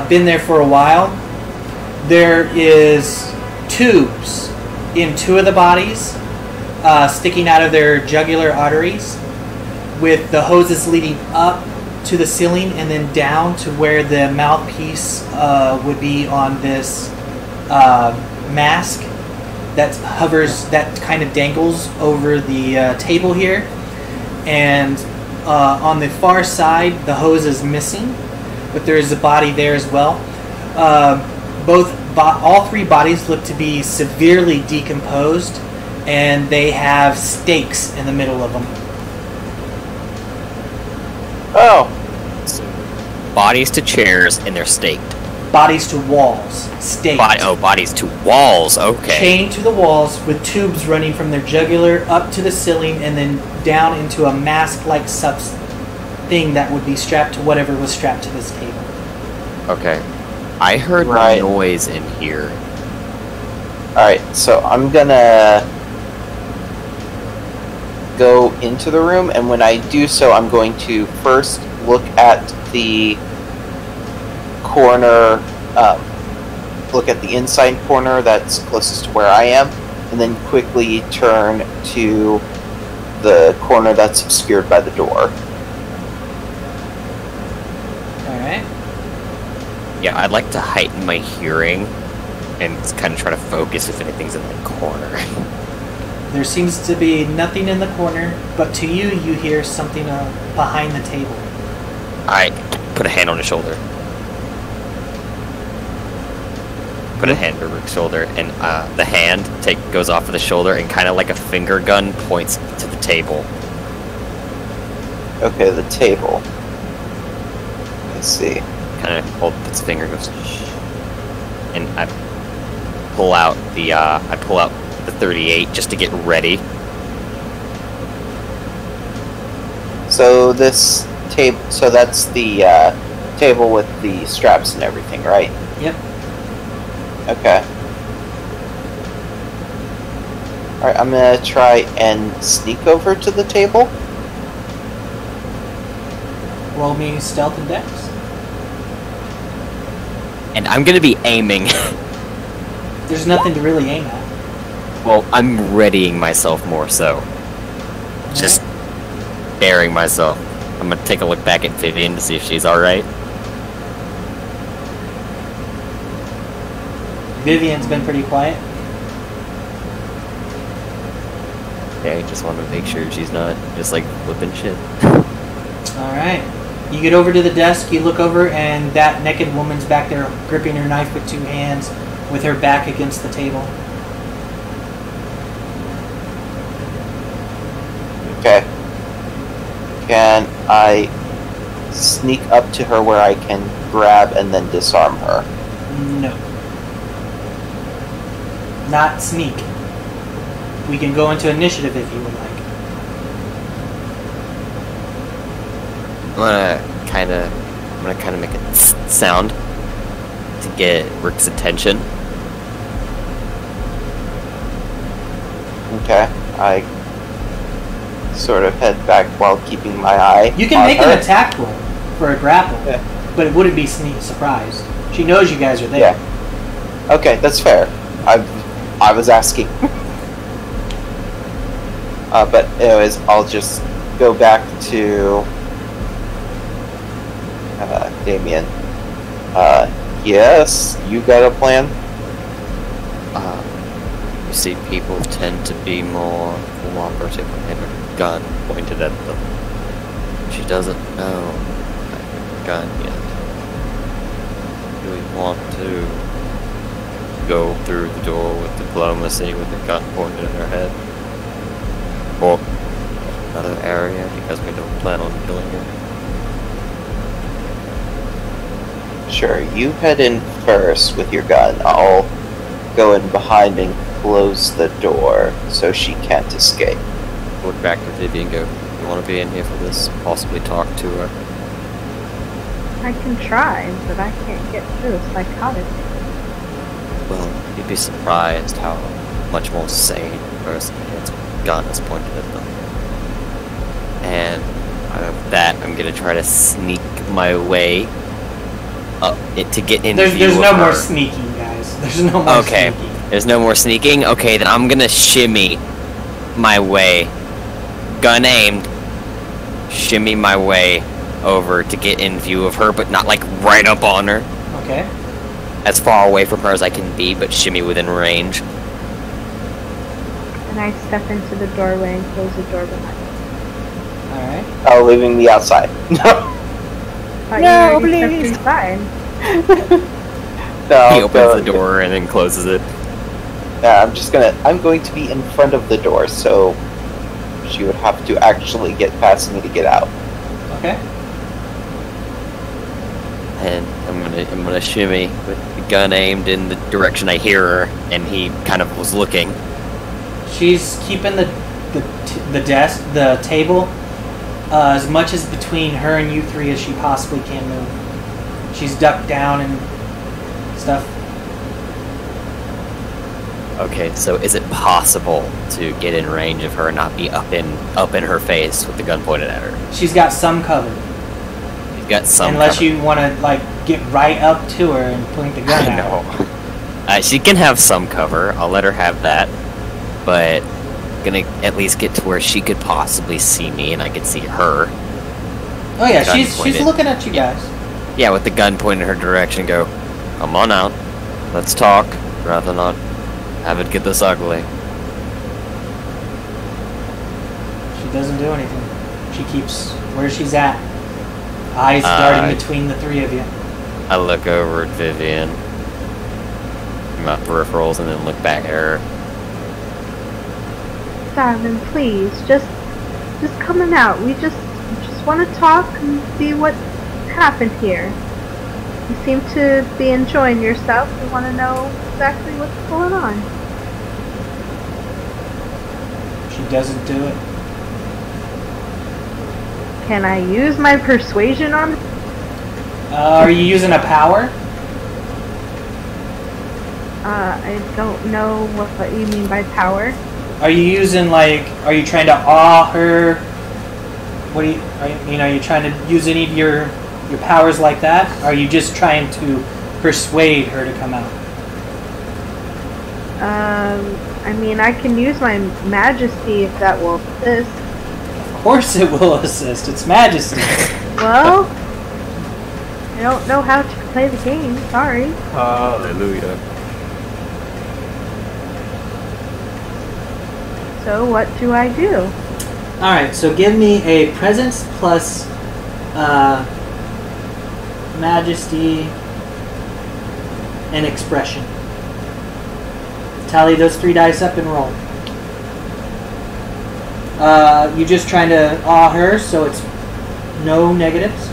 S1: been there for a while. There is tubes in 2 of the bodies sticking out of their jugular arteries, with the hoses leading up to the ceiling and then down to where the mouthpiece would be on this mask that hovers, that kind of dangles over the table here. And on the far side, the hose is missing, but there is a body there as well. All 3 bodies look to be severely decomposed, and they have stakes in the middle of them.
S2: Oh,
S5: Bodies to chairs, and they're staked.
S1: Bodies to walls, staked.
S5: Bodies to walls, okay.
S1: Chained to the walls with tubes running from their jugular up to the ceiling and then down into a mask-like thing that would be strapped to whatever was strapped to this table.
S5: Okay. I heard
S2: Right.
S5: noise in here.
S2: alright, so I'm gonna go into the room, and when I do so, I'm going to first look at the corner, look at the inside corner that's closest to where I am, and then quickly turn to the corner that's obscured by the door.
S1: Alright.
S5: Yeah, I'd like to heighten my hearing and kind of try to focus if anything's in the corner.
S1: There seems to be nothing in the corner, but to you, you hear something behind the table.
S5: I put a hand on his shoulder. Put a hand over his shoulder, and the hand goes off of the shoulder and kind of like a finger gun points to the table.
S2: Okay, the table. Let's see.
S5: Kind of hold its finger, goes, shh. And I pull out the 38 just to get ready.
S2: So this table, so that's the table with the straps and everything, right?
S1: Yep.
S2: Okay. Alright, I'm gonna try and sneak over to the table.
S1: Roll me stealth and dex.
S5: And I'm gonna be aiming.
S1: There's nothing to really aim at.
S5: Well, I'm readying myself more so. Just bearing myself. I'm gonna take a look back at Vivian to see if she's alright.
S1: Vivian's been pretty quiet.
S5: Okay, just want to make sure she's not just like flipping shit.
S1: Alright. You get over to the desk, you look over, and that naked woman's back there gripping her knife with 2 hands with her back against the table.
S2: Okay. Can I sneak up to her where I can grab and then disarm her?
S1: No. Not sneak. We can go into initiative if you would like.
S5: I'm gonna kind of make a sound to get Rick's attention.
S2: Okay. I sort of head back while keeping my eye
S1: You can
S2: on
S1: make
S2: her.
S1: an attack roll for a grapple,
S2: Yeah.
S1: but it wouldn't be surprised. She knows you guys are there.
S2: Yeah. Okay, that's fair. I was asking. But anyways, I'll just go back to Damien. Yes, you got a plan?
S5: You see, people tend to be more cooperative when they have a gun pointed at them. She doesn't know I have a gun yet. Do we want to go through the door with diplomacy with the gun pointed at her head? Or another area because we don't plan on killing her?
S2: Sure, you head in first with your gun. I'll go in behind and close the door so she can't escape.
S5: Look back to Vivian and go, you want to be in here for this? Possibly talk to her?
S3: I can try, but I can't get through a psychotic.
S5: Well, you'd be surprised how much more sane a person gets when a gun is pointed at them. And out of that, I'm gonna try to sneak my way up to get in view
S1: There's
S5: of
S1: no
S5: her.
S1: more sneaking, guys. There's no more
S5: Okay,
S1: sneaking.
S5: there's no more sneaking? Okay, then I'm gonna shimmy my way. Gun aimed. Shimmy my way over to get in view of her, but not like right up on her.
S1: Okay.
S5: As far away from her as I can be, but shimmy within range.
S3: And I step into the doorway and close the door behind me.
S1: Alright.
S2: Oh, leaving me outside.
S3: Thought
S5: No,
S3: you already stepped
S5: please.
S3: inside.
S2: No,
S5: He opens the door and then closes it.
S2: I'm going to be in front of the door, so she would have to actually get past me to get out.
S1: Okay.
S5: And I'm gonna shimmy with the gun aimed in the direction I hear her, and he kind of was looking.
S1: She's keeping the table, as much as between her and you 3 as she possibly can move. She's ducked down and stuff.
S5: Okay, so is it possible to get in range of her and not be up in her face with the gun pointed at her?
S1: She's got some cover.
S5: You've got some
S1: Unless
S5: cover.
S1: you want to, like, get right up to her and point the gun
S5: I
S1: at her.
S5: know. She can have some cover. I'll let her have that. But gonna at least get to where she could possibly see me and I could see her.
S1: Oh yeah,
S5: Gun
S1: she's
S5: pointed.
S1: looking at you guys.
S5: Yeah, with the gun pointed in her direction, go, come on out. Let's talk. Rather not have it get this ugly.
S1: She doesn't do anything. She keeps where she's at. Eyes darting between the 3 of you.
S5: I look over at Vivian, my peripherals, and then look back at her.
S3: Darling, please, just coming out. We just want to talk and see what happened here? You seem to be enjoying yourself. We want to know exactly what's going on.
S1: She doesn't do it.
S3: Can I use my persuasion on?
S1: Are you using a power?
S3: I don't know what you mean by power.
S1: Are you using are you trying to awe her? What do you, are you trying to use any of your powers like that? Or are you just trying to persuade her to come out?
S3: I mean, I can use my majesty if that will assist.
S1: Of course it will assist. It's majesty.
S3: Well, I don't know how to play the game. Sorry.
S6: Hallelujah.
S3: So what do I do?
S1: Alright, so give me a presence plus majesty and expression. Tally those 3 dice up and roll. You're just trying to awe her, so it's no negatives.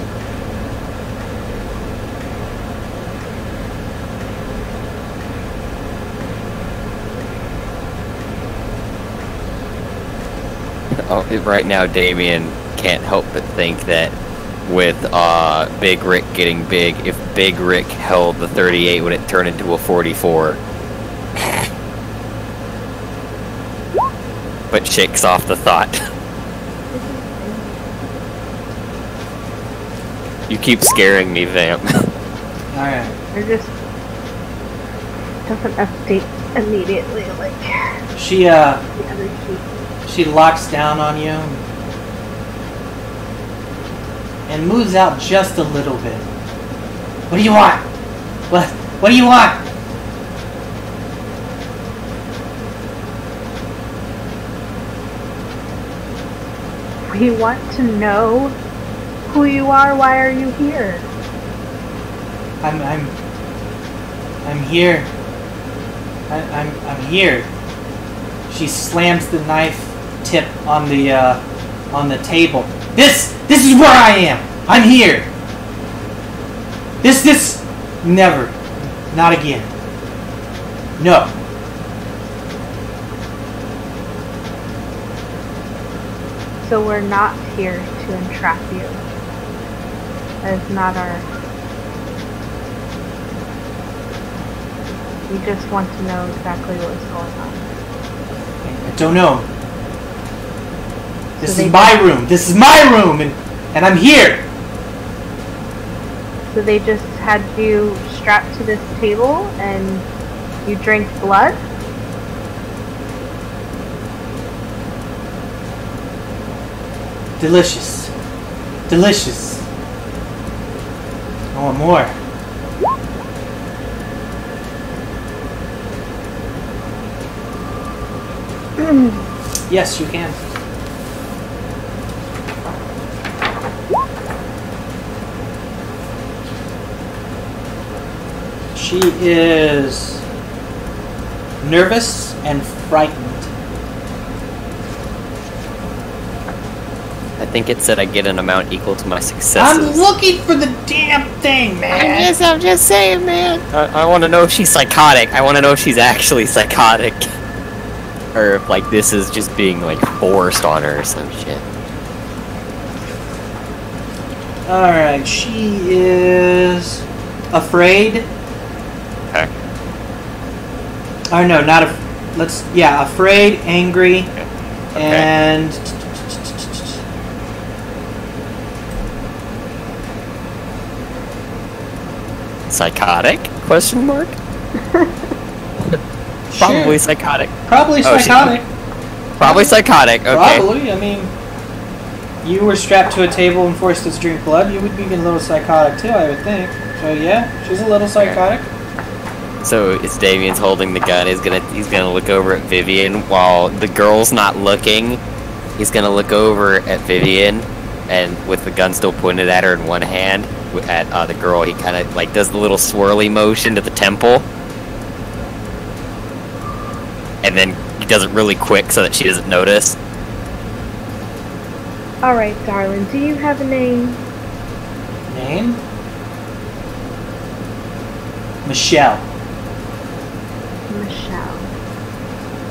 S5: Oh, right now, Damien can't help but think that with Big Rick getting big, if Big Rick held the 38, would it turn into a 44? But shakes off the thought. You keep scaring me, Vamp.
S1: Alright.
S3: It just doesn't update immediately like
S1: She
S3: the other sheet.
S1: She locks down on you and moves out just a little bit. What do you want? What do you want?
S3: We want to know who you are. Why are you here?
S1: I'm here. I'm here. She slams the knife tip on the table. This is where I am. I'm here. This never. Not again. No.
S3: So we're not here to entrap you. That is not our... We just want to know exactly what's going on.
S1: I don't know. This
S3: So
S1: is my room. This is my room, and I'm here.
S3: So they just had you strapped to this table and you drink blood?
S1: Delicious. Delicious. I want more. Yes, you can. She is nervous and frightened.
S5: I think it said I get an amount equal to my successes.
S1: I'm looking for the damn thing, man.
S5: I'm just saying, man. I want to know if she's psychotic. I want to know if she's actually psychotic. Or if, like, this is just being, like, forced on her or some shit.
S1: Alright, she is afraid.
S5: Okay.
S1: Oh no, not afraid, angry, and
S5: Psychotic? Question mark? Probably psychotic.
S1: Probably psychotic.
S5: Probably psychotic, okay.
S1: Probably, I mean, you were strapped to a table and forced to drink blood, you would be a little psychotic too, I would think. So yeah, she's a little psychotic.
S5: So it's Damien's holding the gun. He's gonna look over at Vivian while the girl's not looking. He's gonna look over at Vivian, and with the gun still pointed at her in one hand, at the girl, he kind of like does the little swirly motion to the temple, and then he does it really quick so that she doesn't notice.
S3: Alright, darling, do you have a name?
S1: Name? Michelle.
S3: Michelle.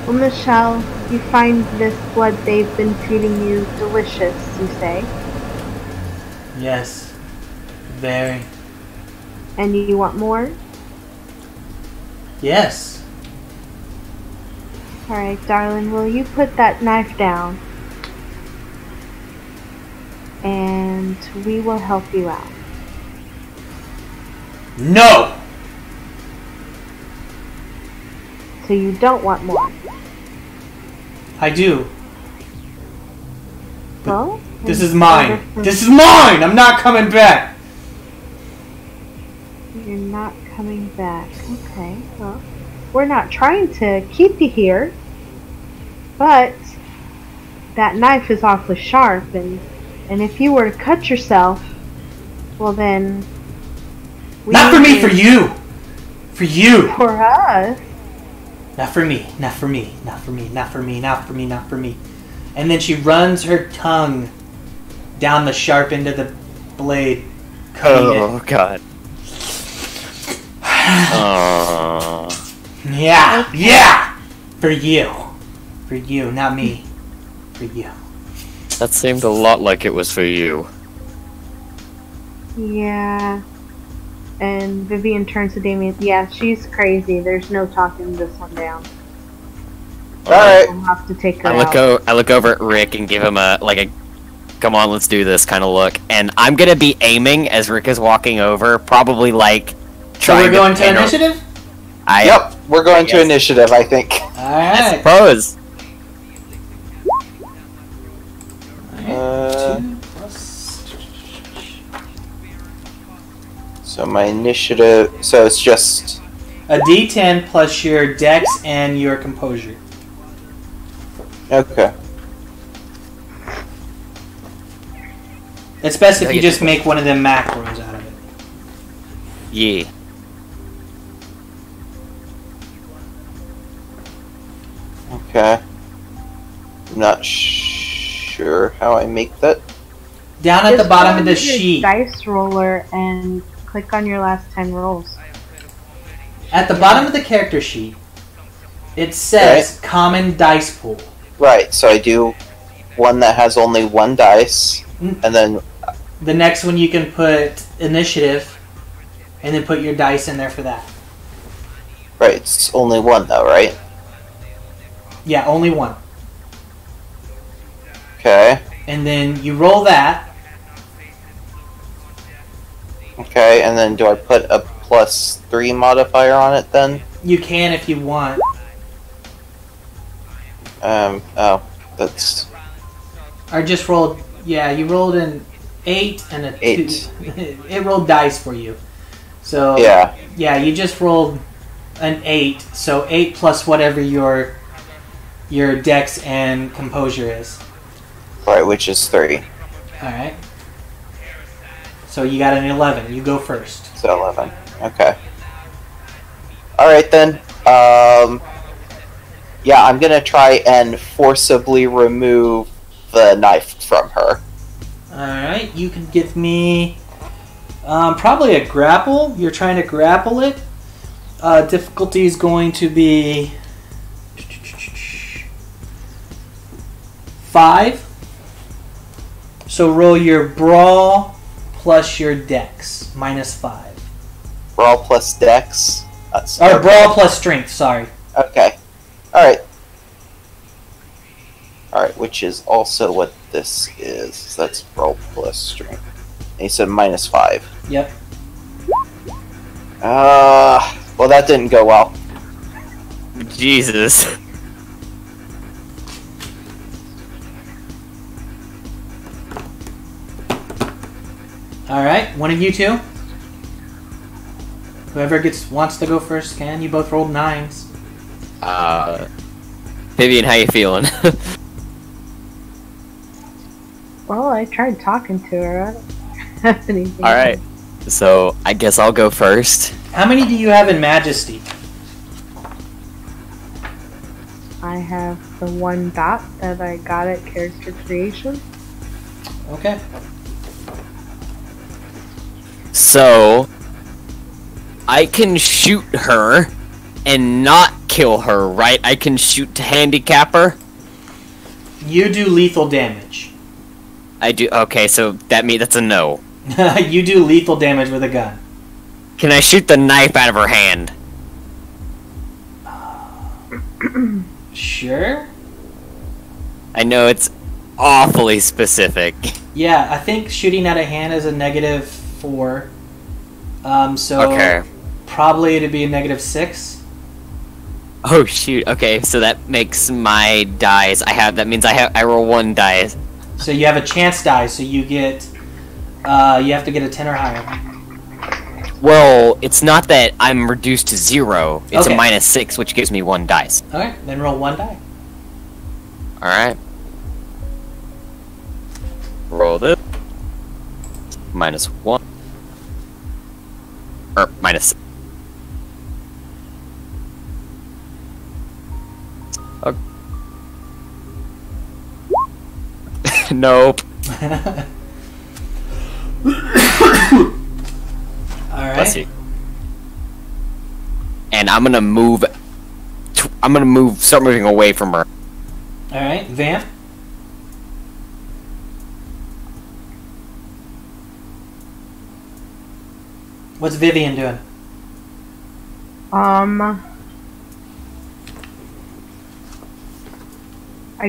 S3: Well, Michelle, you find this blood they've been feeding you delicious, you say?
S1: Yes. Very.
S3: And you want more?
S1: Yes.
S3: Alright, darling, will you put that knife down? And we will help you out.
S1: No!
S3: So you don't want more?
S1: I do.
S3: Well?
S1: This is mine. This is mine! I'm not coming back!
S3: You're not coming back. Okay, well, we're not trying to keep you here, but that knife is awfully sharp, and if you were to cut yourself, well then...
S1: Not for me, for you! For you!
S3: For us?
S1: Not for me, not for me, not for me, not for me, not for me, not for me. And then she runs her tongue down the sharp end of the blade, cutting
S5: Oh, God.
S1: Yeah, yeah! For you. For you, not me. For you.
S5: That seemed a lot like it was for you.
S3: Yeah. And Vivian turns to Damien. Yeah, she's crazy. There's no talking this one down.
S2: Alright.
S3: We'll have to take her
S5: I look over at Rick and give him a come on, let's do this kind of look. And I'm gonna be aiming as Rick is walking over, probably like
S1: So we're going to
S5: pin her-
S1: initiative?
S2: Yep, we're going to initiative, I think.
S1: Alright.
S5: Suppose.
S2: So my initiative, so it's just...
S1: A D10 plus your dex and your composure.
S2: Okay.
S1: It's best if you just make one of them macros out of it.
S5: Yeah.
S2: Okay. I'm not sure how I make that.
S1: Down at the
S3: Just
S1: bottom
S3: go
S1: of the
S3: into your
S1: sheet.
S3: dice roller and click on your last 10 rolls.
S1: At the bottom of the character sheet, it says common dice pool.
S2: Right, so I do one that has only one dice, and then...
S1: The next one you can put initiative, and then put your dice in there for that.
S2: Right, it's only one though, right?
S1: Yeah, only one.
S2: Okay.
S1: And then you roll that.
S2: Okay, and then do I put a +3 modifier on it then?
S1: You can if you want.
S2: Oh, that's...
S1: Or just rolled, yeah, you rolled an 8 and a
S2: 8.
S1: 2. It rolled dice for you. So,
S2: yeah,
S1: you just rolled an 8. So 8 plus whatever your dex and composure is.
S2: right, which is 3.
S1: Alright. So you got an 11. You go first.
S2: So 11. Okay. Alright then. Yeah, I'm gonna try and forcibly remove the knife from her.
S1: Alright, you can give me probably a grapple. You're trying to grapple it. Difficulty is going to be 5. So roll your brawl plus your dex, -5.
S2: Brawl plus dex.
S1: Or brawl plus strength, sorry.
S2: Okay. Alright. Alright, which is also what this is. That's brawl plus strength. And you said -5.
S1: Yep.
S2: Well that didn't go well.
S5: Jesus.
S1: Alright, one of you two. Whoever wants to go first can. You both rolled 9s.
S5: Vivian, how you feeling?
S3: Well, I tried talking to her. I don't have anything.
S5: Alright. So, I guess I'll go first.
S1: How many do you have in Majesty?
S3: I have the 1 dot that I got at character creation.
S1: Okay.
S5: So I can shoot her and not kill her, right? I can shoot to handicap her.
S1: You do lethal damage.
S5: I do. Okay, so that's a no.
S1: You do lethal damage with a gun.
S5: Can I shoot the knife out of her hand?
S1: Sure.
S5: I know it's awfully specific.
S1: Yeah, I think shooting out of hand is a -4. So
S5: Okay.
S1: probably it'd be a -6.
S5: Oh shoot. Okay, so that makes my dice. That means I roll 1 dice.
S1: So you have a chance die. So you get you have to get a 10 or higher.
S5: Well, it's not that I'm reduced to 0. It's
S1: Okay.
S5: a -6, which gives me 1 dice.
S1: Okay, then roll 1 die.
S5: All right. Roll this. -1. Or minus. Okay. Nope.
S1: Alright.
S5: Let's see. And I'm gonna move. Start moving away from her.
S1: Alright, Vamp. What's Vivian doing?
S3: I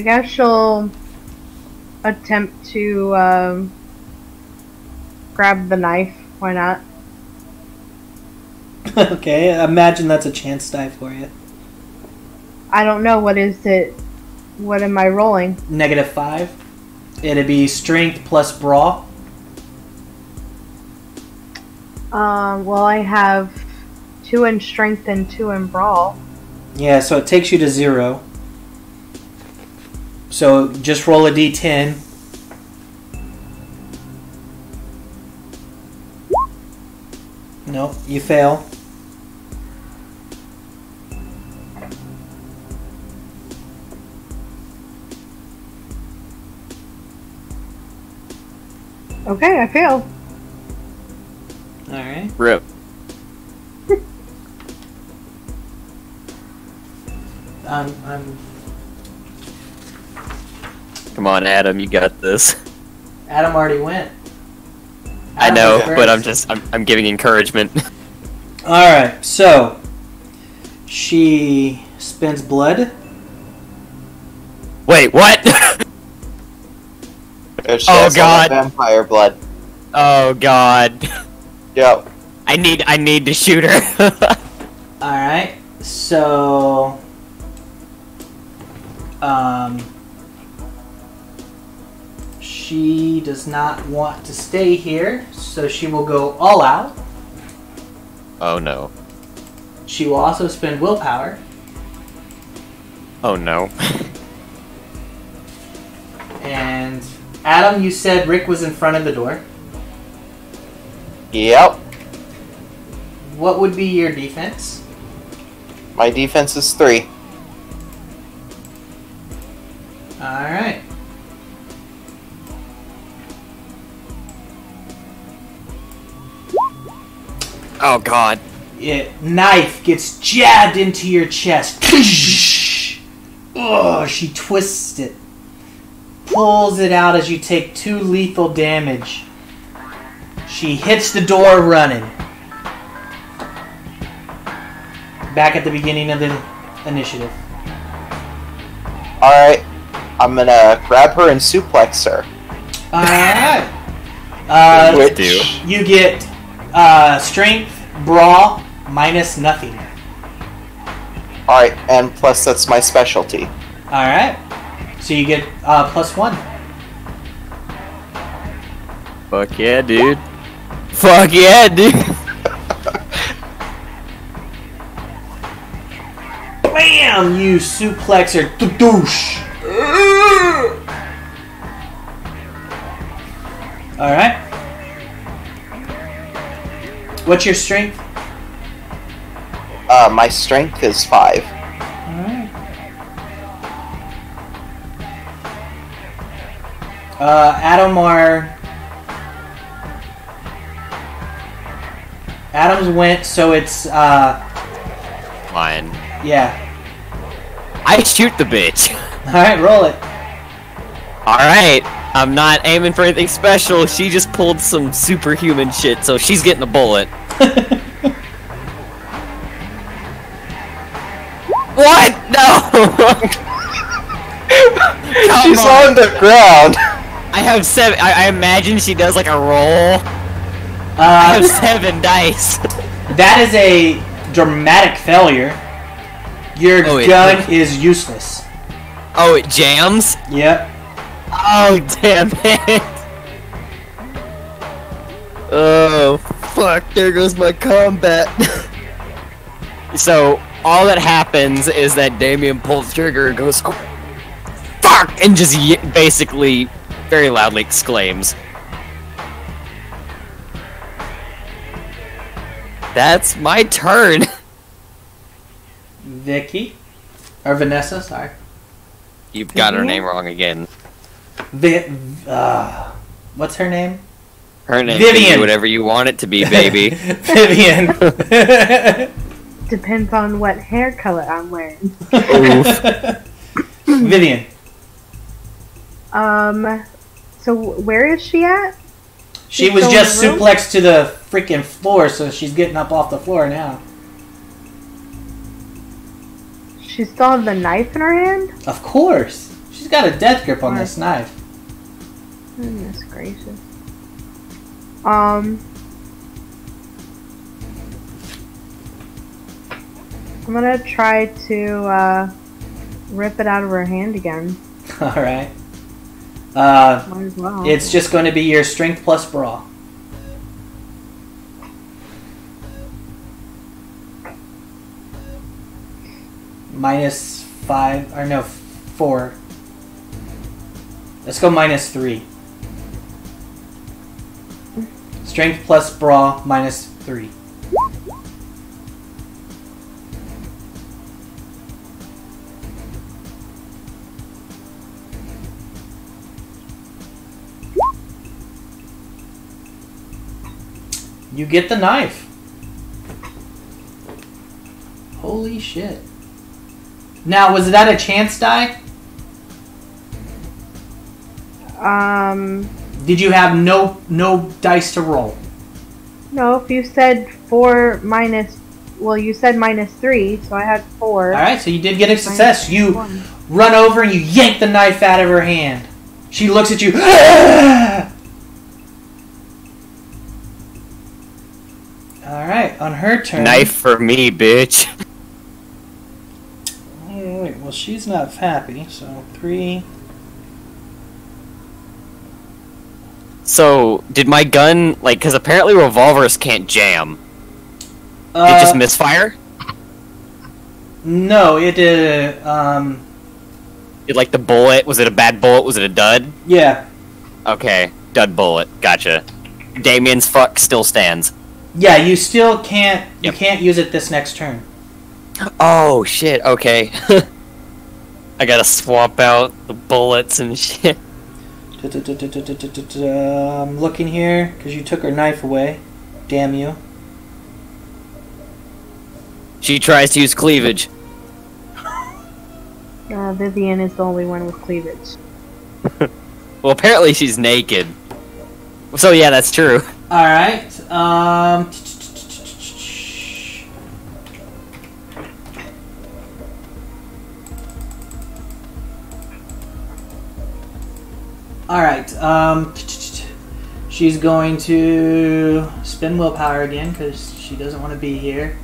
S3: guess she'll attempt to grab the knife. Why not?
S1: Okay, imagine that's a chance die for you.
S3: I don't know. What is it? What am I rolling?
S1: -5. It'd be strength plus brawl.
S3: Well, I have 2 in strength and 2 in brawl.
S1: Yeah, so it takes you to 0. So just roll a d10. Nope, you fail.
S3: Okay, I failed.
S1: Alright.
S5: Rip.
S1: I'm
S5: Come on, Adam, you got this.
S1: Adam already went.
S5: I
S1: Adam
S5: know,
S1: was
S5: but
S1: first.
S5: I'm giving encouragement.
S1: Alright, so she spends blood.
S5: Wait, what?
S2: She
S5: Oh,
S2: has all
S5: God.
S2: that vampire blood.
S5: Oh God.
S2: Yep.
S5: I need to shoot her.
S1: Alright, so she does not want to stay here, so she will go all out.
S5: Oh no.
S1: She will also spend willpower.
S5: Oh no.
S1: And Adam, you said Rick was in front of the door.
S2: Yep.
S1: What would be your defense?
S2: My defense is 3.
S1: Alright.
S5: Oh God.
S1: Knife gets jabbed into your chest. Oh, she twists it. Pulls it out as you take 2 lethal damage. She hits the door running. Back at the beginning of the initiative.
S2: Alright. I'm gonna grab her and suplex her.
S1: Alright.
S2: Which-
S1: You get strength, brawl, minus nothing.
S2: Alright, and plus that's my specialty.
S1: Alright. So you get +1.
S5: Fuck yeah, dude. Fuck yeah, dude.
S1: Bam! You suplex her. Doosh. Alright. What's your strength?
S2: My strength is 5.
S1: Alright. Adam Adams went, so it's,
S5: Mine.
S1: yeah.
S5: I shoot the bitch.
S1: Alright, roll it.
S5: Alright, I'm not aiming for anything special. She just pulled some superhuman shit, so she's getting a bullet. What? No!
S2: She's on the ground.
S5: I have 7. I imagine she does like a roll. I have 7 dice.
S1: That is a dramatic failure. Your gun is useless.
S5: Oh, it jams?
S1: Yep.
S5: Oh, damn it. Oh, fuck. There goes my combat. So, all that happens is that Damien pulls the trigger and goes, oh, fuck! And just basically very loudly exclaims. That's my turn.
S1: Vicky? Or Vanessa, sorry.
S5: You've got her name wrong again.
S1: What's her name?
S5: Her name
S1: Vivian.
S5: can be whatever you want it to be, baby.
S1: Vivian.
S3: Depends on what hair color I'm wearing.
S5: Oof.
S1: Vivian.
S3: So where is she at?
S1: She was just suplexed to the freaking floor, so she's getting up off the floor now.
S3: She still has the knife in her hand?
S1: Of course. She's got a death grip on this knife.
S3: Goodness gracious. I'm gonna try to rip it out of her hand again.
S1: Alright.
S3: Might as well.
S1: It's just going to be your strength plus brawl. -5, or no, 4. Let's go -3. Strength plus brawl -3. You get the knife. Holy shit. Now, was that a chance die? Did you have no dice to roll?
S3: No, if you said 4 minus... Well, you said -3, so I had 4.
S1: Alright, so you did get a success. You
S3: 1.
S1: run over and you yank the knife out of her hand. She looks at you. Alright, on her turn.
S5: Knife for me, bitch.
S1: Alright, well, she's not happy, so 3.
S5: So, did my gun, like, because apparently revolvers can't jam. Did it just misfire?
S1: No, it,
S5: Did, like, the bullet, was it a bad bullet? Was it a dud?
S1: yeah.
S5: Okay, dud bullet. Gotcha. Damien's fuck still stands.
S1: Yeah, you still can't, you
S5: Yep.
S1: can't use it this next turn.
S5: Oh, shit, okay. I gotta swap out the bullets and shit.
S1: I'm looking here, because you took her knife away. Damn you.
S5: She tries to use cleavage.
S3: Vivian is the only one with cleavage.
S5: Well, apparently she's naked. So yeah, that's true.
S1: Alright, Alright, she's going to spend willpower again because she doesn't want to be here.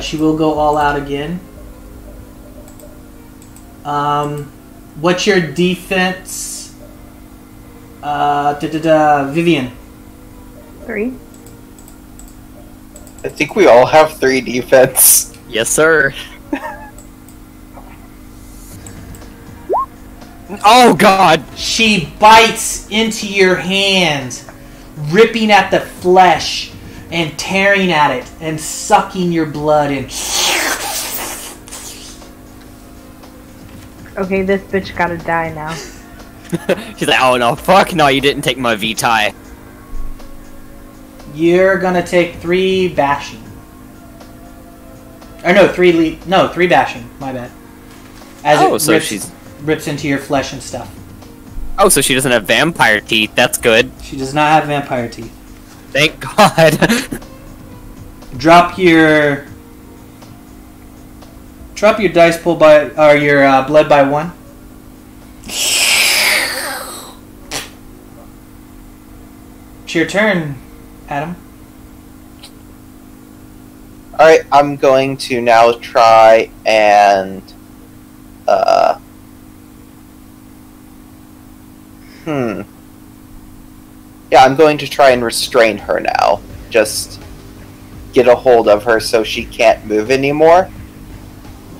S1: She will go all out again. What's your defense? Vivian.
S3: 3.
S2: I think we all have 3 defense.
S5: Yes, sir. Oh, God!
S1: She bites into your hand, ripping at the flesh and tearing at it and sucking your blood in.
S3: Okay, this bitch gotta die now.
S5: She's like, oh no, fuck no, you didn't take my VTI.
S1: You're gonna take 3 bashing. Or no, 3 bashing. My bad. As it rips into your flesh and stuff.
S5: Oh, so she doesn't have vampire teeth. That's good.
S1: She does not have vampire teeth.
S5: Thank God.
S1: Drop your dice pool by, or your blood by 1. It's your turn, Adam.
S2: Alright, I'm going to now try and... Yeah, I'm going to try and restrain her now. Just get a hold of her so she can't move anymore.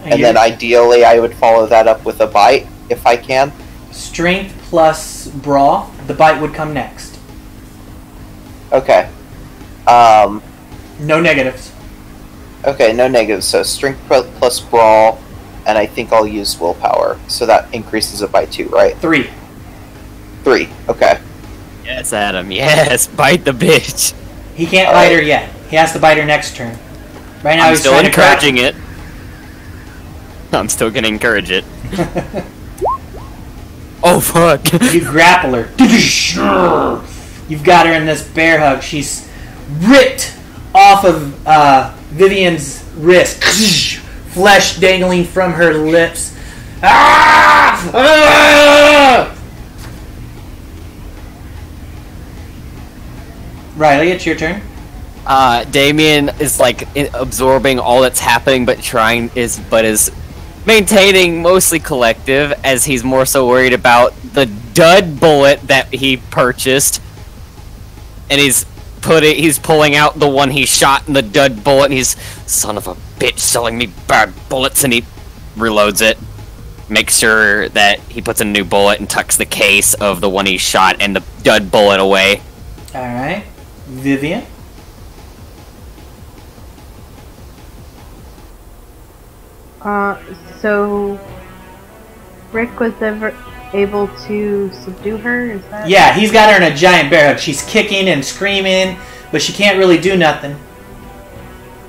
S2: And then ideally I would follow that up with a bite, if I can.
S1: Strength plus brawl. The bite would come next.
S2: Okay.
S1: No negatives.
S2: Okay, no negatives. So strength plus brawl, and I think I'll use willpower. So that increases it by 2, right?
S1: 3.
S2: 3, okay.
S5: Yes, Adam. Yes, bite the bitch.
S1: He can't bite her yet. He has to bite her next turn. Right now
S5: I'm
S1: he's
S5: still
S1: trying to crack
S5: encouraging it. I'm still gonna encourage it. Oh fuck!
S1: You grapple her. You've got her in this bear hug. She's ripped off of Vivian's wrist. Flesh dangling from her lips. Ah! Ah! Riley, it's your turn.
S5: Damien is like absorbing all that's happening, but is maintaining mostly collective, as he's more so worried about the dud bullet that he purchased, and he's pulling out the one he shot in the dud bullet, and he's, son of a bitch, selling me bad bullets, and he reloads it, makes sure that he puts a new bullet and tucks the case of the one he shot and the dud bullet away.
S1: All right, Vivian.
S3: So Rick was ever able to subdue her? Is that?
S1: Yeah, he's got her in a giant bear hug. She's kicking and screaming, but she can't really do nothing.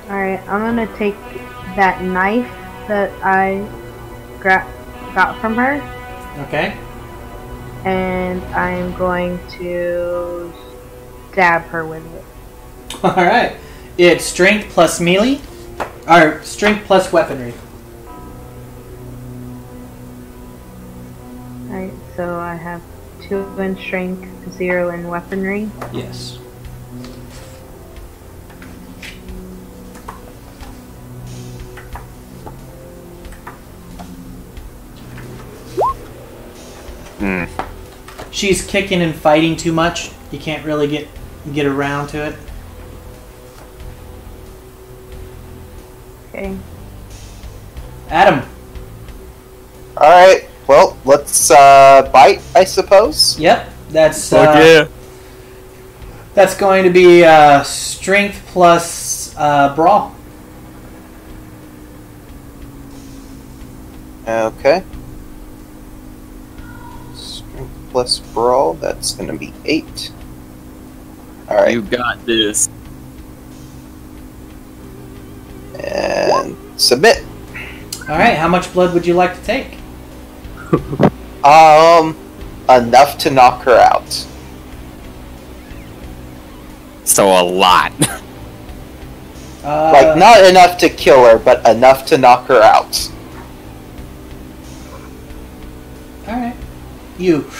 S3: Alright, I'm gonna take that knife that I got from her.
S1: Okay.
S3: And I'm going to stab her with it.
S1: Alright. It's strength plus melee, or strength plus weaponry.
S3: Alright, so I have 2 in strength, 0 in weaponry.
S1: Yes. She's kicking and fighting too much. You can't really get around to it.
S3: Okay.
S1: Adam.
S2: Alright, well, let's bite, I suppose.
S1: Yep, that's
S6: yeah.
S1: that's going to be strength plus brawl.
S2: Okay. Strength plus brawl, that's going to be 8. Alright.
S5: You got this.
S2: And submit.
S1: Alright, how much blood would you like to take?
S2: Enough to knock her out.
S5: So a lot.
S2: Like, not enough to kill her, but enough to knock her out.
S1: Alright. You.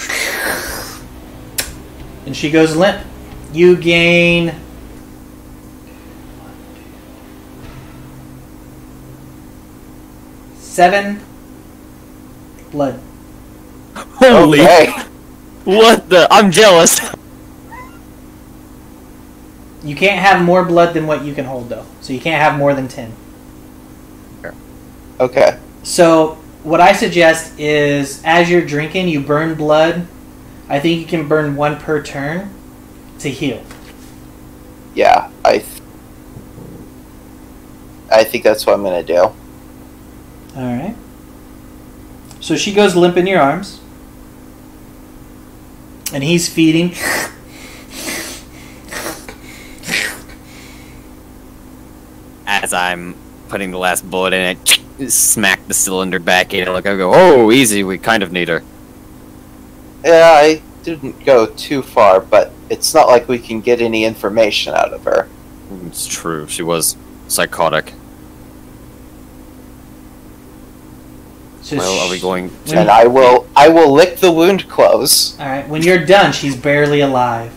S1: And she goes limp. You gain 7 blood.
S5: Holy.
S2: Okay.
S5: What the? I'm jealous.
S1: You can't have more blood than what you can hold, though. So you can't have more than 10.
S2: Okay.
S1: So what I suggest is, as you're drinking, you burn blood. I think you can burn 1 per turn to heal.
S2: Yeah, I think that's what I'm going to do.
S1: Alright. So she goes limp in your arms. And he's feeding.
S5: as I'm putting the last bullet in it, smack the cylinder back in. Look, I go, oh, easy. We kind of need her.
S2: Yeah, I didn't go too far, but it's not like we can get any information out of her.
S5: It's true. She was psychotic. Well, are we going to...
S2: And I will lick the wound close.
S1: Alright, when you're done, she's barely alive.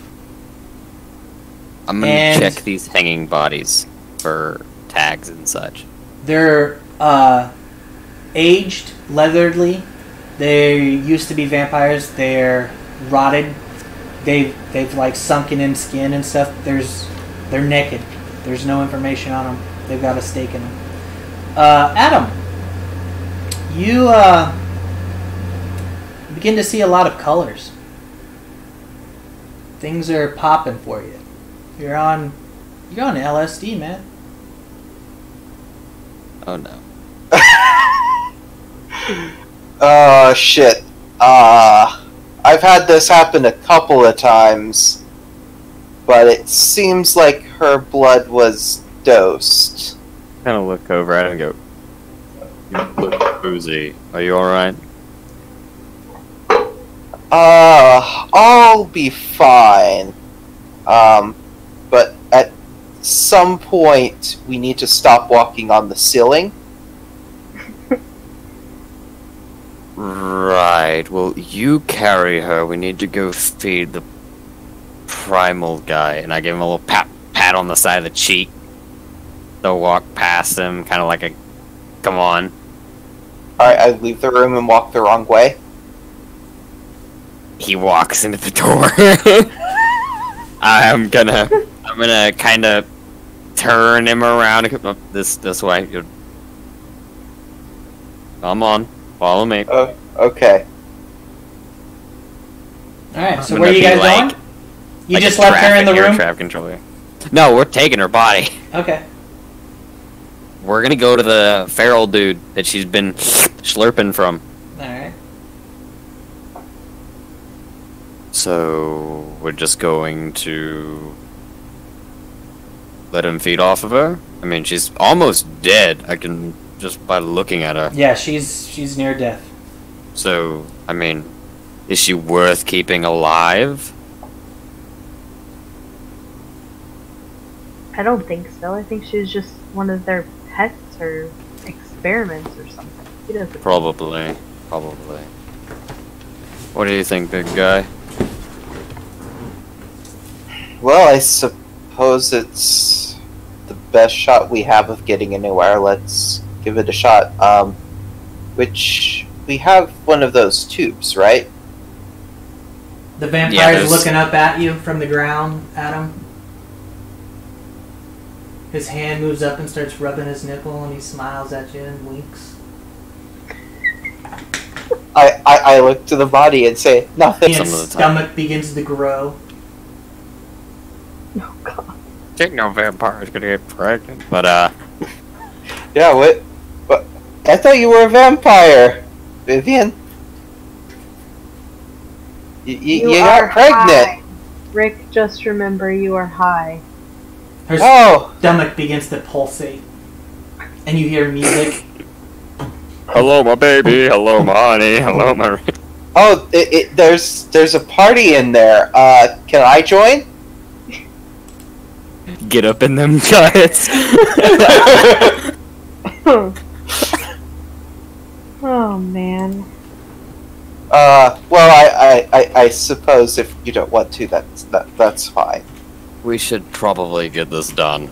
S5: I'm gonna check these hanging bodies for tags and such.
S1: They're aged, leatheredly. They used to be vampires. They're rotted. They've like sunken in skin and stuff. They're naked. There's no information on them. They've got a stake in them. Adam, you begin to see a lot of colors. Things are popping for you. You're on LSD, man.
S5: Oh no.
S2: Oh shit. I've had this happen a couple of times, but it seems like her blood was dosed.
S5: Kind of look over at him and go, "You look boozy. Are you alright?"
S2: I'll be fine. But at some point, we need to stop walking on the ceiling.
S5: Right. Well, you carry her. We need to go feed the primal guy. And I give him a little pat on the side of the cheek. They'll walk past him, kind of like a, come on.
S2: Alright, I leave the room and walk the wrong way.
S5: He walks into the door. I'm gonna kind of turn him around and come this way. Come on, follow me.
S2: Oh, okay.
S1: Alright, so where are you guys going? You just left her in the room?
S5: Traffic controller. No, we're taking her body.
S1: Okay.
S5: We're gonna go to the feral dude that she's been slurping from.
S1: Alright.
S5: So, we're just going to let him feed off of her? I mean, she's almost dead. I can, just by looking at her.
S1: Yeah, she's near death.
S5: So, I mean, is she worth keeping alive?
S3: I don't think so. I think she's just one of their pets or experiments or something. He doesn't.
S5: Probably. What do you think, big guy?
S2: Well, I suppose it's the best shot we have of getting anywhere. Let's give it a shot. Which, we have one of those tubes, right?
S1: The vampire's looking up at you from the ground, Adam. His hand moves up and starts rubbing his nipple, and he smiles at you and winks.
S2: I look to the body and say, nothing.
S1: His stomach begins to grow.
S3: Oh god.
S5: Think no vampire's gonna get pregnant. But,
S2: Yeah, what? I thought you were a vampire, Vivian. You got pregnant.
S3: High. Rick, just remember you are high.
S1: Her stomach begins to pulsate. And you hear music.
S6: Hello, my baby. Hello, my honey. Hello, my...
S2: Oh, there's a party in there. Can I join?
S5: get up in them guts.
S3: Oh, man.
S2: Well, I suppose if you don't want to, that's fine.
S5: We should probably get this done.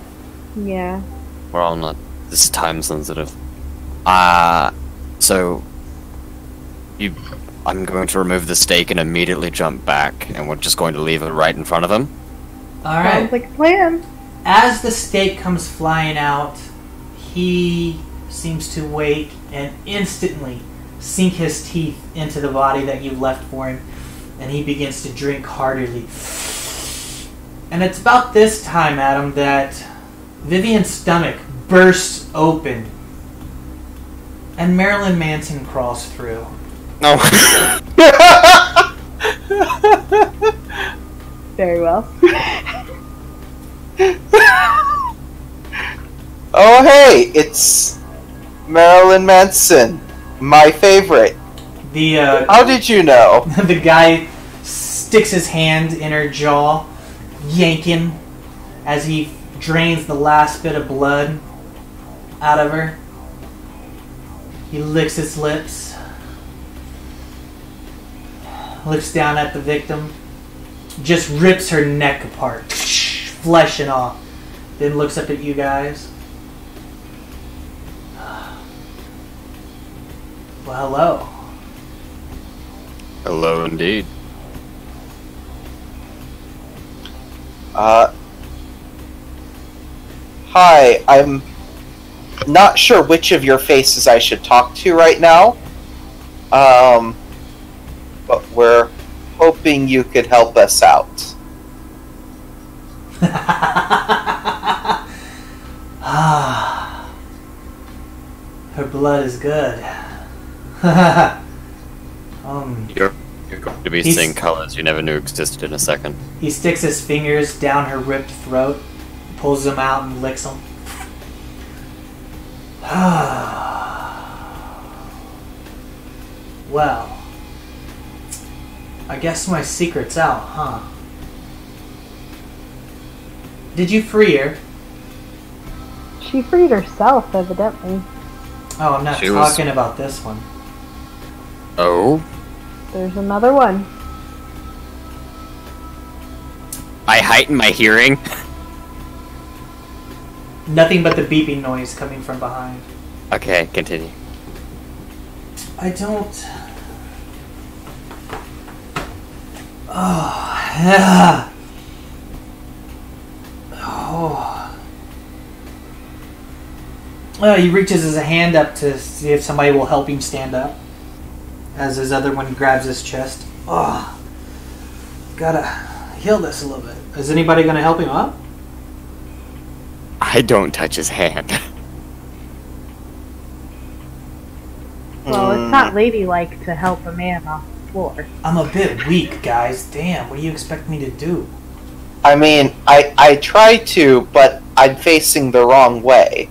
S3: Yeah.
S5: We're all not this time sensitive. So I'm going to remove the stake and immediately jump back, and we're just going to leave it right in front of him.
S1: Alright.
S3: Sounds like a plan.
S1: As the stake comes flying out, he seems to wake and instantly sink his teeth into the body that you left for him, and he begins to drink heartily. And it's about this time, Adam, that Vivian's stomach bursts open, and Marilyn Manson crawls through.
S5: No.
S3: Very well.
S2: Oh, hey, it's Marilyn Manson, my favorite. How did you know?
S1: The guy sticks his hand in her jaw, yanking as he drains the last bit of blood out of her. He licks his lips, looks down at the victim, just rips her neck apart, flesh and all. Then looks up at you guys. Well, hello.
S5: Hello, indeed.
S2: Hi, I'm not sure which of your faces I should talk to right now. But we're hoping you could help us out.
S1: Her blood is good.
S5: You're going to be seeing colors you never knew existed in a second.
S1: He sticks his fingers down her ripped throat, pulls them out and licks them. Well, I guess my secret's out, huh? Did you free her?
S3: She freed herself, evidently.
S1: Oh, I'm not talking about this one.
S5: Oh?
S3: There's another one.
S5: I heighten my hearing.
S1: Nothing but the beeping noise coming from behind.
S5: Okay, continue.
S1: I don't... Oh, yeah. Oh. Well, he reaches his hand up to see if somebody will help him stand up. As his other one grabs his chest. Oh. Gotta heal this a little bit. Is anybody gonna help him up?
S5: I don't touch his hand.
S3: Well, it's not ladylike to help a man off the floor.
S1: I'm a bit weak, guys. Damn, what do you expect me to do?
S2: I mean, I try to, but I'm facing the wrong way.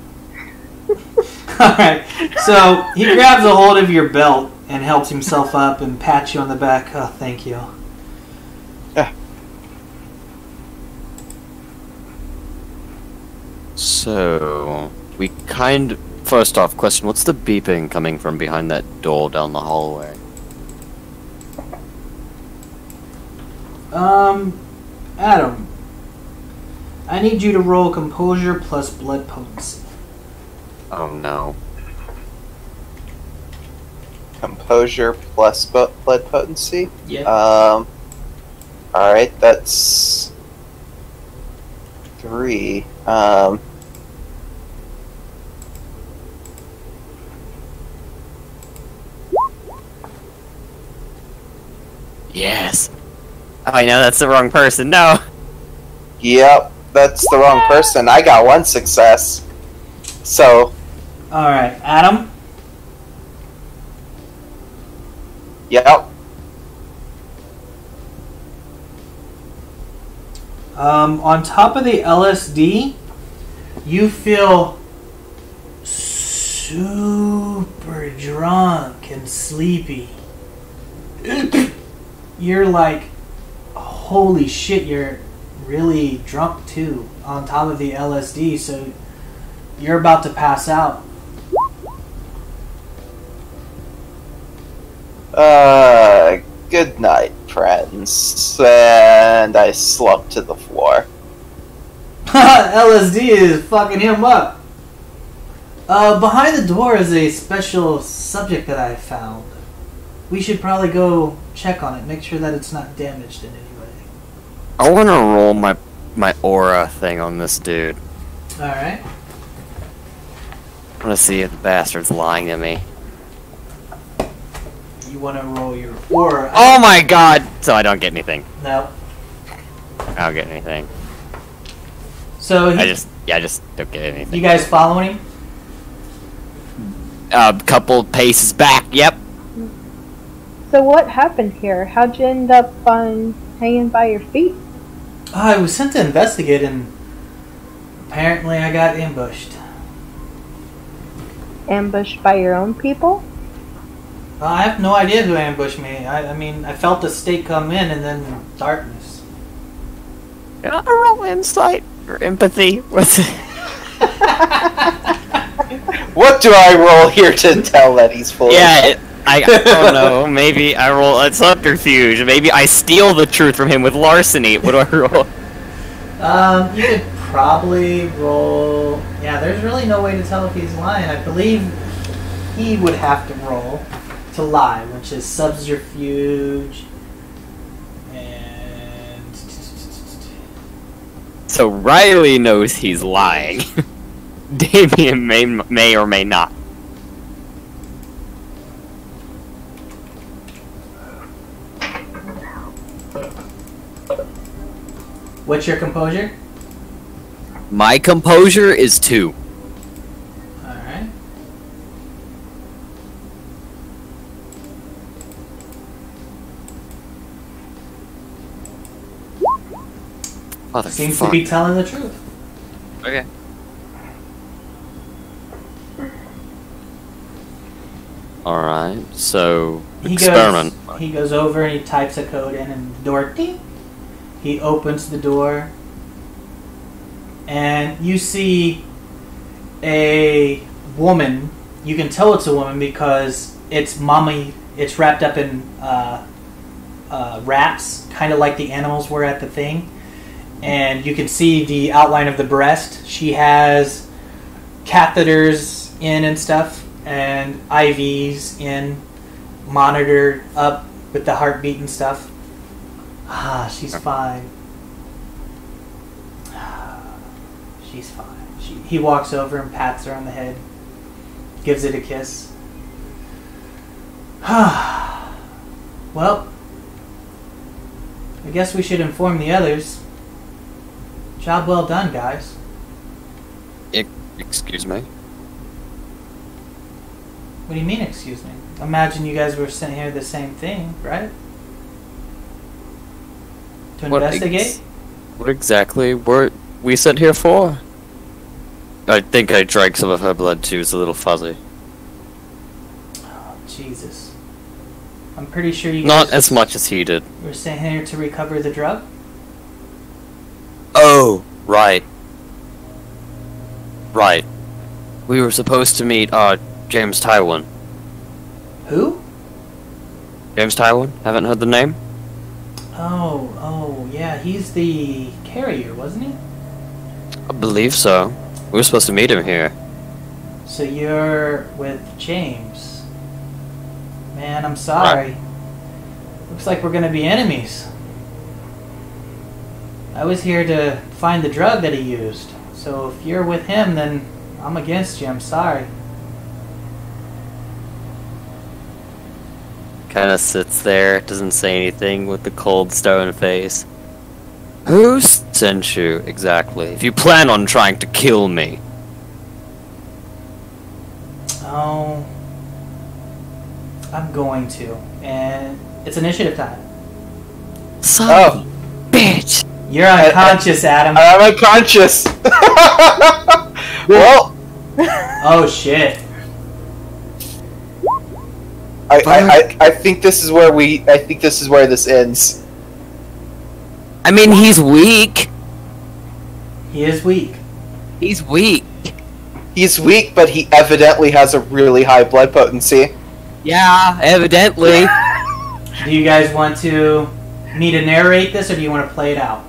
S1: Alright, so he grabs a hold of your belt and helps himself up and pats you on the back. Oh, thank you.
S5: So, first off, question, what's the beeping coming from behind that door down the hallway?
S1: Adam, I need you to roll composure plus blood potency.
S5: Oh no.
S2: Composure plus blood potency?
S1: Yeah.
S2: Alright, that's 3.
S5: Yes. Oh, I know that's the wrong person. No.
S2: Yep, that's the wrong person. I got 1 success. So.
S1: Alright, Adam?
S2: Yep.
S1: On top of the LSD, you feel super drunk and sleepy. You're like, holy shit, you're really drunk too, on top of the LSD, so you're about to pass out.
S2: Good night, friends. And I slump to the floor.
S1: LSD is fucking him up. Behind the door is a special subject that I found. We should probably go check on it, make sure that it's not damaged in any way.
S5: I want to roll my aura thing on this dude.
S1: Alright.
S5: I want to see if the bastard's lying to me.
S1: You want to roll your aura.
S5: Oh my god! So I don't get anything.
S1: No.
S5: I don't get anything.
S1: So
S5: I just don't get anything.
S1: You guys following him?
S5: A couple paces back, yep.
S3: So what happened here? How'd you end up hanging by your feet?
S1: I was sent to investigate and apparently I got ambushed.
S3: Ambushed by your own people?
S1: I have no idea who ambushed me. I mean, I felt the stake come in and then darkness.
S5: Can I roll insight or empathy? What's it?
S2: What do I roll here to tell that he's full?
S5: Yeah, I don't know. Maybe I roll a subterfuge. Maybe I steal the truth from him with larceny. What do I roll?
S1: You could probably roll... Yeah, there's really no way to tell if he's lying. I believe he would have to roll to lie, which is subterfuge and...
S5: So Riley knows he's lying. Damien may or may not.
S1: What's your composure?
S5: My composure is 2.
S1: Alright. Seems to be telling the truth.
S5: Okay. Alright, so experiment.
S1: He goes over and he types a code in and the door ding. He opens the door and you see a woman. You can tell it's a woman because it's wrapped up in wraps, kind of like the animals were at the thing. And you can see the outline of the breast. She has catheters in and stuff, and IVs in, monitored up with the heartbeat and stuff. She's fine. She's fine. He walks over and pats her on the head, gives it a kiss. Well, I guess we should inform the others. Job well done, guys.
S5: Excuse me?
S1: What do you mean, excuse me? Imagine you guys were sent here the same thing, right? To investigate?
S5: What exactly were we sent here for? I think I drank some of her blood too, it's a little fuzzy.
S1: Oh, Jesus. I'm pretty sure you
S5: Not
S1: guys
S5: as much as he did.
S1: were sent here to recover the drug?
S5: Oh, right. Right. We were supposed to meet, James Tywin.
S1: Who?
S5: James Tywin? Haven't heard the name?
S1: Oh, yeah, he's the carrier, wasn't he?
S5: I believe so. We were supposed to meet him here.
S1: So you're with James. Man, I'm sorry. Looks like we're gonna be enemies. I was here to find the drug that he used. So if you're with him, then I'm against you. I'm sorry.
S5: Kinda sits there, doesn't say anything with the cold stone face. Who sent you, exactly? If you plan on trying to kill me.
S1: Oh, I'm going to. And it's initiative time.
S5: Son of a bitch!
S1: You're unconscious, Adam.
S2: I'm unconscious. Well,
S1: Oh, shit.
S2: I think this is where this ends.
S5: I mean, he's weak.
S1: He is weak.
S5: He's weak.
S2: He's weak, but he evidently has a really high blood potency.
S5: Yeah, evidently.
S1: Do you guys want me to narrate this, or do you want to play it out?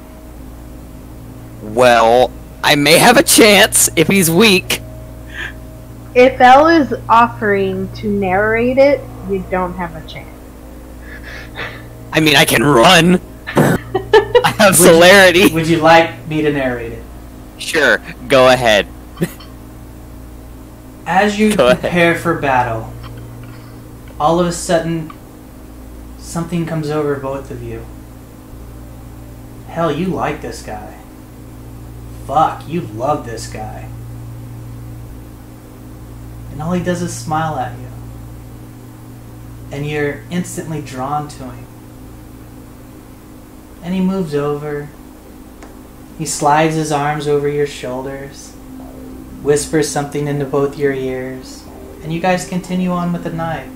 S5: Well, I may have a chance if he's weak.
S3: If Elle is offering to narrate it, you don't have a chance.
S5: I mean, I can run. I have celerity.
S1: Would you like me to narrate it?
S5: Sure, go ahead.
S1: As you
S5: Go ahead.
S1: prepare for battle, all of a sudden, something comes over both of you. Hell, you like this guy. Fuck, you love this guy. And all he does is smile at you. And you're instantly drawn to him. And he moves over. He slides his arms over your shoulders, whispers something into both your ears, And you guys continue on with the night.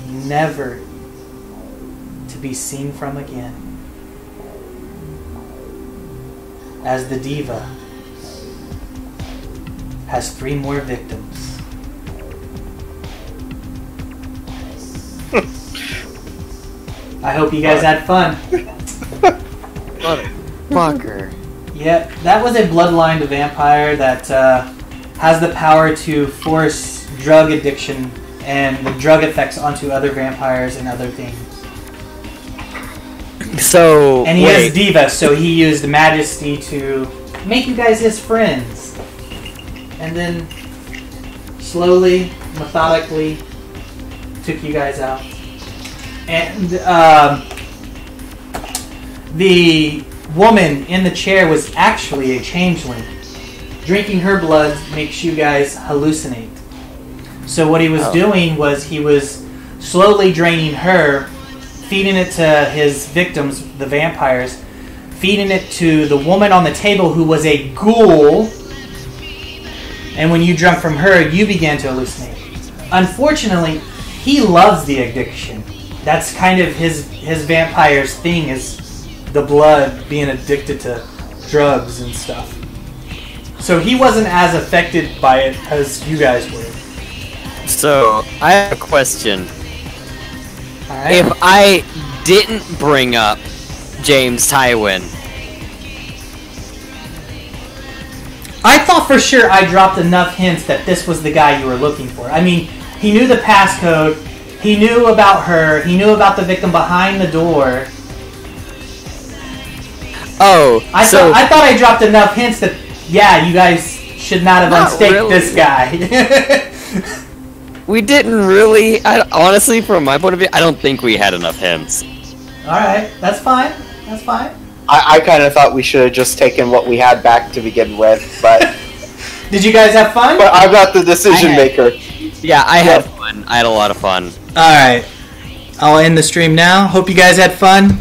S1: Never to be seen from again. As the diva has 3 more victims. I hope you guys had fun.
S5: Fucker.
S1: Yep, that was a bloodline to vampire that has the power to force drug addiction and the drug effects onto other vampires and other things.
S5: So,
S1: And he has diva, so he used majesty to make you guys his friends. And then slowly, methodically, took you guys out. And the woman in the chair was actually a changeling. Drinking her blood makes you guys hallucinate. So what he was doing was he was slowly draining her, feeding it to his victims, the vampires, feeding it to the woman on the table who was a ghoul. And when you drank from her, you began to hallucinate. Unfortunately, he loves the addiction. That's kind of his vampire's thing, is the blood, being addicted to drugs and stuff. So he wasn't as affected by it as you guys were.
S5: So, I have a question.
S1: Alright.
S5: If I didn't bring up James Tywin,
S1: I thought for sure I dropped enough hints that this was the guy you were looking for. I mean, he knew the passcode, he knew about her, he knew about the victim behind the door. I thought I dropped enough hints that, yeah, you guys should not have unstaked this guy.
S5: we didn't really. Honestly, from my point of view, I don't think we had enough hints.
S1: Alright, that's fine. That's fine.
S2: I kind of thought we should have just taken what we had back to begin with, but...
S1: Did you guys have fun?
S2: But I'm not the decision maker.
S5: Yeah, I had fun. I had a lot of fun.
S1: Alright. I'll end the stream now. Hope you guys had fun.